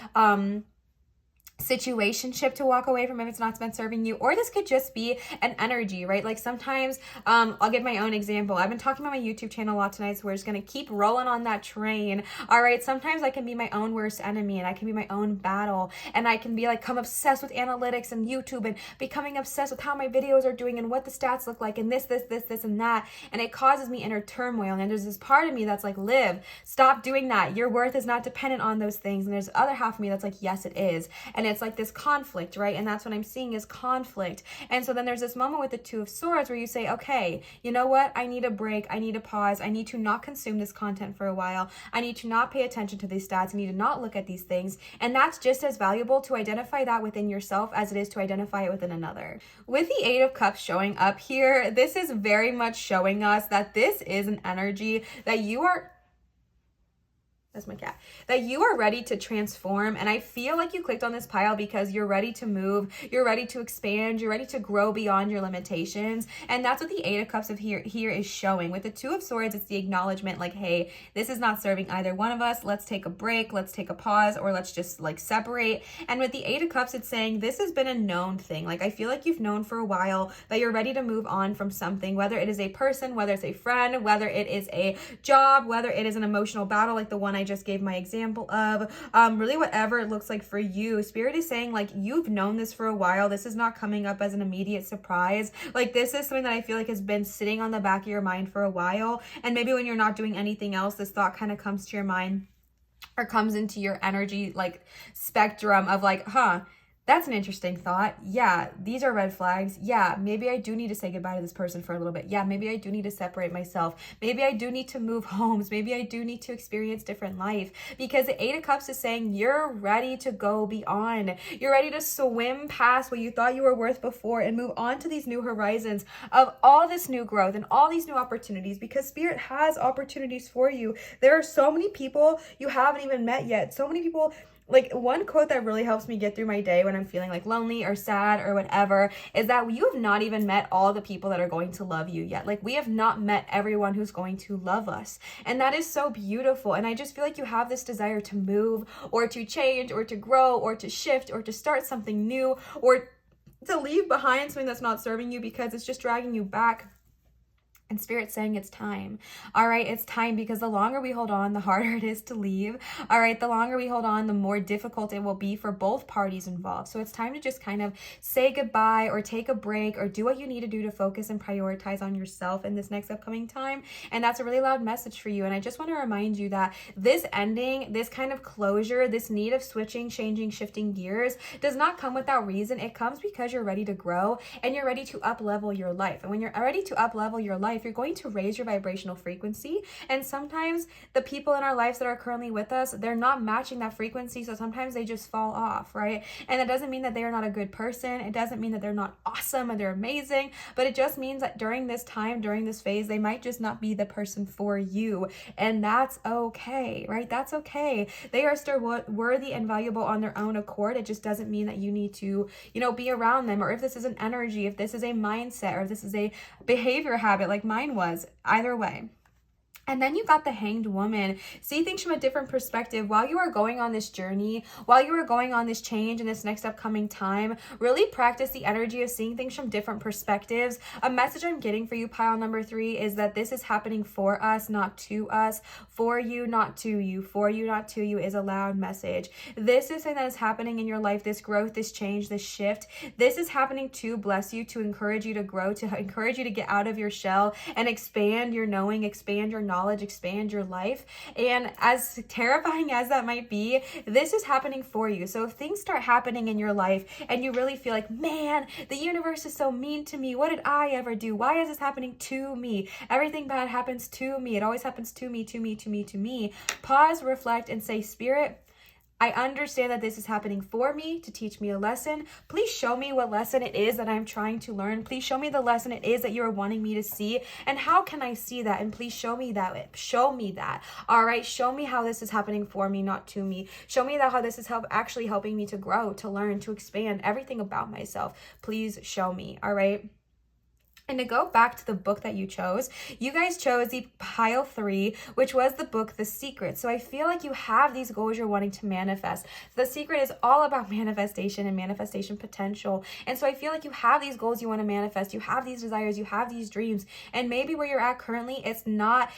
situationship to walk away from if it's not been serving you, or this could just be an energy, right? Like, sometimes I'll give my own example. I've been talking about my YouTube channel a lot tonight, so we're just gonna keep rolling on that train. All right, sometimes I can be my own worst enemy, and I can be my own battle, and I can be like, come obsessed with analytics and YouTube, and becoming obsessed with how my videos are doing and what the stats look like, and this and that, and it causes me inner turmoil. And there's this part of me that's like, Liv, stop doing that. Your worth is not dependent on those things. And there's the other half of me that's like, yes, it is. And it's like this conflict, right? And that's what I'm seeing is conflict. And so then there's this moment with the Two of Swords where you say, okay, you know what? I need a break. I need a pause. I need to not consume this content for a while. I need to not pay attention to these stats. I need to not look at these things. And that's just as valuable to identify that within yourself as it is to identify it within another. With the Eight of Cups showing up here, this is very much showing us that this is an energy that you are... That's my cat. That you are ready to transform. And I feel like you clicked on this pile because you're ready to move. You're ready to expand. You're ready to grow beyond your limitations. And that's what the Eight of Cups of here is showing. With the Two of Swords, it's the acknowledgement like, hey, this is not serving either one of us. Let's take a break. Let's take a pause, or let's just like separate. And with the Eight of Cups, it's saying this has been a known thing. Like, I feel like you've known for a while that you're ready to move on from something, whether it is a person, whether it's a friend, whether it is a job, whether it is an emotional battle like the one I just gave my example of, really whatever it looks like for you. Spirit is saying like, you've known this for a while. This is not coming up as an immediate surprise. Like, this is something that I feel like has been sitting on the back of your mind for a while. And maybe when you're not doing anything else, this thought kind of comes to your mind, or comes into your energy like spectrum of like, that's an interesting thought. Yeah, these are red flags. Yeah, maybe I do need to say goodbye to this person for a little bit. Yeah, maybe I do need to separate myself. Maybe I do need to move homes. Maybe I do need to experience different life. Because the Eight of Cups is saying you're ready to go beyond. You're ready to swim past what you thought you were worth before and move on to these new horizons of all this new growth and all these new opportunities, because Spirit has opportunities for you. There are so many people you haven't even met yet. So many people. Like, one quote that really helps me get through my day when I'm feeling like lonely or sad or whatever is that you have not even met all the people that are going to love you yet. Like, we have not met everyone who's going to love us. And that is so beautiful. And I just feel like you have this desire to move, or to change, or to grow, or to shift, or to start something new, or to leave behind something that's not serving you because it's just dragging you back. And Spirit's saying it's time. All right, it's time, because the longer we hold on, the harder it is to leave. All right, the longer we hold on, the more difficult it will be for both parties involved. So it's time to just kind of say goodbye, or take a break, or do what you need to do to focus and prioritize on yourself in this next upcoming time. And that's a really loud message for you. And I just want to remind you that this ending, this kind of closure, this need of switching, changing, shifting gears does not come without reason. It comes because you're ready to grow and you're ready to up-level your life. And when you're ready to up-level your life, life, you're going to raise your vibrational frequency. And sometimes the people in our lives that are currently with us, they're not matching that frequency. So sometimes they just fall off, right? And that doesn't mean that they are not a good person. It doesn't mean that they're not awesome and they're amazing, but it just means that during this time, during this phase, they might just not be the person for you. And that's okay, right? That's okay. They are still worthy and valuable on their own accord. It just doesn't mean that you need to, be around them, or if this is an energy, if this is a mindset, or if this is a behavior habit like mine was, either way. And then you got the Hanged Woman. See things from a different perspective. While you are going on this journey, while you are going on this change in this next upcoming time, really practice the energy of seeing things from different perspectives. A message I'm getting for you, pile number 3, is that this is happening for us, not to us. For you, not to you. For you, not to you is a loud message. This is something that is happening in your life, this growth, this change, this shift. This is happening to bless you, to encourage you to grow, to encourage you to get out of your shell and expand your knowing, expand your knowledge, expand your life. And as terrifying as that might be, this is happening for you. So if things start happening in your life and you really feel like, man, the universe is so mean to me. What did I ever do? Why is this happening to me? Everything bad happens to me. It always happens to me, to me, to me, to me. Pause, reflect, and say, Spirit, I understand that this is happening for me to teach me a lesson. Please show me what lesson it is that I'm trying to learn. Please show me the lesson it is that you are wanting me to see. And how can I see that? And please show me that. Show me that. All right. Show me how this is happening for me, not to me. Show me that how this is actually helping me to grow, to learn, to expand everything about myself. Please show me. All right. And to go back to the book that you chose, you guys chose the pile 3, which was the book, The Secret. So I feel like you have these goals you're wanting to manifest. The Secret is all about manifestation and manifestation potential. And so I feel like you have these goals you want to manifest. You have these desires. You have these dreams. And maybe where you're at currently, it's not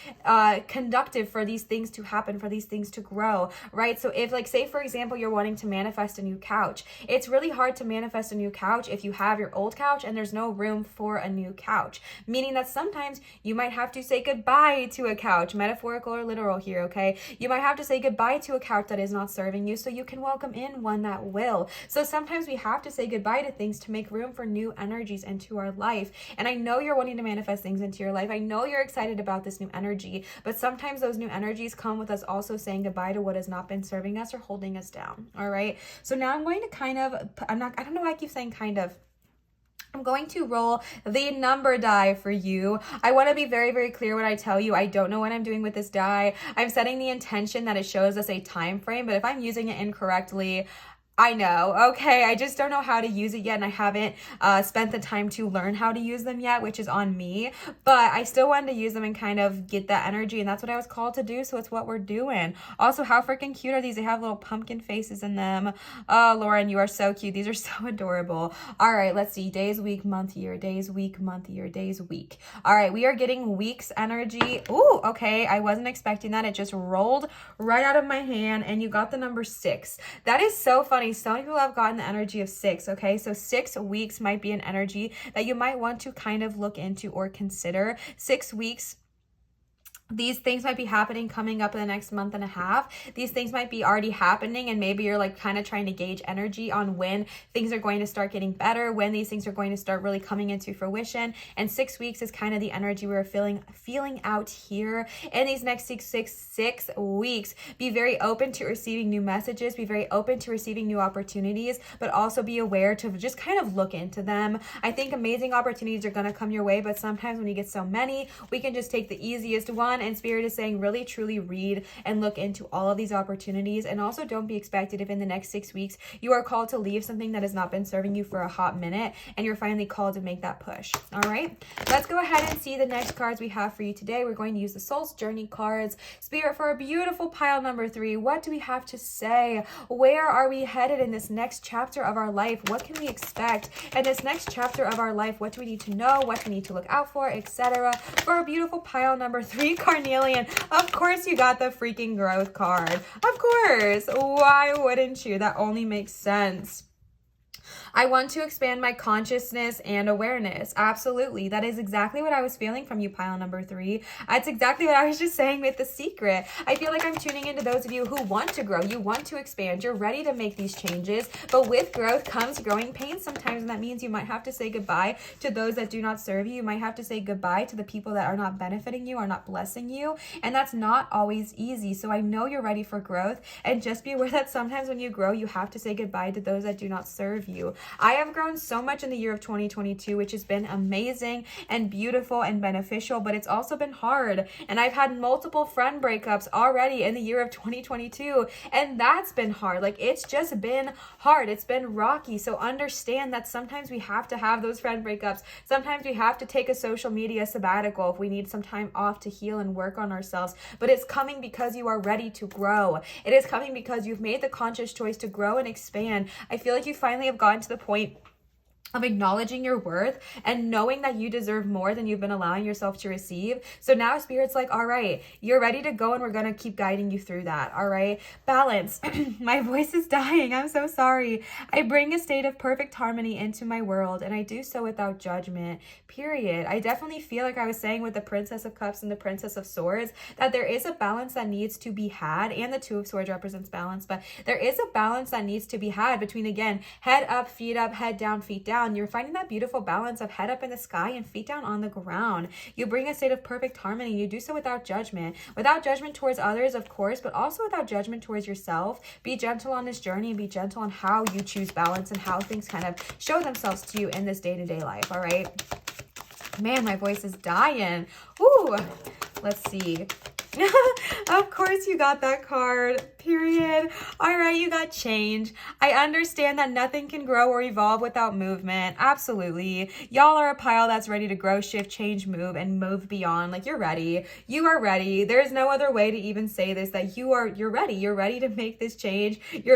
conductive for these things to happen, for these things to grow, right? So if, like, say, for example, you're wanting to manifest a new couch, it's really hard to manifest a new couch if you have your old couch and there's no room for a new couch, meaning that sometimes you might have to say goodbye to a couch, metaphorical or literal here, okay? You might have to say goodbye to a couch that is not serving you so you can welcome in one that will. So sometimes we have to say goodbye to things to make room for new energies into our life. And I know you're wanting to manifest things into your life. I know you're excited about this new energy, but sometimes those new energies come with us also saying goodbye to what has not been serving us or holding us down, all right? So now I'm going to I don't know why I keep saying kind of. I'm going to roll the number die for you. I want to be very, very clear when I tell you I don't know what I'm doing with this die. I'm setting the intention that it shows us a time frame, but if I'm using it incorrectly, I know, okay, I just don't know how to use it yet, and I haven't spent the time to learn how to use them yet, which is on me, but I still wanted to use them and kind of get that energy, and that's what I was called to do, so it's what we're doing. Also, how freaking cute are these? They have little pumpkin faces in them. Oh, Lauren, you are so cute. These are so adorable. All right, let's see. Days, week, month, year. Days, week, month, year. Days, week. All right, we are getting week's energy. Ooh, okay, I wasn't expecting that. It just rolled right out of my hand, and you got the number 6. That is so funny. So many people have gotten the energy of 6, okay? So 6 weeks might be an energy that you might want to kind of look into or consider. 6 weeks. These things might be happening coming up in the next month and a half. These things might be already happening, and maybe you're like kind of trying to gauge energy on when things are going to start getting better, when these things are going to start really coming into fruition. And 6 weeks is kind of the energy we're feeling out here in these next six weeks. Be very open to receiving new messages, be very open to receiving new opportunities, but also be aware to just kind of look into them. I think amazing opportunities are going to come your way, but sometimes when you get so many, we can just take the easiest one. And Spirit is saying really truly read and look into all of these opportunities. And also don't be expected if in the next 6 weeks you are called to leave something that has not been serving you for a hot minute and you're finally called to make that push. All right, let's go ahead and see the next cards we have for you today. We're going to use the Soul's Journey cards. Spirit, for a beautiful pile number 3, what do we have to say? Where are we headed in this next chapter of our life? What can we expect in this next chapter of our life? What do we need to know? What do we need to look out for, etc.? For a beautiful pile number 3, Carnelian, of course you got the freaking growth card. Of course. Why wouldn't you? That only makes sense. I want to expand my consciousness and awareness. Absolutely. That is exactly what I was feeling from you, pile number 3. That's exactly what I was just saying with The Secret. I feel like I'm tuning into those of you who want to grow. You want to expand. You're ready to make these changes. But with growth comes growing pains sometimes. And that means you might have to say goodbye to those that do not serve you. You might have to say goodbye to the people that are not benefiting you, are not blessing you. And that's not always easy. So I know you're ready for growth. And just be aware that sometimes when you grow, you have to say goodbye to those that do not serve you. I have grown so much in the year of 2022, which has been amazing and beautiful and beneficial, but it's also been hard. And I've had multiple friend breakups already in the year of 2022, and that's been hard. Like, it's just been hard. It's been rocky. So understand that sometimes we have to have those friend breakups. Sometimes we have to take a social media sabbatical if we need some time off to heal and work on ourselves. But it's coming because you are ready to grow. It is coming because you've made the conscious choice to grow and expand. I feel like you finally have gotten to the point of acknowledging your worth and knowing that you deserve more than you've been allowing yourself to receive. So now Spirit's like, all right, you're ready to go, and we're going to keep guiding you through that. All right. Balance. My voice is dying. I'm so sorry. I bring a state of perfect harmony into my world, and I do so without judgment, period. I definitely feel like I was saying with the Princess of Cups and the Princess of Swords, that there is a balance that needs to be had, and the Two of Swords represents balance, but there is a balance that needs to be had between, again, head up, head down, feet down. You're finding that beautiful balance of head up in the sky and feet down on the ground. You bring a state of perfect harmony. You do so without judgment towards others, of course, but also without judgment towards yourself. Be gentle on this journey, and be gentle on how you choose balance and how things kind of show themselves to you in this day-to-day life. All right. Man, my voice is dying. Ooh, let's see. Of course you got that card, period. All right, you got change. I understand that nothing can grow or evolve without movement. Absolutely. Y'all are a pile that's ready to grow, shift, change, move, and move beyond. Like, you're ready. You are ready. There's no other way to even say this, that you're ready. You're ready to make this change. You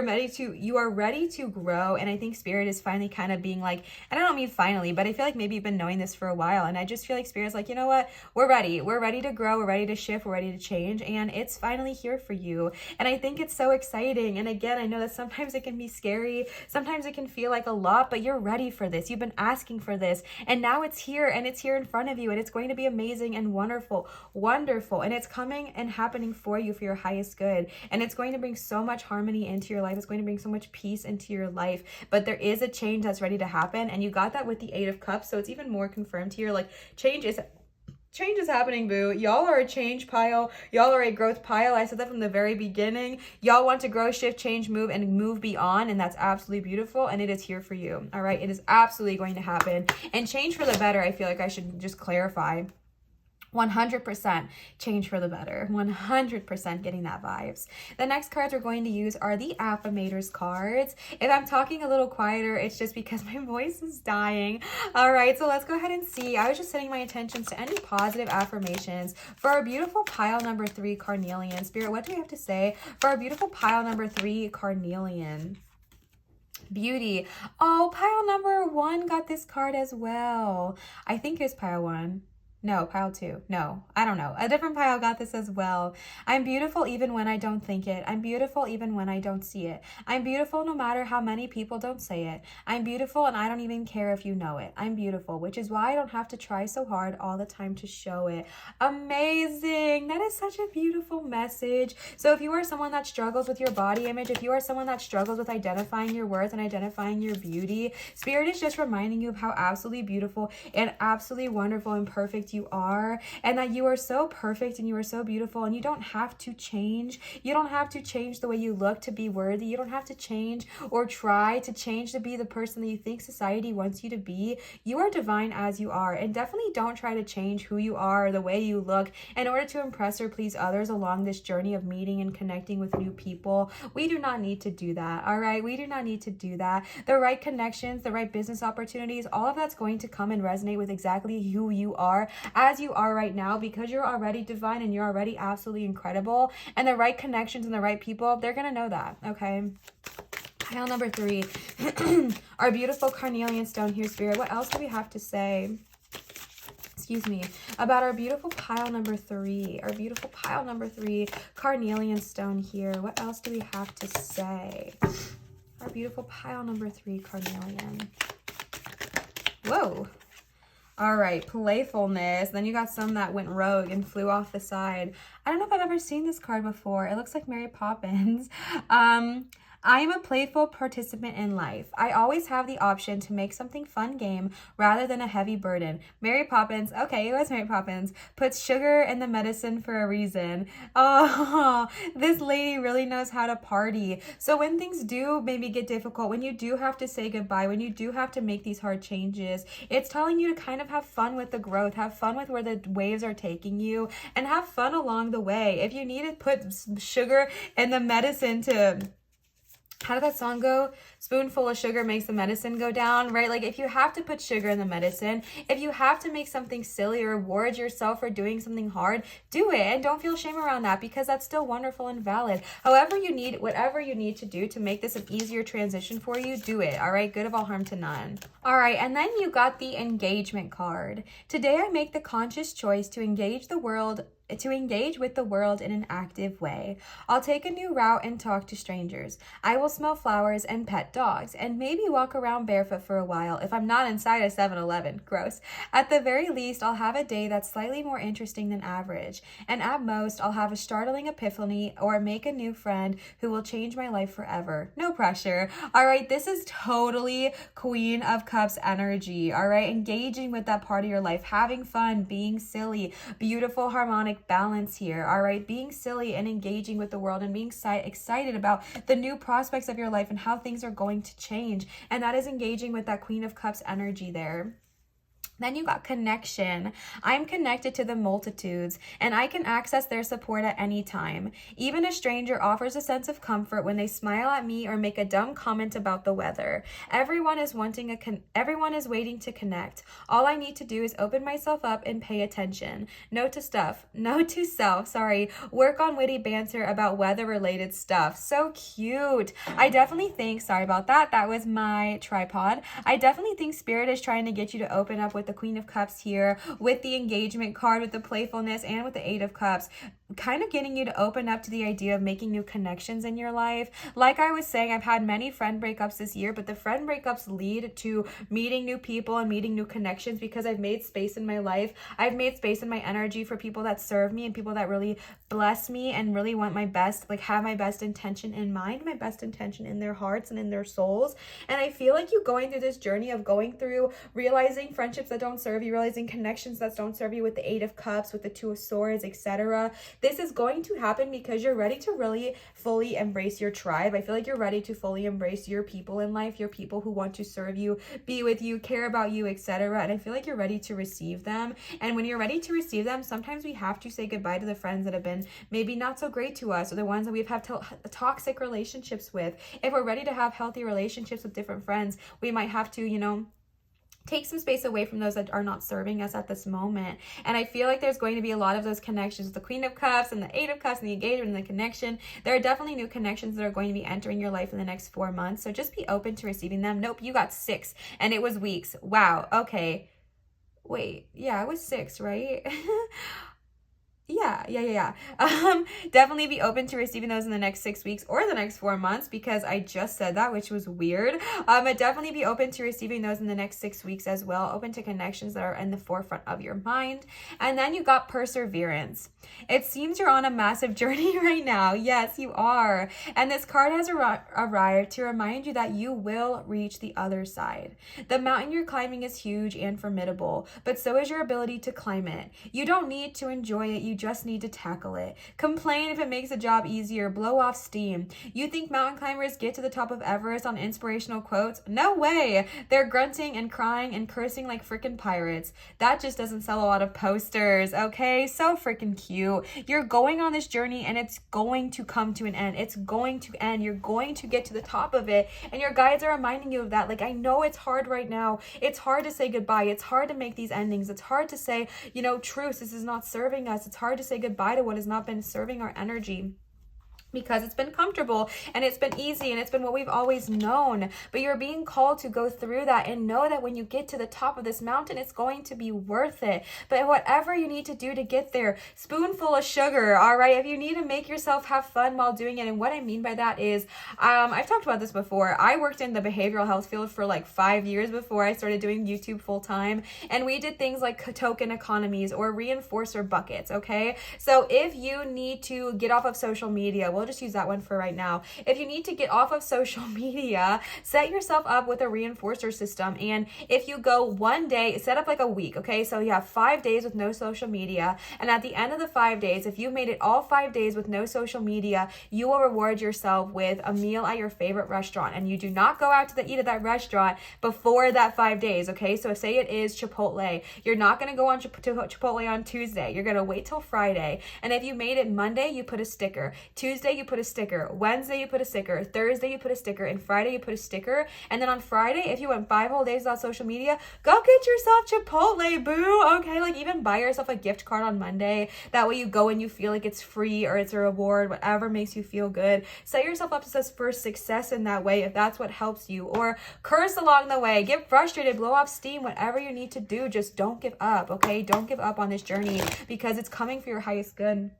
are ready to grow. And I think Spirit is finally kind of being like, and I don't mean finally, but I feel like maybe you've been knowing this for a while. And I just feel like Spirit's like, you know what? We're ready. We're ready to grow. We're ready to shift. We're ready to change, and it's finally here for you. And I think it's so exciting. And again, I know that sometimes it can be scary, sometimes it can feel like a lot, but you're ready for this. You've been asking for this, and now it's here, and it's here in front of you, and it's going to be amazing and wonderful, and it's coming and happening for you for your highest good. And it's going to bring so much harmony into your life. It's going to bring so much peace into your life. But there is a change that's ready to happen, and you got that with the Eight of Cups, so it's even more confirmed here. Like, change is happening, boo. Y'all are a change pile. Y'all are a growth pile. I said that from the very beginning. Y'all want to grow, shift, change, move, and move beyond. And that's absolutely beautiful. And it is here for you. All right. It is absolutely going to happen. And change for the better. I feel like I should just clarify. 100% change for the better. 100% getting that vibes. The next cards we're going to use are the Affirmators cards. If I'm talking a little quieter, it's just because my voice is dying. All right, so let's go ahead and see. I was just setting my intentions to any positive affirmations for our beautiful pile number 3, Carnelian. Spirit, what do we have to say for our beautiful pile number 3, Carnelian? Beauty. Oh, pile number 1 got this card as well. I think it's pile 1. No, pile 2. No, I don't know. A different pile got this as well. I'm beautiful even when I don't think it. I'm beautiful even when I don't see it. I'm beautiful no matter how many people don't say it. I'm beautiful and I don't even care if you know it. I'm beautiful, which is why I don't have to try so hard all the time to show it. Amazing. That is such a beautiful message. So if you are someone that struggles with your body image, if you are someone that struggles with identifying your worth and identifying your beauty, Spirit is just reminding you of how absolutely beautiful and absolutely wonderful and perfect you are, and that you are so perfect and you are so beautiful, and you don't have to change. You don't have to change the way you look to be worthy. You don't have to change or try to change to be the person that you think society wants you to be. You are divine as you are, and definitely don't try to change who you are or the way you look in order to impress or please others along this journey of meeting and connecting with new people. We do not need to do that. All right, we do not need to do that. The right connections, the right business opportunities, all of that's going to come and resonate with exactly who you are as you are right now, because you're already divine and you're already absolutely incredible. And the right connections and the right people, they're gonna know that. Okay, pile number 3. Our beautiful carnelian stone here, Spirit. What else do we have to say, excuse me, about our beautiful pile number 3? Our beautiful pile number 3, carnelian stone here. What else do we have to say? our beautiful pile number 3 carnelian. Whoa. All right, playfulness. Then you got some that went rogue and flew off the side. I don't know if I've ever seen this card before. It looks like Mary Poppins. I am a playful participant in life. I always have the option to make something fun game rather than a heavy burden. Mary Poppins, okay, it was Mary Poppins, puts sugar in the medicine for a reason. Oh, this lady really knows how to party. So when things do maybe get difficult, when you do have to say goodbye, when you do have to make these hard changes, it's telling you to kind of have fun with the growth, have fun with where the waves are taking you, and have fun along the way. If you need to put some sugar in the medicine to... How did that song go? Spoonful of sugar makes the medicine go down, right? Like if you have to put sugar in the medicine, if you have to make something silly or reward yourself for doing something hard, do it. And don't feel shame around that because that's still wonderful and valid. However you need, whatever you need to do to make this an easier transition for you, do it. All right. Good of all harm to none. All right. And then you got the engagement card. Today I make the conscious choice to engage with the world in an active way. I'll take a new route and talk to strangers. I will smell flowers and pet dogs and maybe walk around barefoot for a while if I'm not inside a 7-Eleven. Gross. At the very least, I'll have a day that's slightly more interesting than average. And at most, I'll have a startling epiphany or make a new friend who will change my life forever. No pressure. All right, this is totally Queen of Cups energy. All right, engaging with that part of your life, having fun, being silly, beautiful harmonic balance here. All right, being silly and engaging with the world and being excited about the new prospects of your life and how things are going to change. And that is engaging with that Queen of Cups energy there. Then you got connection. I'm connected to the multitudes and I can access their support at any time. Even a stranger offers a sense of comfort when they smile at me or make a dumb comment about the weather. Everyone is waiting to connect. All I need to do is open myself up and pay attention. Note to self, work on witty banter about weather related stuff. So cute. I definitely think, sorry about that. That was my tripod. I definitely think Spirit is trying to get you to open up with the Queen of Cups here, with the engagement card, with the playfulness, and with the 8 of Cups, kind of getting you to open up to the idea of making new connections in your life. Like I was saying, I've had many friend breakups this year, but the friend breakups lead to meeting new people and meeting new connections because I've made space in my life. I've made space in my energy for people that serve me and people that really bless me and really want my best, like have my best intention in mind, my best intention in their hearts and in their souls. And I feel like you going through this journey of going through realizing friendships that don't serve you, realizing connections that don't serve you with the 8 of Cups, with the 2 of Swords, etc. This is going to happen because you're ready to really fully embrace your tribe. I feel like you're ready to fully embrace your people in life, your people who want to serve you, be with you, care about you, etc. And I feel like you're ready to receive them. And when you're ready to receive them, sometimes we have to say goodbye to the friends that have been maybe not so great to us or the ones that we've had toxic relationships with. If we're ready to have healthy relationships with different friends, we might have to, take some space away from those that are not serving us at this moment. And I feel like there's going to be a lot of those connections, the Queen of Cups and the 8 of Cups and the engagement and the connection. There are definitely new connections that are going to be entering your life in the next 4 months. So just be open to receiving them. Nope, you got 6 and it was weeks. Wow. Okay. Wait, yeah, it was 6, right? Yeah. Definitely be open to receiving those in the next 6 weeks or the next 4 months because I just said that, which was weird. But definitely be open to receiving those in the next 6 weeks as well. Open to connections that are in the forefront of your mind. And then you got perseverance. It seems you're on a massive journey right now. Yes, you are. And this card has arrived to remind you that you will reach the other side. The mountain you're climbing is huge and formidable, but so is your ability to climb it. You don't need to enjoy it. You just need to tackle it. Complain if it makes the job easier. Blow off steam. You think mountain climbers get to the top of Everest on inspirational quotes? No way. They're grunting and crying and cursing like freaking pirates. That just doesn't sell a lot of posters, okay? So freaking cute. You're going on this journey and it's going to come to an end. It's going to end. You're going to get to the top of it. And your guides are reminding you of that. Like, I know it's hard right now. It's hard to say goodbye. It's hard to make these endings. It's hard to say, truce, this is not serving us. It's hard to say goodbye to what has not been serving our energy. because it's been comfortable and it's been easy and it's been what we've always known. But you're being called to go through that and know that when you get to the top of this mountain, it's going to be worth it. But whatever you need to do to get there, spoonful of sugar, all right? If you need to make yourself have fun while doing it, and what I mean by that is, I've talked about this before. I worked in the behavioral health field for like 5 years before I started doing YouTube full time, and we did things like token economies or reinforcer buckets, okay? So if you need to get off of social media, we'll just use that one for right now. If you need to get off of social media, set yourself up with a reinforcer system. And if you go one day, set up like a week, okay? So you have 5 days with no social media. And at the end of the 5 days, if you made it all 5 days with no social media, you will reward yourself with a meal at your favorite restaurant. And you do not go out to eat at that restaurant before that 5 days, okay? So say it is Chipotle. You're not going to go on to Chipotle on Tuesday. You're going to wait till Friday. And if you made it Monday, you put a sticker. Tuesday, you put a sticker. Wednesday, you put a sticker. Thursday, you put a sticker. And Friday, you put a sticker. And then on Friday, if you went 5 whole days without social media, go get yourself Chipotle, boo. Okay, like even buy yourself a gift card on Monday. That way you go and you feel like it's free or it's a reward, whatever makes you feel good. Set yourself up for success in that way if that's what helps you. Or curse along the way. Get frustrated, blow off steam, whatever you need to do. Just don't give up, okay? Don't give up on this journey because it's coming for your highest good.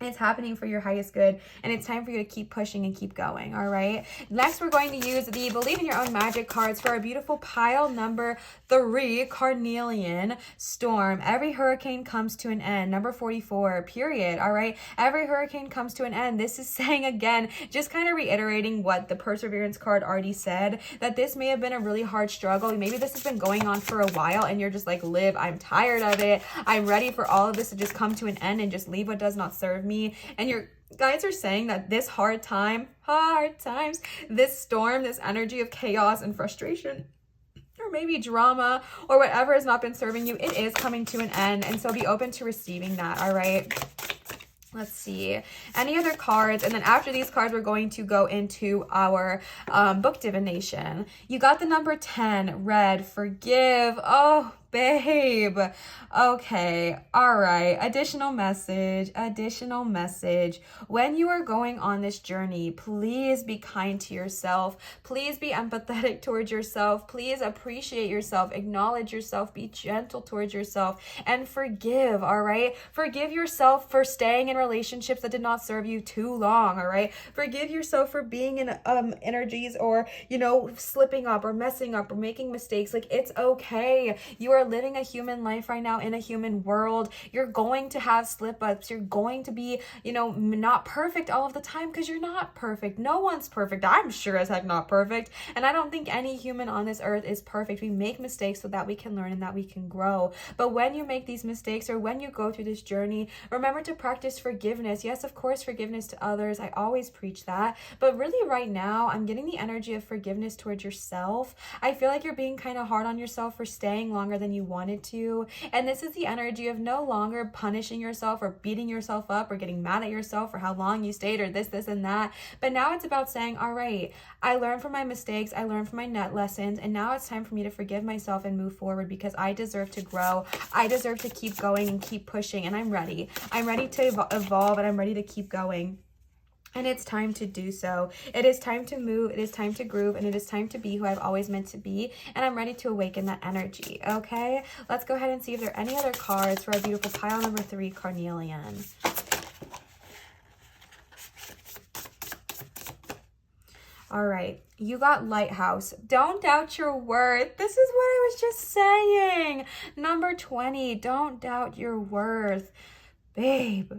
It's happening for your highest good, and it's time for you to keep pushing and keep going, all right? Next, we're going to use the Believe in Your Own Magic cards for a beautiful pile number 3, Carnelian Storm. Every hurricane comes to an end. Number 44, period, all right? Every hurricane comes to an end. This is saying, again, just kind of reiterating what the Perseverance card already said, that this may have been a really hard struggle. Maybe this has been going on for a while, and you're just like, Liv, I'm tired of it. I'm ready for all of this to just come to an end and just leave what does not serve me. And your guides are saying that this hard times, this storm, this energy of chaos and frustration, or maybe drama or whatever has not been serving you, it is coming to an end. And so be open to receiving that, all right? Let's see. Any other cards? And then after these cards, we're going to go into our book divination. You got the number 10, red, forgive. Oh, babe. Okay. All right. Additional message. When you are going on this journey, please be kind to yourself. Please be empathetic towards yourself. Please appreciate yourself. Acknowledge yourself. Be gentle towards yourself and forgive. All right. Forgive yourself for staying in relationships that did not serve you too long. All right. Forgive yourself for being in energies or, slipping up or messing up or making mistakes. Like, it's okay. You are living a human life right now in a human world. You're going to have slip-ups. You're going to be, not perfect all of the time because you're not perfect. No one's perfect. I'm sure as heck not perfect. And I don't think any human on this earth is perfect. We make mistakes so that we can learn and that we can grow. But when you make these mistakes or when you go through this journey, remember to practice forgiveness. Yes, of course, forgiveness to others. I always preach that. But really right now, I'm getting the energy of forgiveness towards yourself. I feel like you're being kind of hard on yourself for staying longer than you wanted to. And this is the energy of no longer punishing yourself or beating yourself up or getting mad at yourself for how long you stayed or this, and that. But now it's about saying, all right, I learned from my mistakes. I learned from my net lessons. And now it's time for me to forgive myself and move forward because I deserve to grow. I deserve to keep going and keep pushing. And I'm ready. I'm ready to evolve and I'm ready to keep going. And it's time to do so. It is time to move. It is time to groove. And it is time to be who I've always meant to be. And I'm ready to awaken that energy. Okay? Let's go ahead and see if there are any other cards for our beautiful pile number 3, Carnelian. All right. You got Lighthouse. Don't doubt your worth. This is what I was just saying. Number 20. Don't doubt your worth. Babe,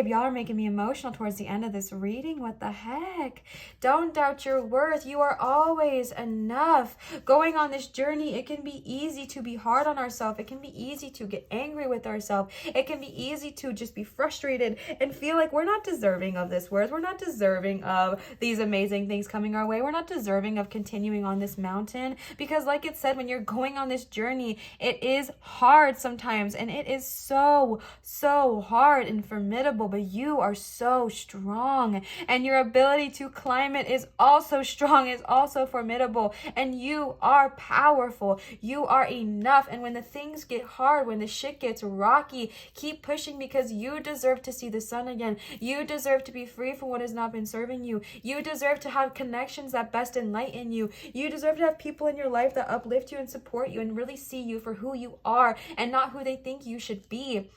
y'all are making me emotional towards the end of this reading. What the heck? Don't doubt your worth. You are always enough. Going on this journey, it can be easy to be hard on ourselves. It can be easy to get angry with ourselves. It can be easy to just be frustrated and feel like we're not deserving of this worth. We're not deserving of these amazing things coming our way. We're not deserving of continuing on this mountain because like it said, when you're going on this journey, it is hard sometimes and it is so hard. hard and formidable, but you are so strong, and your ability to climb it is also strong, is also formidable, and you are powerful. You are enough. And when the things get hard, when the shit gets rocky, keep pushing, because you deserve to see the sun again. You deserve to be free from what has not been serving you. You deserve to have connections that best enlighten you. You deserve to have people in your life that uplift you and support you and really see you for who you are and not who they think you should be.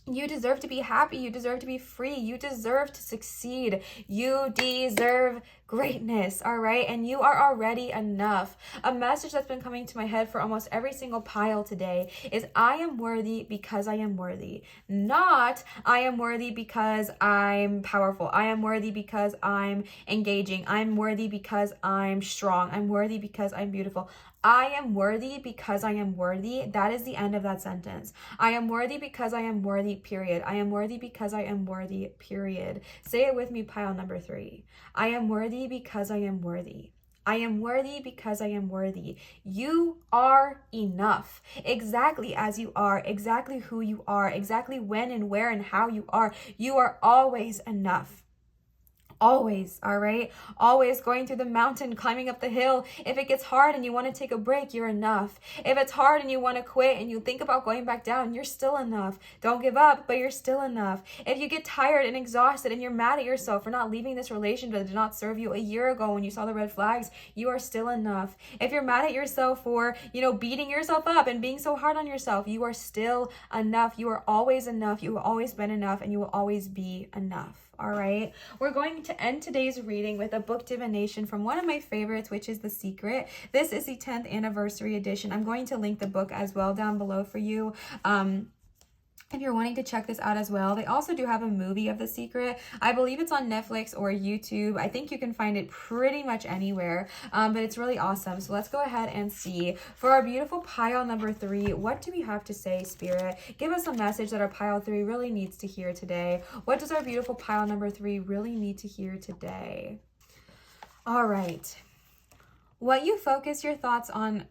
You deserve to be happy. You deserve to be free. You deserve to succeed. You deserve greatness, all right? And you are already enough. A message that's been coming to my head for almost every single pile today is I am worthy because I am worthy. Not I am worthy because I'm powerful. I am worthy because I'm engaging. I'm worthy because I'm strong. I'm worthy because I'm beautiful. I am worthy because I am worthy. That is the end of that sentence. I am worthy because I am worthy, period. I am worthy because I am worthy, period. Say it with me, pile number 3. I am worthy because I am worthy. I am worthy because I am worthy. You are enough. Exactly as you are, exactly who you are, exactly when and where and how you are. You are always enough. Always, all right? Always going through the mountain, climbing up the hill. If it gets hard and you want to take a break, you're enough. If it's hard and you want to quit and you think about going back down, you're still enough. Don't give up, but you're still enough. If you get tired and exhausted and you're mad at yourself for not leaving this relationship that did not serve you a year ago when you saw the red flags, you are still enough. If you're mad at yourself for, beating yourself up and being so hard on yourself, you are still enough. You are always enough. You have always been enough, and you will always be enough. All right, we're going to end today's reading with a book divination from one of my favorites, which is The Secret. This is the 10th anniversary edition. I'm going to link the book as well down below for you. If you're wanting to check this out as well. They also do have a movie of The Secret. I believe it's on Netflix or YouTube. I think you can find it pretty much anywhere, but it's really awesome. So let's go ahead and see. For our beautiful pile number 3, what do we have to say, Spirit? Give us a message that our pile 3 really needs to hear today. What does our beautiful pile number 3 really need to hear today? All right. When you focus your thoughts on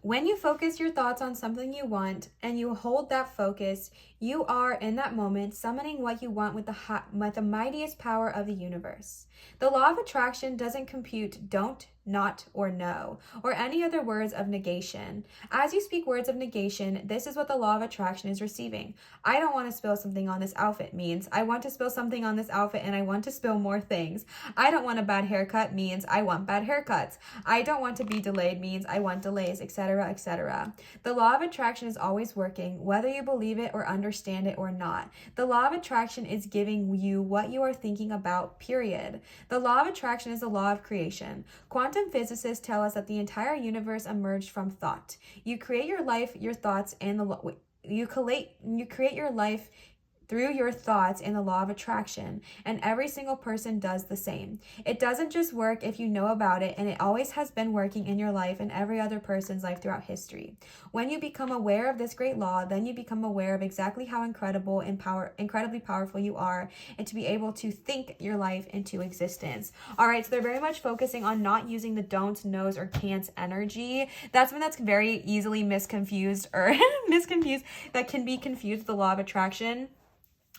something you want and you hold that focus, you are in that moment summoning what you want with the mightiest power of the universe. The law of attraction doesn't compute don't, not, or no, or any other words of negation. As you speak words of negation, this is what the law of attraction is receiving. I don't want to spill something on this outfit means I want to spill something on this outfit and I want to spill more things. I don't want a bad haircut means I want bad haircuts. I don't want to be delayed means I want delays, etc., etc. The law of attraction is always working, whether you believe it or understand it or not. The law of attraction is giving you what you are thinking about, period. The law of attraction is the law of creation. Quantum physicists tell us that the entire universe emerged from thought. You create your life, your thoughts, and you create your life through your thoughts and the law of attraction, and every single person does the same. It doesn't just work if you know about it, and it always has been working in your life and every other person's life throughout history. When you become aware of this great law, then you become aware of exactly how incredibly powerful you are, and to be able to think your life into existence. All right, so they're very much focusing on not using the don'ts, no's, or can'ts energy. That's when that's very easily misconfused or that can be confused with the law of attraction.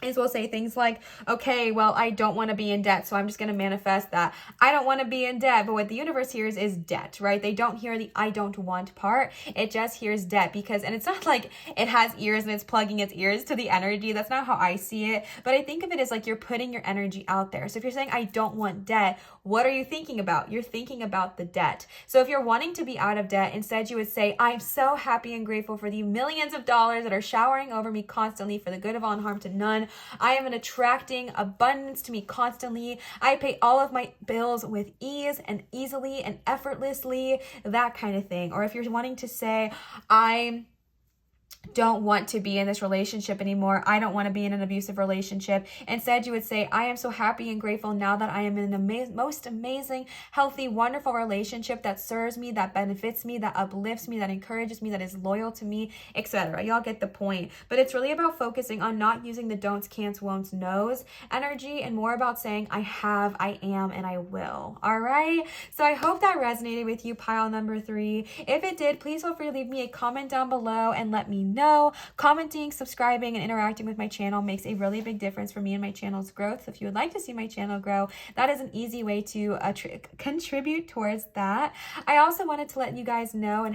Is we'll say things like, okay, well, I don't want to be in debt, so I'm just going to manifest that. I don't want to be in debt, but what the universe hears is debt, right? They don't hear the I don't want part. It just hears debt and it's not like it has ears and it's plugging its ears to the energy. That's not how I see it, but I think of it as like you're putting your energy out there. So if you're saying I don't want debt, what are you thinking about? You're thinking about the debt. So if you're wanting to be out of debt, instead you would say, I'm so happy and grateful for the millions of dollars that are showering over me constantly for the good of all and harm to none. I am attracting abundance to me constantly. I pay all of my bills with ease and easily and effortlessly, that kind of thing. Or if you're wanting to say, I don't want to be in this relationship anymore. I don't want to be in an abusive relationship. Instead, you would say, I am so happy and grateful now that I am in an most amazing, healthy, wonderful relationship that serves me, that benefits me, that uplifts me, that encourages me, that is loyal to me, etc. Y'all get the point. But it's really about focusing on not using the don'ts, can'ts, won'ts, no's energy and more about saying, I have, I am, and I will. All right? So I hope that resonated with you, pile number 3. If it did, please feel free to leave me a comment down below and let me know. know. Commenting, subscribing, and interacting with my channel makes a really big difference for me and my channel's growth. So if you would like to see my channel grow, that is an easy way to contribute towards that. I also wanted to let you guys know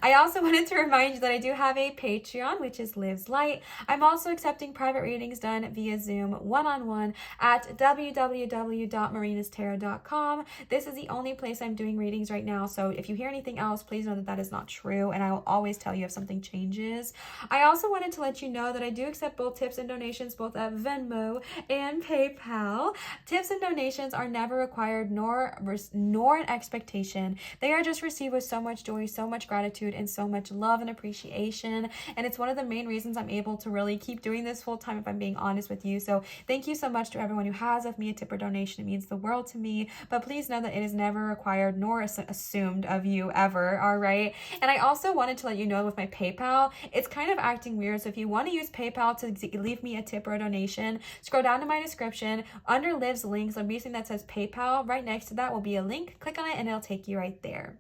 I also wanted to remind you that I do have a Patreon, which is Liv's Light. I'm also accepting private readings done via Zoom one-on-one at www.marinastarot.com. This is the only place I'm doing readings right now, so if you hear anything else, please know that that is not true, and I will always tell you if something changes. I also wanted to let you know that I do accept both tips and donations both at Venmo and PayPal. Tips and donations are never required nor an expectation. They are just received with so much joy, so much gratitude, and so much love and appreciation, and it's one of the main reasons I'm able to really keep doing this full time, if I'm being honest with you. So thank you so much to everyone who has left me a tip or donation. It means the world to me, but please know that it is never required nor assumed of you ever, all right? And I also wanted to let you know with my PayPal, it's kind of acting weird, so if you want to use PayPal to leave me a tip or a donation, scroll down to my description. Under Liv's links, there'll be something that says PayPal. Right next to that will be a link. Click on it and it'll take you right there.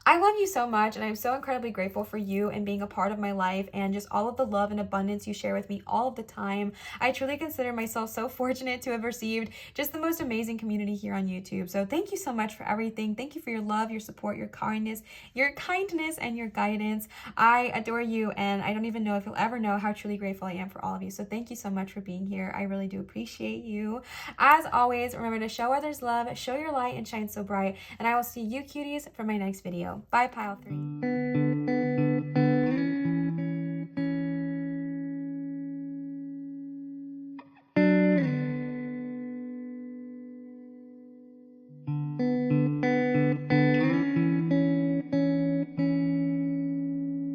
I love you so much, and I'm so incredibly grateful for you and being a part of my life and just all of the love and abundance you share with me all of the time. I truly consider myself so fortunate to have received just the most amazing community here on YouTube. So thank you so much for everything. Thank you for your love, your support, your kindness, and your guidance. I adore you, and I don't even know if you'll ever know how truly grateful I am for all of you. So thank you so much for being here. I really do appreciate you. As always, remember to show others love, show your light, and shine so bright. And I will see you cuties for my next video. Bye, Pile 3.